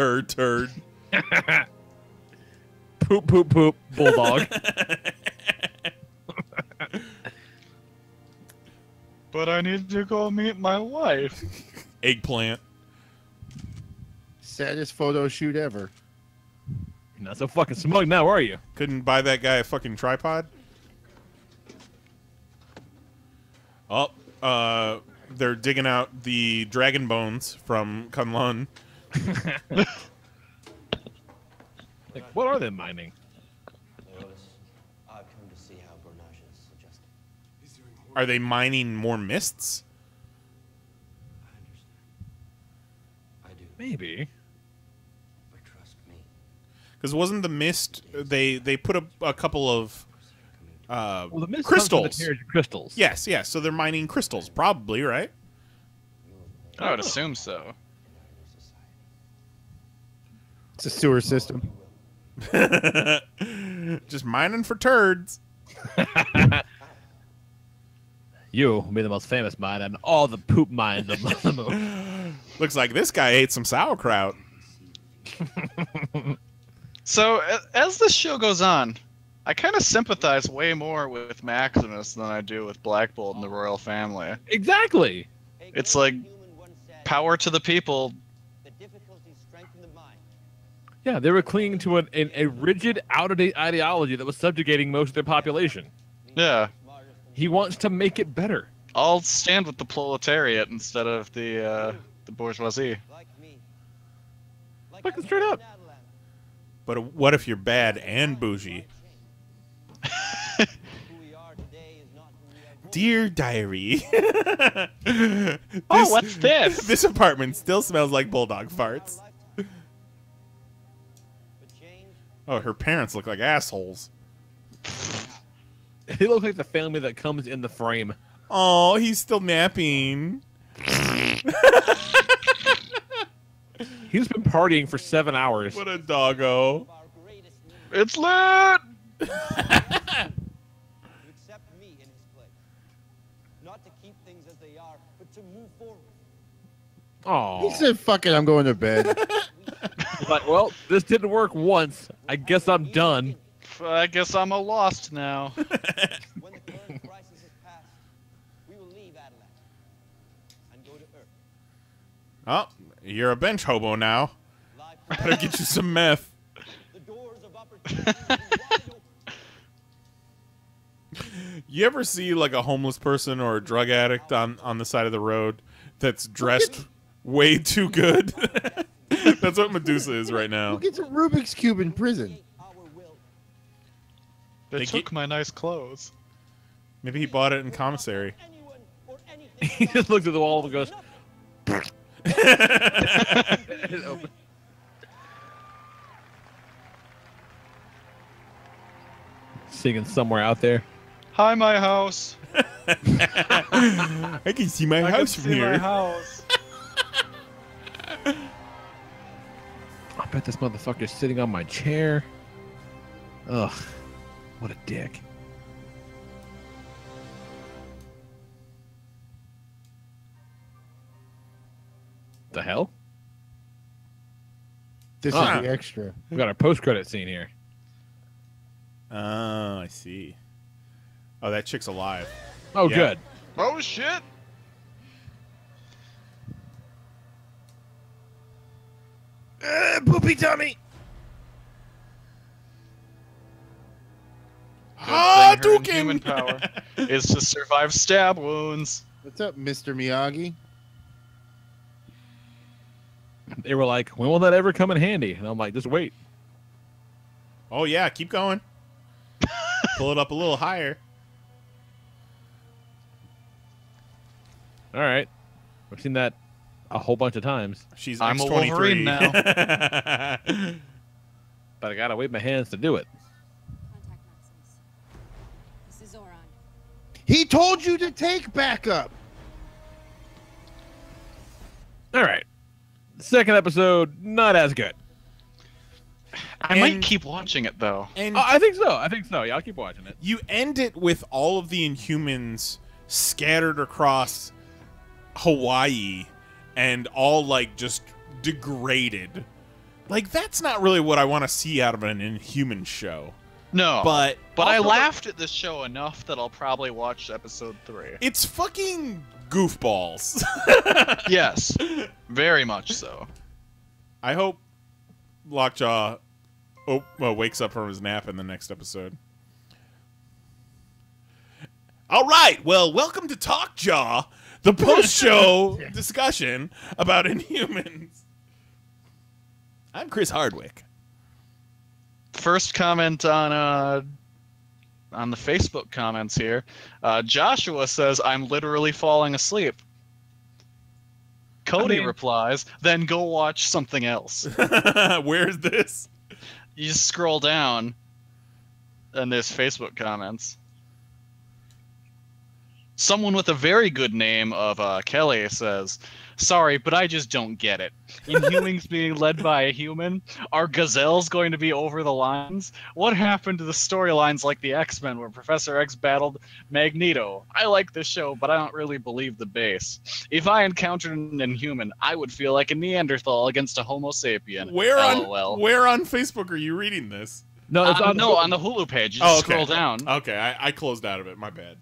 Poop, bulldog. But I need to go meet my wife. Eggplant. Saddest photo shoot ever. You're not so fucking smug now, are you? Couldn't buy that guy a fucking tripod? Oh, they're digging out the dragon bones from Kunlun. Like, what are they mining? I've come to see how Bernage is suggesting. Are they mining more mists? I do. Maybe. But trust me. Because wasn't the mist, they put a couple of Well, the mist crystals. comes from the crystals. Yes, so they're mining crystals, probably, right? I would assume so. It's a sewer system. Just mining for turds. You will be the most famous mine and all the poop mines of the moon. Looks like this guy ate some sauerkraut. So, as this show goes on, I kind of sympathize way more with Maximus than I do with Black Bolt and the royal family. Exactly. It's like, power to the people. Yeah, they were clinging to a rigid, out-of-date ideology that was subjugating most of their population. Yeah. He wants to make it better. I'll stand with the proletariat instead of the bourgeoisie. Fucking straight up. But what if you're bad and bougie? Dear diary. What's this? This apartment still smells like bulldog farts. Oh, her parents look like assholes. They look like the family that comes in the frame. Oh, he's still napping. He's been partying for 7 hours. What a doggo. It's lit! Oh. He said, "Fuck it, I'm going to bed." But, well, this didn't work once. I guess I'm done. I guess I'm a lost now. When the current crisis has passed, we will leave Adelant and go to Earth. Oh, you're a bench hobo now. Better get you some meth. The doors of opportunity will be wide open. You ever see like a homeless person or a drug addict on the side of the road that's dressed way too good? That's what Medusa is right now. Who gets a Rubik's Cube in prison? They took my nice clothes. Maybe he bought it in commissary. He just looks at the wall and goes... Singing somewhere out there. Hi, my house. I can see my house from here. My house. I bet this motherfucker's sitting on my chair. Ugh. What a dick. The hell? This is the extra. We got our post-credit scene here. Oh, I see. Oh, that chick's alive. Oh, Yeah. good. Oh shit! Poopy tummy. Good thing her inhuman power is to survive stab wounds. What's up, Mr. Miyagi? They were like, when will that ever come in handy? And I'm like, just wait. Oh yeah, keep going. Pull it up a little higher. All right. I've seen that a whole bunch of times. She's I'm a X23. Wolverine now. But I gotta wave my hands to do it. Contact Maximus. This is Zoran. He told you to take backup. All right. Second episode, not as good. I might keep watching it though. And I think so. I think so. Yeah, I'll keep watching it. you end it with all of the Inhumans scattered across Hawaii and all like just degraded. Like that's not really what I want to see out of an Inhuman show. No, But I also- laughed at this show enough that I'll probably watch episode 3. It's fucking goofballs. Yes, very much so. I hope Lockjaw wakes up from his nap in the next episode. All right, well, welcome to TALKJAW, the post-show discussion about Inhumans. I'm Chris Hardwick. First comment on the Facebook comments here. Joshua says, "I'm literally falling asleep." Cody replies, "Then go watch something else." Where's this? You just scroll down, and there's Facebook comments. Someone with a very good name of Kelly says, "Sorry, but I just don't get it. Inhumans being led by a human? Are gazelles going to be over the lines? What happened to the storylines like the X-Men where Professor X battled Magneto? I like this show, but I don't really believe the base. If I encountered an Inhuman, I would feel like a Neanderthal against a Homo sapien." Where LOL. on Facebook are you reading this? No, it's on the Hulu page. You just scroll down. Okay, I closed out of it. My bad.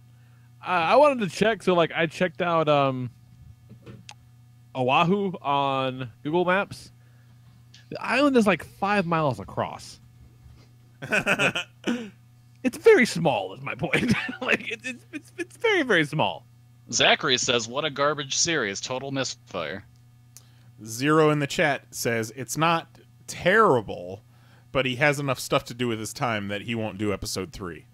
I wanted to check, so like I checked out Oahu on Google Maps. The island is like 5 miles across. It's very small, is my point. Like it's very, very small. Zachary says, "What a garbage series. Total misfire." Zero in the chat says it's not terrible, but he has enough stuff to do with his time that he won't do episode 3.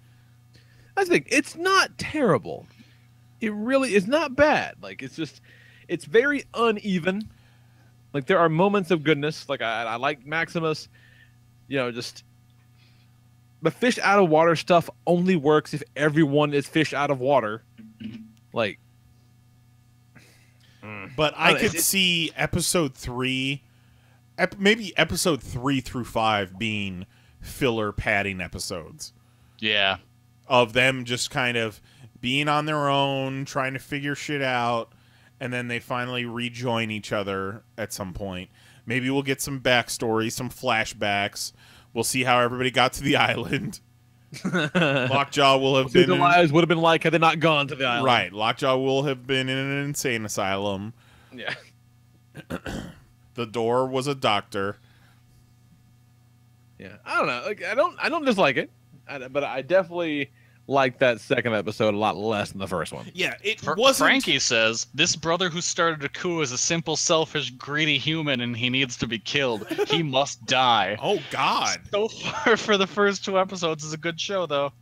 That's the thing. It's not terrible. It really is not bad. Like it's very uneven. Like there are moments of goodness. Like I like Maximus. You know, just the fish out of water stuff only works if everyone is fish out of water. Like, but I could see episode 3, maybe episode 3 through 5 being filler padding episodes. Yeah. Of them just kind of being on their own, trying to figure shit out, and then they finally rejoin each other at some point. Maybe we'll get some backstory, some flashbacks. We'll see how everybody got to the island. Lockjaw will have been... their lives would have been like had they not gone to the island. Right. Lockjaw will have been in an insane asylum. Yeah. The door was a doctor. Yeah. I don't know. Like I don't dislike it, but I definitely like that second episode a lot less than the first one. Yeah, it wasn't... Frankie says, "This brother who started a coup is a simple, selfish, greedy human, and he needs to be killed. He must die." Oh, God. So far for the first 2 episodes is a good show, though.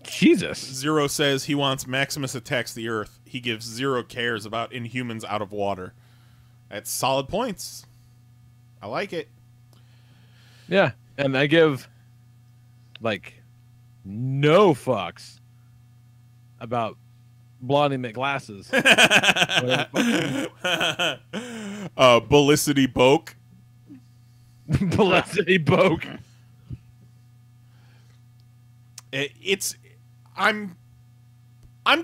Jesus. Zero says he wants Maximus attacks the Earth. He gives zero cares about Inhumans out of water. That's solid points. I like it. Yeah, and I give like no fucks about Blondie McGlasses. Bellicity Boke. Bellicity Boke. I'm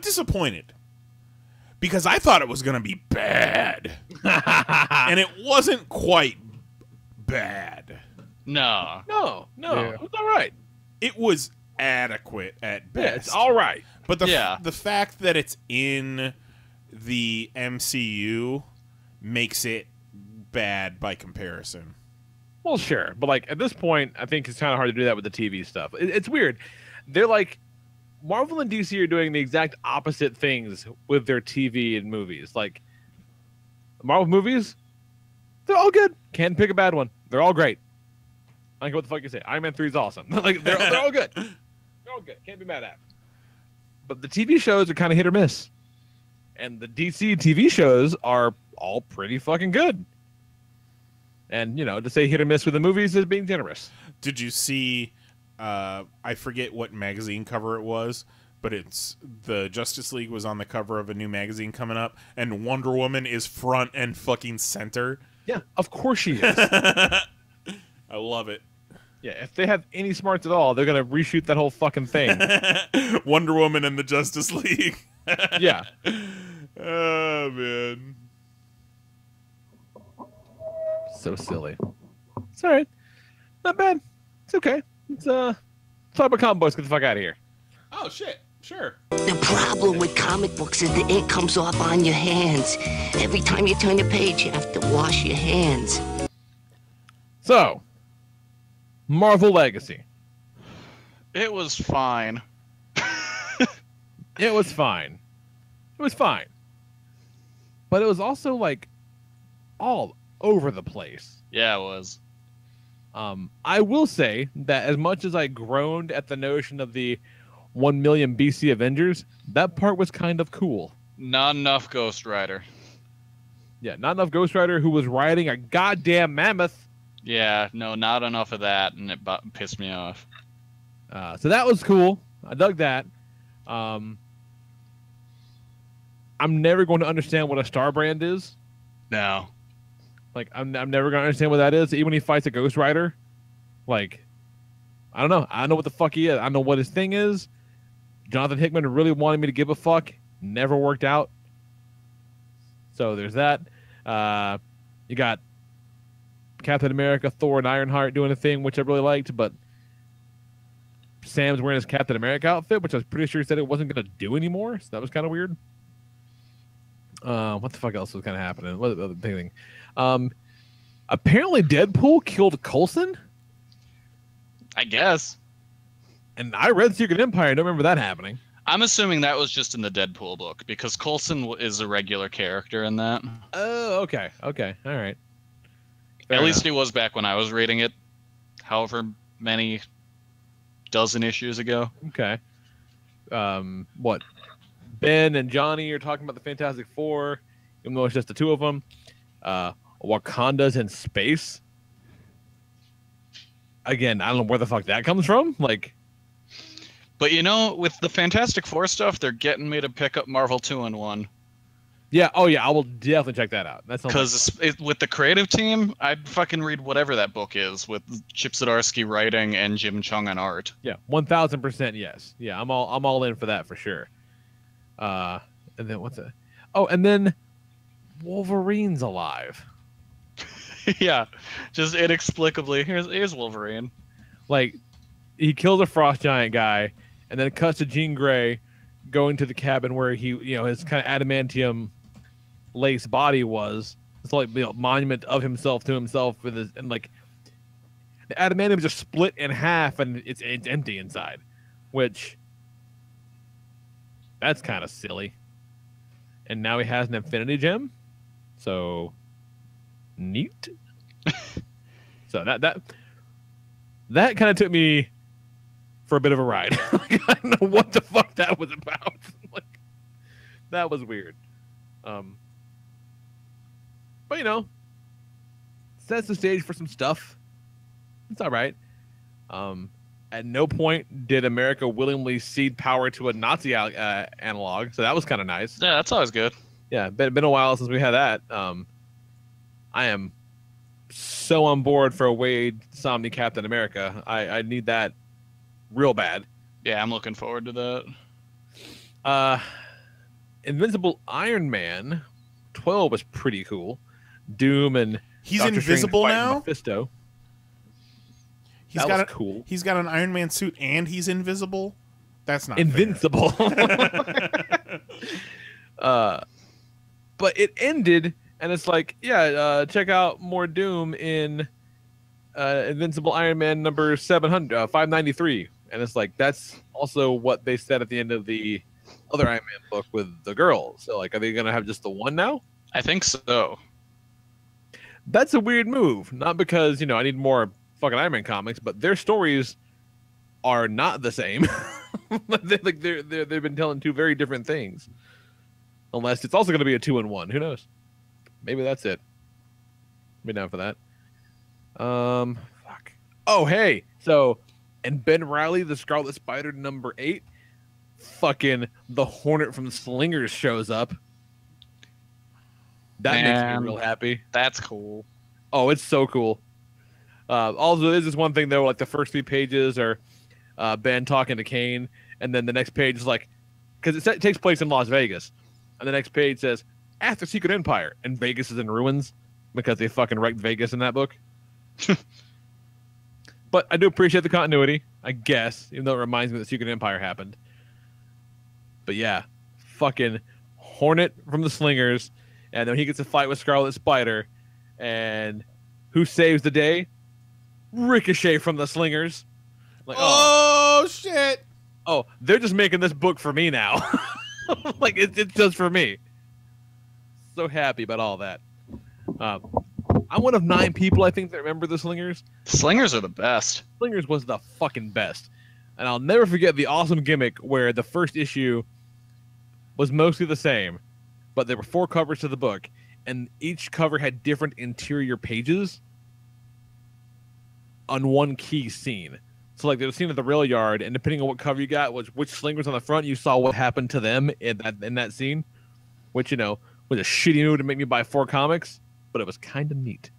disappointed because I thought it was going to be bad, and it wasn't quite bad. No. No, Yeah. it was all right. it was adequate at best. Yeah, it's all right. But the fact that it's in the MCU makes it bad by comparison. Well, sure, but like at this point, I think it's kind of hard to do that with the TV stuff. It's weird. They're like Marvel and DC are doing the exact opposite things with their TV and movies. Like Marvel movies, they're all good. Can't pick a bad one. They're all great. I don't care what the fuck you say. Iron Man 3 is awesome. Like they're all good. They're all good. Can't be mad at. But the TV shows are kind of hit or miss, and the DC TV shows are all pretty fucking good. And, you know, to say hit or miss with the movies is being generous. Did you see, I forget what magazine cover it was, but it's the Justice League was on the cover of a new magazine coming up, and Wonder Woman is front and fucking center. Yeah, of course she is. I love it. Yeah, if they have any smarts at all, they're going to reshoot that whole fucking thing. Wonder Woman and the Justice League. Yeah. Oh, man. So silly. It's all right. Not bad. It's okay. It's talk about comic books. Get the fuck out of here. Oh shit. Sure. The problem with comic books is the ink comes off on your hands. Every time you turn the page, you have to wash your hands. So, Marvel Legacy. It was fine. It was fine. It was fine. But it was also like all over the place. Yeah, it was. I will say that as much as I groaned at the notion of the 1 million BC Avengers, that part was kind of cool. Not enough Ghost Rider. Yeah, not enough Ghost Rider who was riding a goddamn mammoth. Yeah, no, not enough of that, and it pissed me off. So that was cool. I dug that. I'm never going to understand what a star brand is. No. Like, I'm never going to understand what that is. Even when he fights a Ghost Rider. Like, I don't know. I don't know what the fuck he is. I don't know what his thing is. Jonathan Hickman really wanted me to give a fuck. Never worked out. So there's that. You got Captain America, Thor, and Ironheart doing a thing, which I really liked, but Sam's wearing his Captain America outfit, which I was pretty sure he said it wasn't going to do anymore, so that was kind of weird. What the fuck else was kind of happening? What other thing? Apparently Deadpool killed Coulson? I guess. And I read Secret Empire. I don't remember that happening. I'm assuming that was just in the Deadpool book, because Coulson is a regular character in that. Oh, okay. Okay. All right. At least he was back when I was reading it, however many dozen issues ago. Okay. What? Ben and Johnny are talking about the Fantastic Four, even though it's just the two of them. Wakanda's in space. Again, I don't know where the fuck that comes from. Like, but you know, with the Fantastic Four stuff, they're getting me to pick up Marvel 2-in-1. Yeah. Oh, yeah. I will definitely check that out. That's because with the creative team, I'd fucking read whatever that book is with Chip Zdarsky writing and Jim Chung on art. Yeah, 1000% yes. Yeah, I'm all in for that for sure. And then what's it? Oh, and then Wolverine's alive. Yeah, just inexplicably. Here's Wolverine. Like, he kills a frost giant guy, and then it cuts to Jean Grey going to the cabin where he, his kind of adamantium lace body was. It's like monument of himself to himself with his, and like the adamantium just split in half and it's empty inside, which that's kind of silly. And now he has an Infinity Gem, so neat. So that kind of took me for a bit of a ride. Like, I don't know what the fuck that was about. Like, that was weird. But sets the stage for some stuff. It's all right. At no point did America willingly cede power to a Nazi analog, so that was kind of nice. Yeah, that's always good. Yeah, been a while since we had that. I am so on board for a Wade Somni Captain America. I need that real bad. Yeah, I'm looking forward to that. Invincible Iron Man 12 was pretty cool. Doom and he's Dr. invisible Strange now. Mephisto. He's That got was cool. He's got an Iron Man suit and he's invisible. That's not invincible. But it ended, and it's like, check out more Doom in Invincible Iron Man number 593, and it's like that's also what they said at the end of the other Iron Man book with the girls. So like, are they gonna have just the one now? I think so. That's a weird move. Not because I need more fucking Iron Man comics, but their stories are not the same. They've been telling two very different things. Unless it's also going to be a 2-in-1. Who knows? Maybe that's it. Be down for that. Fuck. Oh, hey. So, and Ben Reilly, the Scarlet Spider number 8, fucking the Hornet from Slingers shows up. That makes me real happy. That's cool. Oh, it's so cool. Also, there's this one thing though, like the first 3 pages are Ben talking to Kane, and then the next page is like, because it takes place in Las Vegas, and the next page says after Secret Empire, and Vegas is in ruins because they fucking wrecked Vegas in that book. But I do appreciate the continuity, I guess, even though it reminds me that Secret Empire happened. But yeah, fucking Hornet from the Slingers, and then he gets a fight with Scarlet Spider, and who saves the day? Ricochet from the Slingers. Like, oh shit! Oh, they're just making this book for me now. Like it's just for me. So happy about all that. I'm one of 9 people I think that remember the Slingers. Slingers are the best. Slingers was the fucking best, and I'll never forget the awesome gimmick where the first issue was mostly the same, but there were 4 covers to the book, and each cover had different interior pages on one key scene. So like there was a scene at the rail yard, and depending on what cover you got, which Sling was on the front, you saw what happened to them in that scene, which was a shitty move to make me buy 4 comics, but it was kind of neat.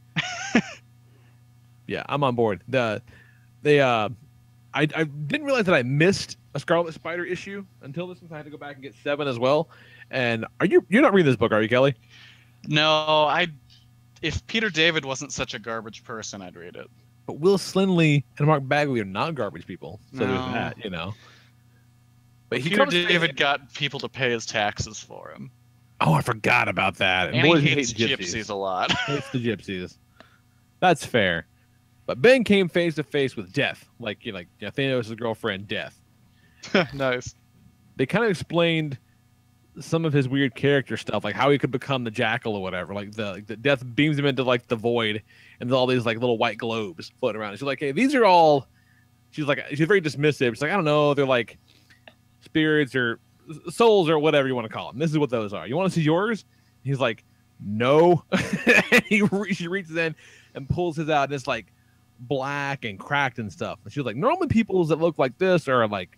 Yeah, I'm on board. I didn't realize that I missed a Scarlet Spider issue until this one. I had to go back and get 7 as well. And you're not reading this book, are you, Kelly? No, if Peter David wasn't such a garbage person, I'd read it. But Will Slinley and Mark Bagley are not garbage people, so No. there's that, But Peter David got people to pay his taxes for him. Oh, I forgot about that. And boy, he does hates gypsies. gypsies a lot. Hates the gypsies. That's fair. But Ben came face to face with Death, like Thanos' girlfriend, Death. Nice. They kind of explained some of his weird character stuff, like how he could become the Jackal or whatever. Like the Death beams him into like the void, and there's all these like little white globes floating around. And she's like, "Hey, these are all." She's very dismissive. She's like, "I don't know. They're like spirits or souls or whatever you want to call them. This is what those are. You want to see yours?" He's like, "No." She reaches in and pulls his out, and it's like black and cracked and stuff. And she's like, "Normally people that look like this are like,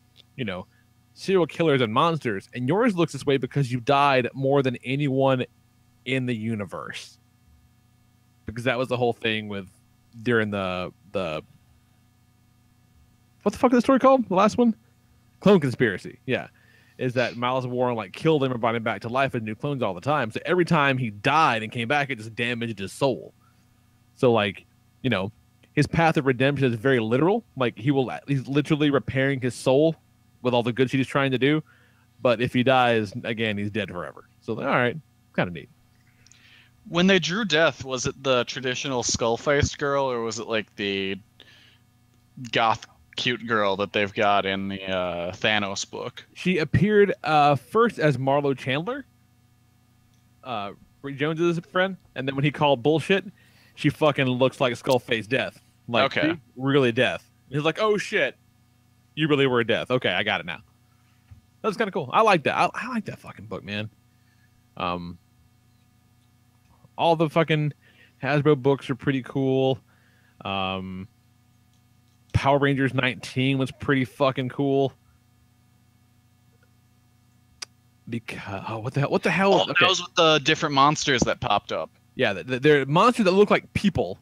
serial killers and monsters, and yours looks this way because you died more than anyone in the universe." Because that was the whole thing during the what the fuck is the story called? The last one? Clone Conspiracy. Yeah. Is that Miles Warren killed him and brought him back to life with new clones all the time. So every time he died and came back, it just damaged his soul. So his path of redemption is very literal. Like he's literally repairing his soul with all the good shit he's trying to do. But if he dies again, he's dead forever. So all right, kind of neat. When they drew Death, was it the traditional skull-faced girl, or was it like the goth cute girl that they've got in the Thanos book? She appeared first as Marlo Chandler, Rick Jones's friend, and then when he called bullshit, she fucking looks like a skull-faced Death. Like, okay, really Death. He's like, "Oh shit, you really were Death." Okay, I got it now. That's kind of cool. I like that. I like that fucking book, man. All the fucking Hasbro books are pretty cool. Power Rangers 19 was pretty fucking cool. Because what the hell? Oh, okay. Those with the different monsters that popped up. Yeah, they're monsters that look like people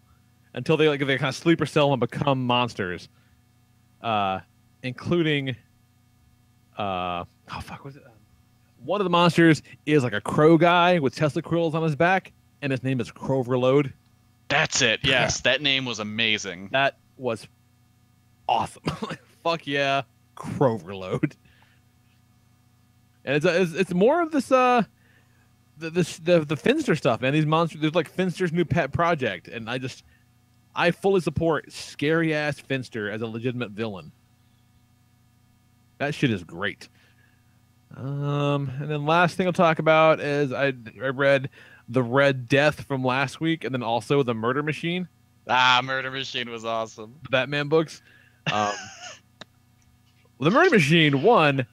until they kind of sleeper cell and become monsters. Including what was it? One of the monsters is like a crow guy with Tesla coils on his back, and his name is Croverload. That's it. Yes, that name was amazing. That was awesome. Fuck yeah, Croverload. And it's more of this the Finster stuff, man. These monsters, there's like Finster's new pet project, and I fully support scary ass Finster as a legitimate villain. That shit is great. And then last thing I'll talk about is I read The Red Death from last week, and then also The Murder Machine. Murder Machine was awesome. The Batman books. The Murder Machine 1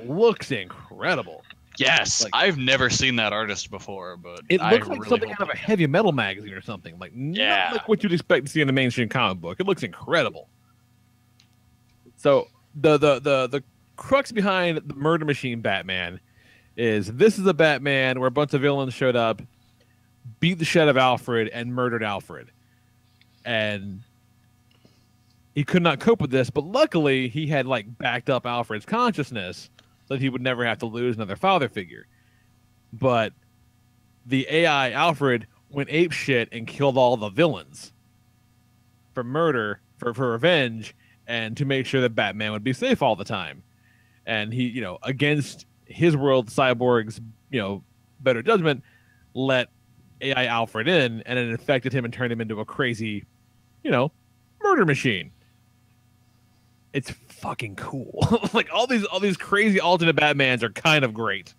looks incredible. Yes, I've never seen that artist before, but it looks like really something out of a heavy metal magazine or something. Like, not like what you'd expect to see in a mainstream comic book. It looks incredible. So the crux behind the Murder Machine Batman is this is a Batman where a bunch of villains showed up, beat the shit out of Alfred, and murdered Alfred. And he could not cope with this, but luckily he had like backed up Alfred's consciousness so that he would never have to lose another father figure. But the AI Alfred went apeshit and killed all the villains for murder, for revenge, and to make sure that Batman would be safe all the time. And he, against his world, Cyborg's, better judgment, let AI Alfred in, and it infected him and turned him into a crazy, murder machine. It's fucking cool. Like all these crazy alternate Batmans are kind of great.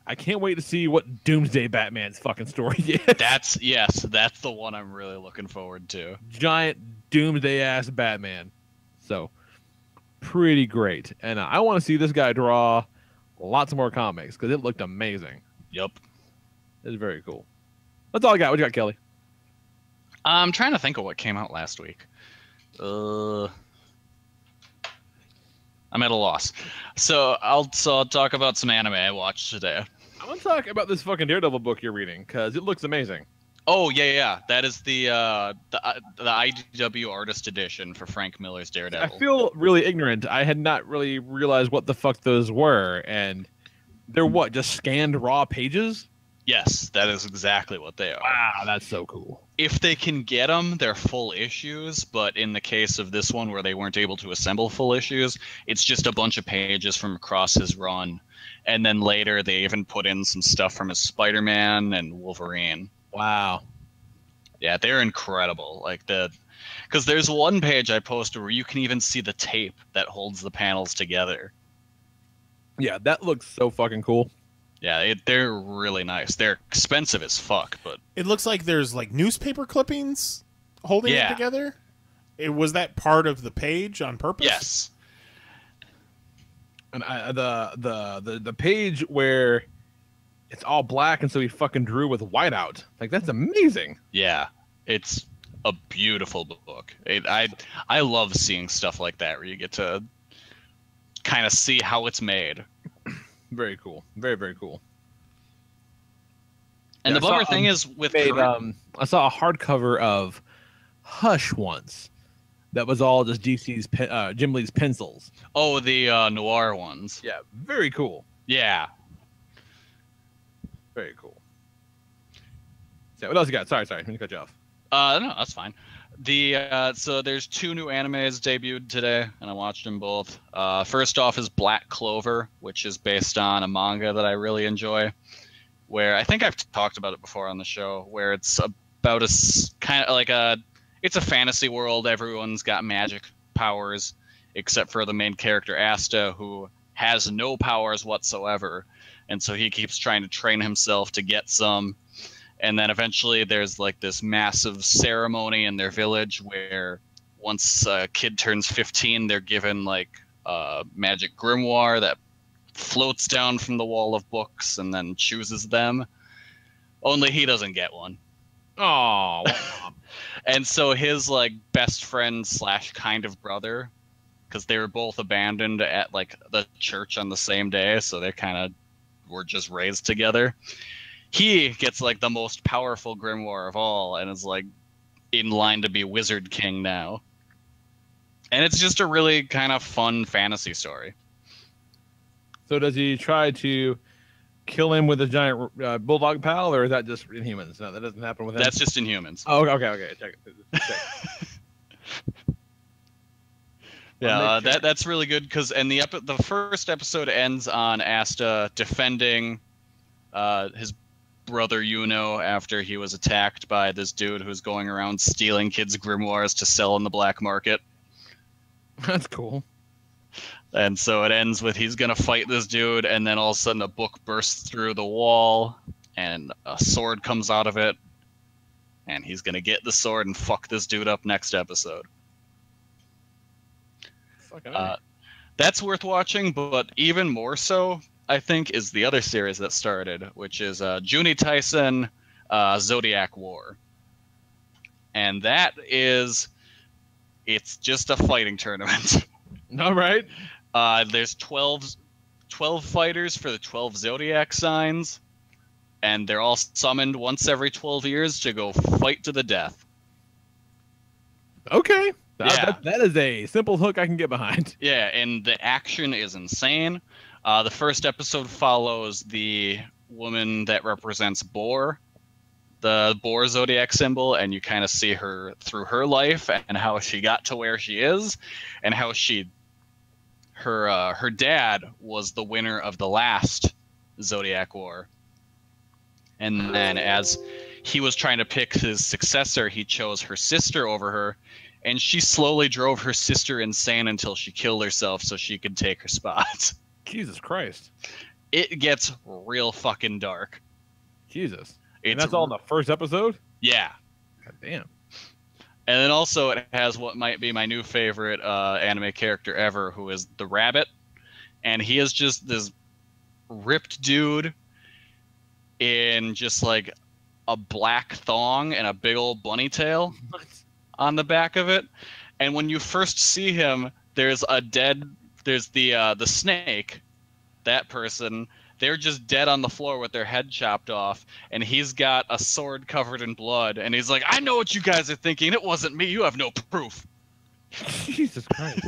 I can't wait to see what Doomsday Batman's fucking story is. That's the one I'm really looking forward to. Giant Doomsday ass Batman. So pretty great. And I want to see this guy draw lots more comics because it looked amazing. Yep. It's very cool. That's all I got. What you got, Kelly? I'm trying to think of what came out last week. I'm at a loss. So I'll talk about some anime I watched today. I want to talk about this fucking Daredevil book you're reading because it looks amazing. Oh yeah. That is the IDW artist edition for Frank Miller's Daredevil. I feel really ignorant. I had not really realized what the fuck those were, and they're what? Just scanned raw pages? Yes, that is exactly what they are. Wow, that's so cool. If they can get them, they're full issues, but in the case of this one where they weren't able to assemble full issues, it's just a bunch of pages from across his run. And then later they even put in some stuff from his Spider-Man and Wolverine. Wow. Yeah, they're incredible. Because there's one page I posted where you can even see the tape that holds the panels together. Yeah, that looks so fucking cool. Yeah, they're really nice. They're expensive as fuck, but it looks like there's like newspaper clippings holding it together. Was that part of the page on purpose? Yes. And the page where it's all black and so he fucking drew with whiteout. Like that's amazing. Yeah, it's a beautiful book. I love seeing stuff like that where you get to kind of see how it's made. Very cool. Very, very cool. And the bummer thing is with I saw a hardcover of Hush once that was all just DC's Jim Lee's pencils. Oh, the noir ones. Yeah, very cool. Yeah. Very cool. So what else you got? Sorry, let me cut you off. No, that's fine. So there's 2 new animes debuted today, and I watched them both. First off is Black Clover, which is based on a manga that I really enjoy, where I think I've talked about it before on the show, where it's about it's a fantasy world. Everyone's got magic powers, except for the main character Asta, who has no powers whatsoever, and so he keeps trying to train himself to get some. And then eventually there's like this massive ceremony in their village where once a kid turns 15, they're given like a magic grimoire that floats down from the wall of books and then chooses them. Only he doesn't get one. Oh. And so his like best friend / kind of brother, because they were both abandoned at like the church on the same day, so they kind of were just raised together. He gets like the most powerful grimoire of all and is like in line to be Wizard King now. And it's just a really kind of fun fantasy story. So does he try to kill him with a giant bulldog pal, or is that just Inhumans? No, that doesn't happen with him. That's just Inhumans. Oh, okay. Check it. Yeah, that's really good because the first episode ends on Asta defending his brother Yuno after he was attacked by this dude who's going around stealing kids' grimoires to sell in the black market. That's cool. And so it ends with he's gonna fight this dude, and then all of a sudden a book bursts through the wall, and a sword comes out of it, and he's gonna get the sword and fuck this dude up next episode. That's worth watching, but even more so, I think, is the other series that started, which is Juni Tyson Zodiac War. And it's just a fighting tournament. All right. There's 12 fighters for the 12 Zodiac signs, and they're all summoned once every 12 years to go fight to the death. Okay. Yeah. That is a simple hook I can get behind. Yeah, and the action is insane. The first episode follows the woman that represents Boar, the Boar zodiac symbol, and you kind of see her through her life and how she got to where she is, and how her dad was the winner of the last Zodiac War. And then as he was trying to pick his successor, he chose her sister over her, and she slowly drove her sister insane until she killed herself so she could take her spot. Jesus Christ. It gets real fucking dark. Jesus. And that's all in the first episode? Yeah. God damn. And then also it has what might be my new favorite anime character ever, who is the Rabbit. And he is just this ripped dude in just like a black thong and a big old bunny tail on the back of it. And when you first see him, there's the snake, that person, they're just dead on the floor with their head chopped off, and he's got a sword covered in blood, and he's like, I know what you guys are thinking, it wasn't me, you have no proof. Jesus Christ.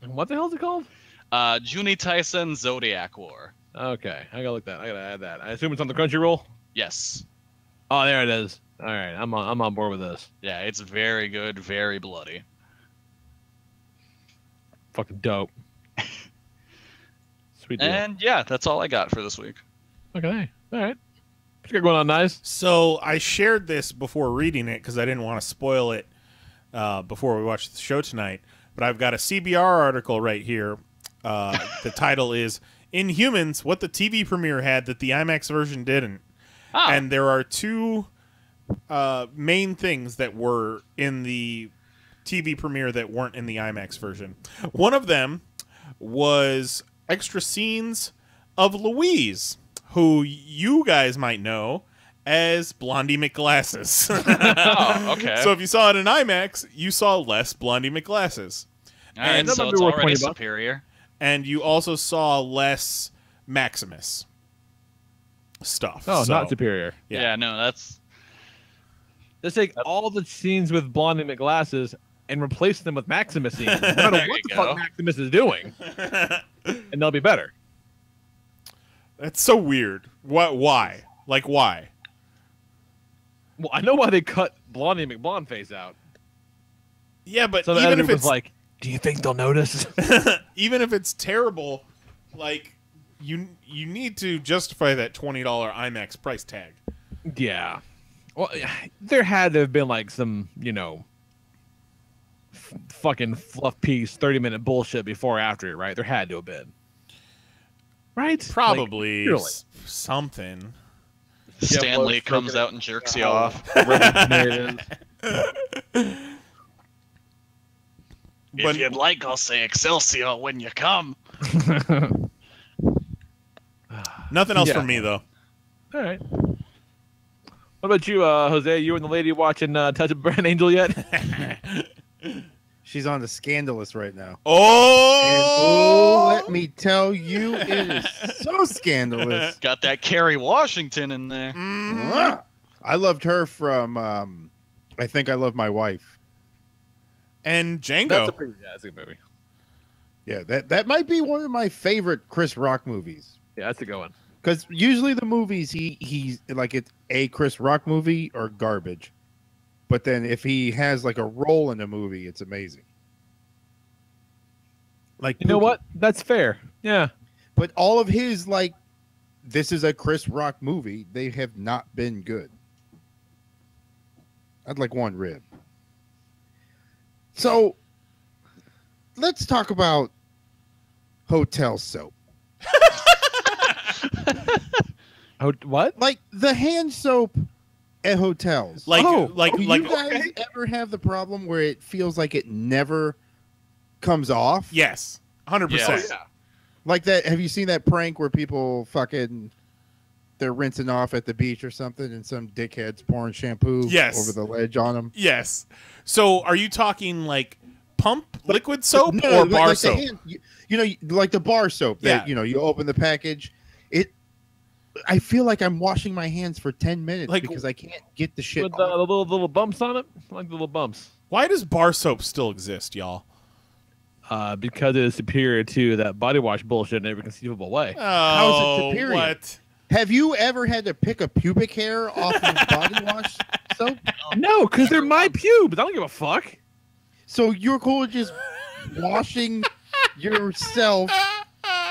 And what the hell is it called? Juni Tyson Zodiac War. Okay, I gotta add that. I assume it's on the Crunchyroll? Yes. Oh, there it is. All right, I'm on board with this. Yeah, it's very good, very bloody. Fucking dope. Sweet deal. And yeah, that's all I got for this week. Okay, all right. What you got going on, Nice? So I shared this before reading it because I didn't want to spoil it before we watched the show tonight. But I've got a CBR article right here. The title is Inhumans, What the TV Premiere Had That the IMAX Version Didn't. Oh. And there are two main things that were in the TV premiere that weren't in the IMAX version. One of them was extra scenes of Louise, who you guys might know as Blondie McGlasses. Oh, okay. So if you saw it in IMAX, you saw less Blondie McGlasses. All right, so it's already superior. And you also saw less Maximus stuff. Oh, so, not superior. Yeah, no, that's... Let's take all the scenes with Blondie McGlasses and replace them with Maximus scenes. No matter There what you the go. fuck Maximus is doing. And they'll be better. That's so weird. What? Why? Like, why? Well, I know why they cut Blondie McBlonde face out. Yeah, but So the even editor if was it's like, do you think they'll notice? even if it's terrible, like you need to justify that $20 IMAX price tag. Yeah. Well, there had to have been like some, fucking fluff piece, 30-minute bullshit before or after it, right? There had to have been. Right? Probably Like, something. Stanley comes out and jerks you off. If you'd like, I'll say Excelsior when you come. Nothing else Yeah. from me, though. All right. What about you, Jose? You and the lady watching Touch of Brand Angel yet? She's on the Scandalous right now. Oh! And, let me tell you, it is so scandalous. Got that Kerry Washington in there. I loved her from I Think I Love My Wife. And Django. That's a good movie. Yeah, that might be one of my favorite Chris Rock movies. Yeah, that's a good one. Because usually the movies he's like it's a Chris Rock movie or garbage. But then if he has like a role in a movie, it's amazing. Like, you know what? That's fair. Yeah. But all of his, like, this is a Chris Rock movie, they have not been good. I'd like one rib. So let's talk about hotel soap. What? Like the hand soap at hotels. Like, do you guys ever have the problem where it feels like it never comes off? Yes, 100%. Yeah. Like that. Have you seen that prank where people they're rinsing off at the beach or something, and some dickhead's pouring shampoo over the ledge on them? Yes. So, are you talking like pump liquid soap or bar like soap? Like the bar soap that you open the package. I feel like I'm washing my hands for 10 minutes because I can't get the shit with the little bumps on it. I like the little bumps. Why does bar soap still exist, y'all? Because it is superior to that body wash bullshit in every conceivable way. How is it superior? What? Have you ever had to pick a pubic hair off of body wash soap? No, because they're my pubes. I don't give a fuck. So you're cool with just washing yourself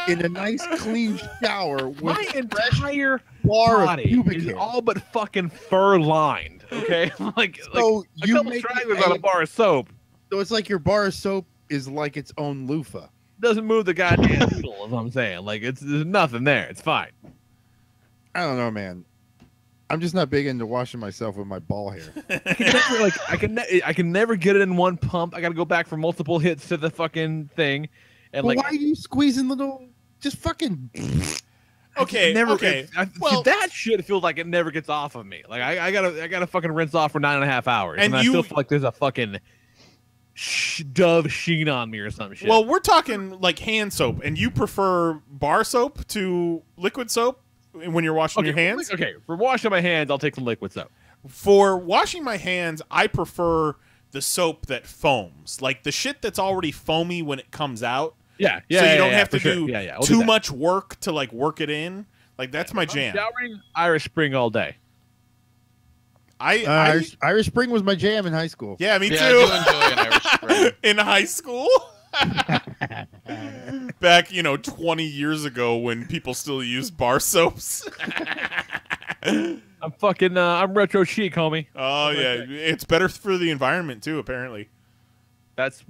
in a nice clean shower with my entire bar body of pubic is hair. all but fucking fur lined. Okay, like So a you couple make stragglers on a bar of soap. So it's like your bar of soap is like its own loofah. Doesn't move the goddamn needle. Is what I'm saying. Like there's nothing there. It's fine. I don't know, man. I'm just not big into washing myself with my ball hair. I can never get it in one pump. I got to go back for multiple hits to the fucking thing. And Well, why are you squeezing little? Just fucking. Okay. That shit feels like it never gets off of me. Like I gotta fucking rinse off for 9.5 hours, and I still feel like there's a fucking Dove sheen on me or some shit. Well, we're talking like hand soap, and you prefer bar soap to liquid soap when you're washing your hands? Okay, for washing my hands, I'll take some liquid soap. For washing my hands, I prefer the soap that foams, like the shit that's already foamy when it comes out. Yeah. So you don't have to do We'll too do much work to like work it in. Like that's my jam. Showering Irish Spring all day. Irish Spring was my jam in high school. Yeah, me too. I do enjoy an Irish Spring. In high school. Back, 20 years ago when people still used bar soaps. I'm fucking I'm retro chic, homie. Oh yeah, it's better for the environment too, apparently. That's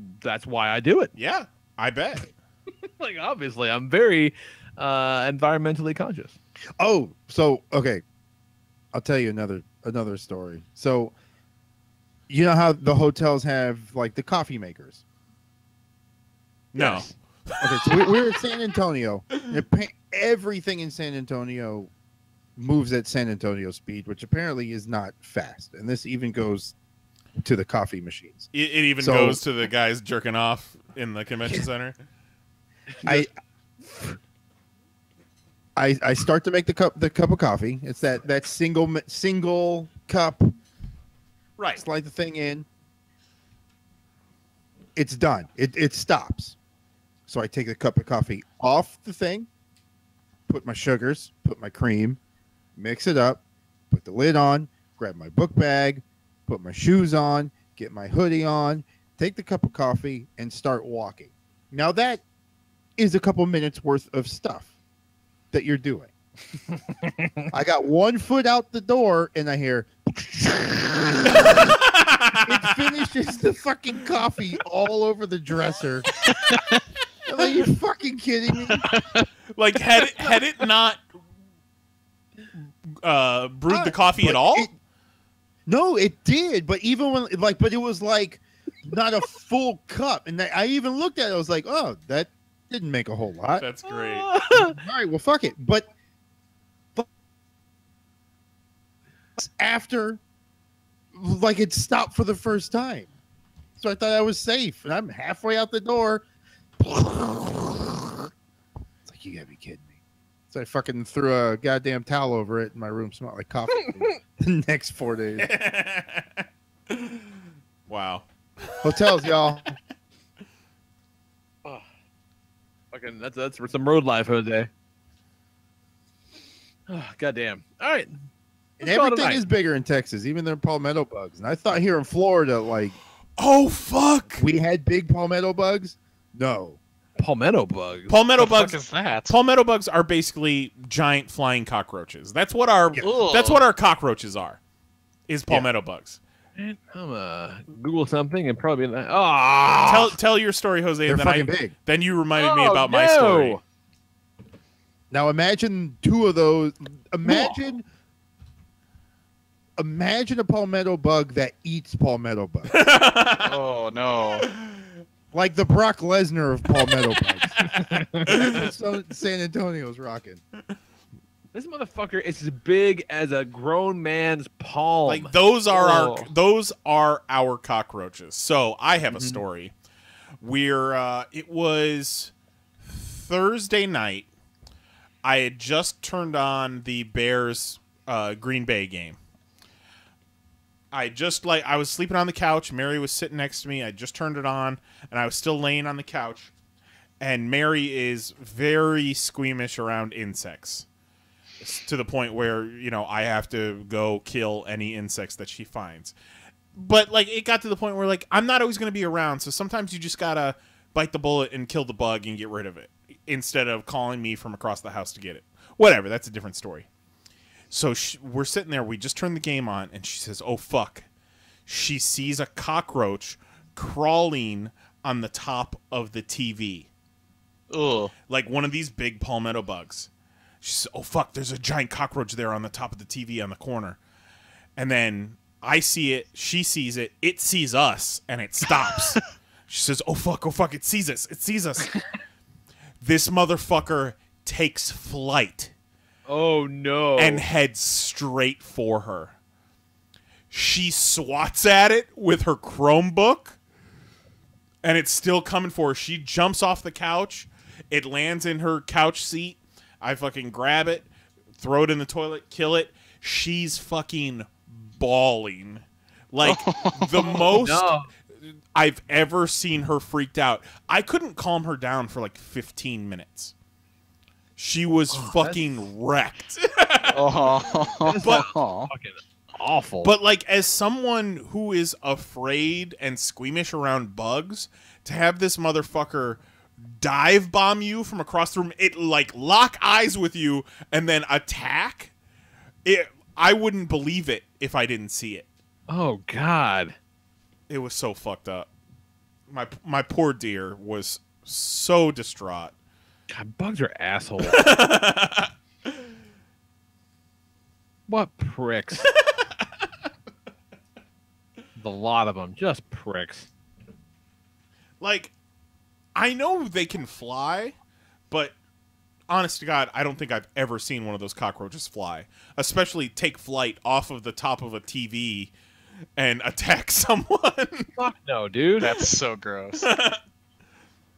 why I do it. Yeah, I bet. Like obviously, I'm very environmentally conscious. Oh, so okay. I'll tell you another story. So you know how the hotels have like the coffee makers? No. Yes. Okay, so we're in San Antonio. Everything in San Antonio moves at San Antonio speed, which apparently is not fast. And this even goes to the coffee machines. It even goes to the guys jerking off in the convention center. I start to make the cup of coffee. It's that single cup. Right. Slide the thing in. It's done. It stops. So I take the cup of coffee off the thing, put my sugars, put my cream, mix it up, put the lid on, grab my book bag, put my shoes on, get my hoodie on, take the cup of coffee, and start walking. Now that is a couple minutes worth of stuff that you're doing. I got 1 foot out the door and I hear it finishes the fucking coffee all over the dresser. Are you fucking kidding me? Like had it not brewed the coffee at all? No, it did. But even when but it was like not a full cup. And I even looked at it. I was like, oh, that didn't make a whole lot. That's great. All right, well, fuck it. But after, like, it stopped for the first time. So I thought I was safe. And I'm halfway out the door. It's like, you gotta be kidding me. So I fucking threw a goddamn towel over it, and my room smelled like coffee the next 4 days. Wow. Hotels, y'all. Fucking that's for some road life, Jose. Oh, goddamn. All right. And everything is bigger in Texas, even their palmetto bugs. And I thought here in Florida, like, oh fuck, we had big palmetto bugs. No, palmetto bugs. Palmetto the bugs. fuck is that? Palmetto bugs are basically giant flying cockroaches. That's what our cockroaches are. Is palmetto bugs. I'm gonna Google something and probably tell your story, Jose. They're and fucking big. Then you reminded me about my story. Now imagine two of those. Imagine a palmetto bug that eats palmetto bugs. Oh no! Like the Brock Lesnar of palmetto bugs. That's what San Antonio's rocking. This motherfucker is as big as a grown man's palm. Like those are our cockroaches. So I have a story. It was Thursday night. I had just turned on the Bears Green Bay game. I was sleeping on the couch. Mary was sitting next to me. I just turned it on, and I was still laying on the couch. And Mary is very squeamish around insects, to the point where, I have to go kill any insects that she finds. But, like, it got to the point where, like, I'm not always going to be around, so sometimes you just gotta bite the bullet and kill the bug and get rid of it, instead of calling me from across the house to get it. Whatever, that's a different story. So we're sitting there, we just turned the game on, and she says, oh, fuck. She sees a cockroach crawling on the top of the TV. Ugh. Like one of these big palmetto bugs. She says, oh, fuck, there's a giant cockroach there on the top of the TV on the corner. And then I see it, she sees it, it sees us, and it stops. She says, oh, fuck, it sees us, This motherfucker takes flight. Oh, no. And heads straight for her. She swats at it with her Chromebook, and it's still coming for her. She jumps off the couch. It lands in her couch seat. I fucking grab it, throw it in the toilet, kill it. She's fucking bawling. Like, the most I've ever seen her freaked out. I couldn't calm her down for like 15 minutes. She was fucking wrecked. But fucking awful. But, like, as someone who is afraid and squeamish around bugs, to have this motherfucker dive bomb you from across the room, it like lock eyes with you and then attack, I wouldn't believe it if I didn't see it. Oh God, it was so fucked up. My poor dear was so distraught. God, bugs are assholes. What pricks. The lot of them, just pricks. Like, I know they can fly, but honest to God, I don't think I've ever seen one of those cockroaches fly. Especially take flight off of the top of a TV and attack someone. Fuck no, dude. That's so gross.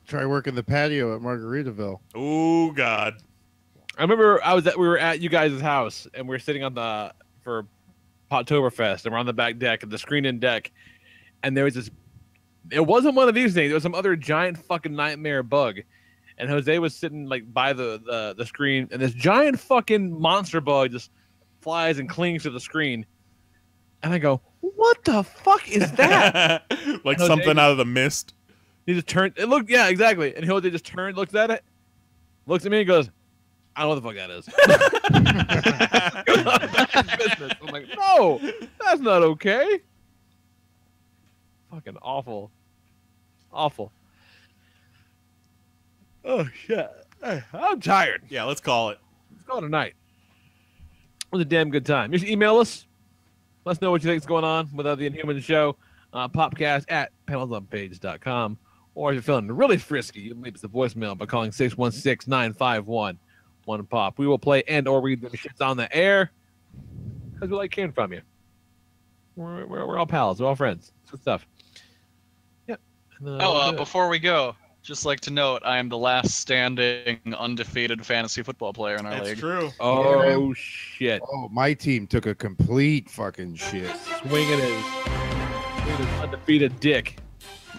Try working the patio at Margaritaville. Oh God. I remember we were at you guys' house and we were sitting on for Pottoberfest, and we're on the back deck, the screen-in deck, and there was this. It wasn't one of these things. It was some other giant fucking nightmare bug, and Jose was sitting like by the screen, and this giant fucking monster bug just flies and clings to the screen, and I go, "What the fuck is that?" Like something out of The Mist. He just turned. It looked, yeah, exactly. And Jose just turned, looks at it, looks at me, and goes, "I don't know what the fuck that is." I'm like, no, that's not okay. Fucking awful. Awful. Oh, shit. I'm tired. Yeah, let's call it. Let's call it a night. It was a damn good time. You should email us. Let us know what you think is going on with the Inhumans show. Popcast at PanelsOnPages.com. Or if you're feeling really frisky, you can leave us a voicemail by calling 616-951-1POP. We will play and or read the shits on the air because we like hearing from you. We're all pals. We're all friends. It's good stuff. Yep. Before we go, just like to note, I am the last standing undefeated fantasy football player in our league. That's true. Oh, shit. Oh, my team took a complete fucking shit. Swinging his undefeated dick.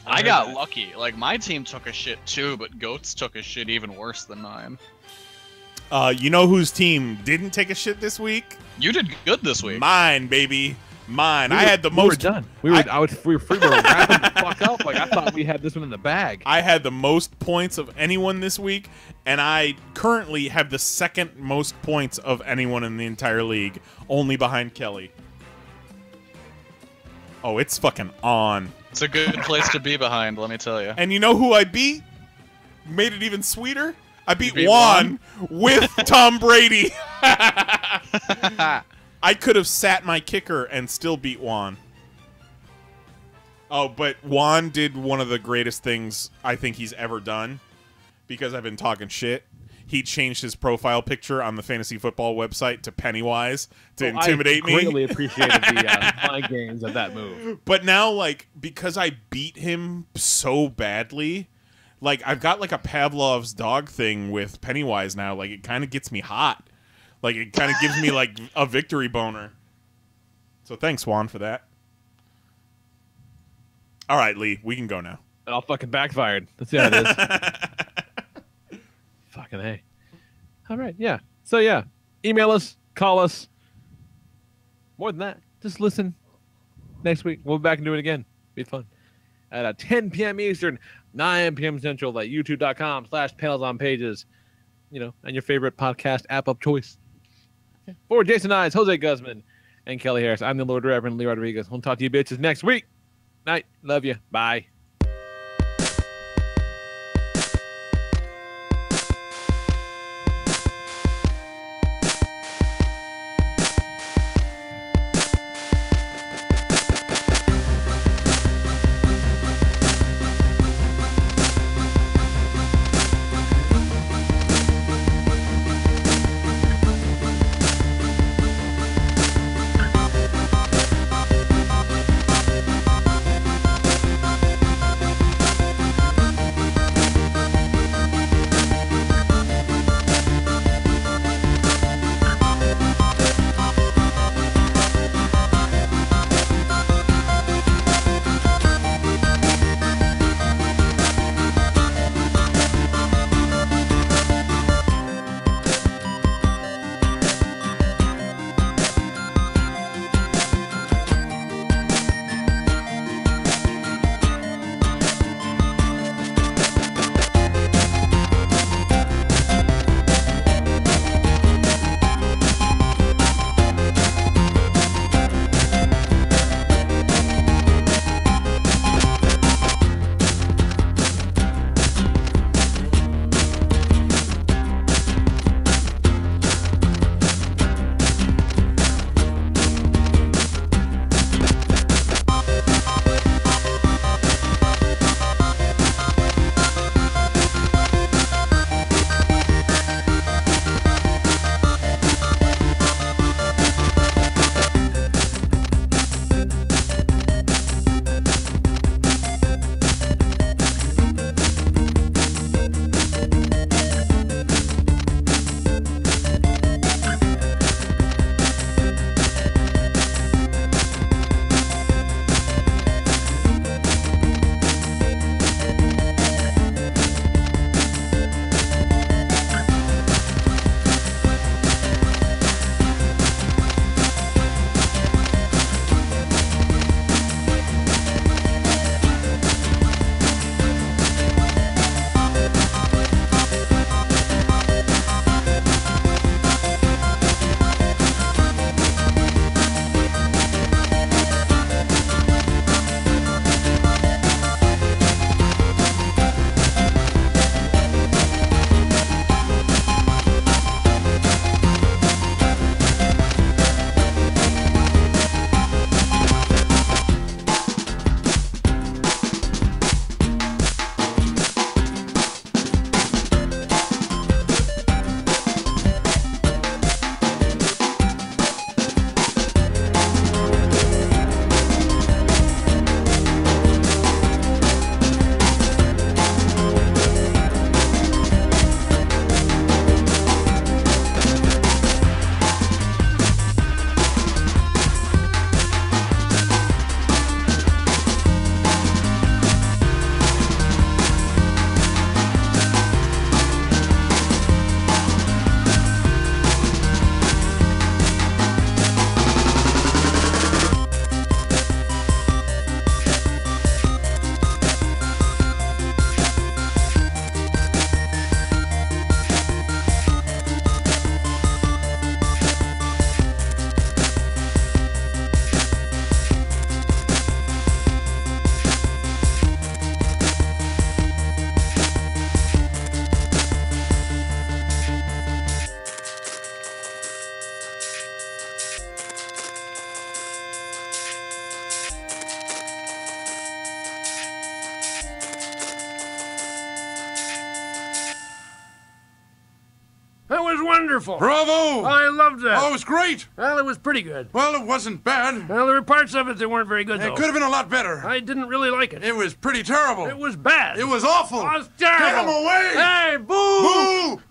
I got lucky. Like, my team took a shit too, but Goats took a shit even worse than mine. You know whose team didn't take a shit this week? You did good this week. Mine, baby. Mine. I had the most. We were done. We were free. We were wrapping the fuck up. Like I thought we had this one in the bag. I had the most points of anyone this week, and I currently have the second most points of anyone in the entire league, only behind Kelly. Oh, it's fucking on. It's a good place to be behind, let me tell you. And you know who I beat? Made it even sweeter. I beat Juan with Tom Brady. I could have sat my kicker and still beat Juan. Oh, but Juan did one of the greatest things I think he's ever done, because I've been talking shit. He changed his profile picture on the fantasy football website to Pennywise to intimidate me. I greatly appreciated the mind games of that move. But now, like, because I beat him so badly, like, I've got like a Pavlov's dog thing with Pennywise now. Like, it kind of gets me hot. Like, it kind of gives me, like, a victory boner. So thanks, Juan, for that. All right, Lee, we can go now. It all fucking backfired. Let's see how it is. Fucking hey. All right, yeah. So, yeah. Email us. Call us. More than that, just listen. Next week, we'll be back and do it again. Be fun. At 10 p.m. Eastern, 9 p.m. Central at youtube.com/PanelsOnPages. You know, and your favorite podcast app of choice. For Jason Ives, Jose Guzman, and Kelly Harris, I'm the Lord Reverend Lee Rodriguez. We'll talk to you bitches next week. Night. Love you. Bye. wonderful. Bravo! I loved that. Oh, it was great. Well, it was pretty good. Well, it wasn't bad. Well, there were parts of it that weren't very good, though. It could have been a lot better. I didn't really like it. It was pretty terrible. It was bad. It was awful. It was terrible. Get him away! Hey, boo! Boo!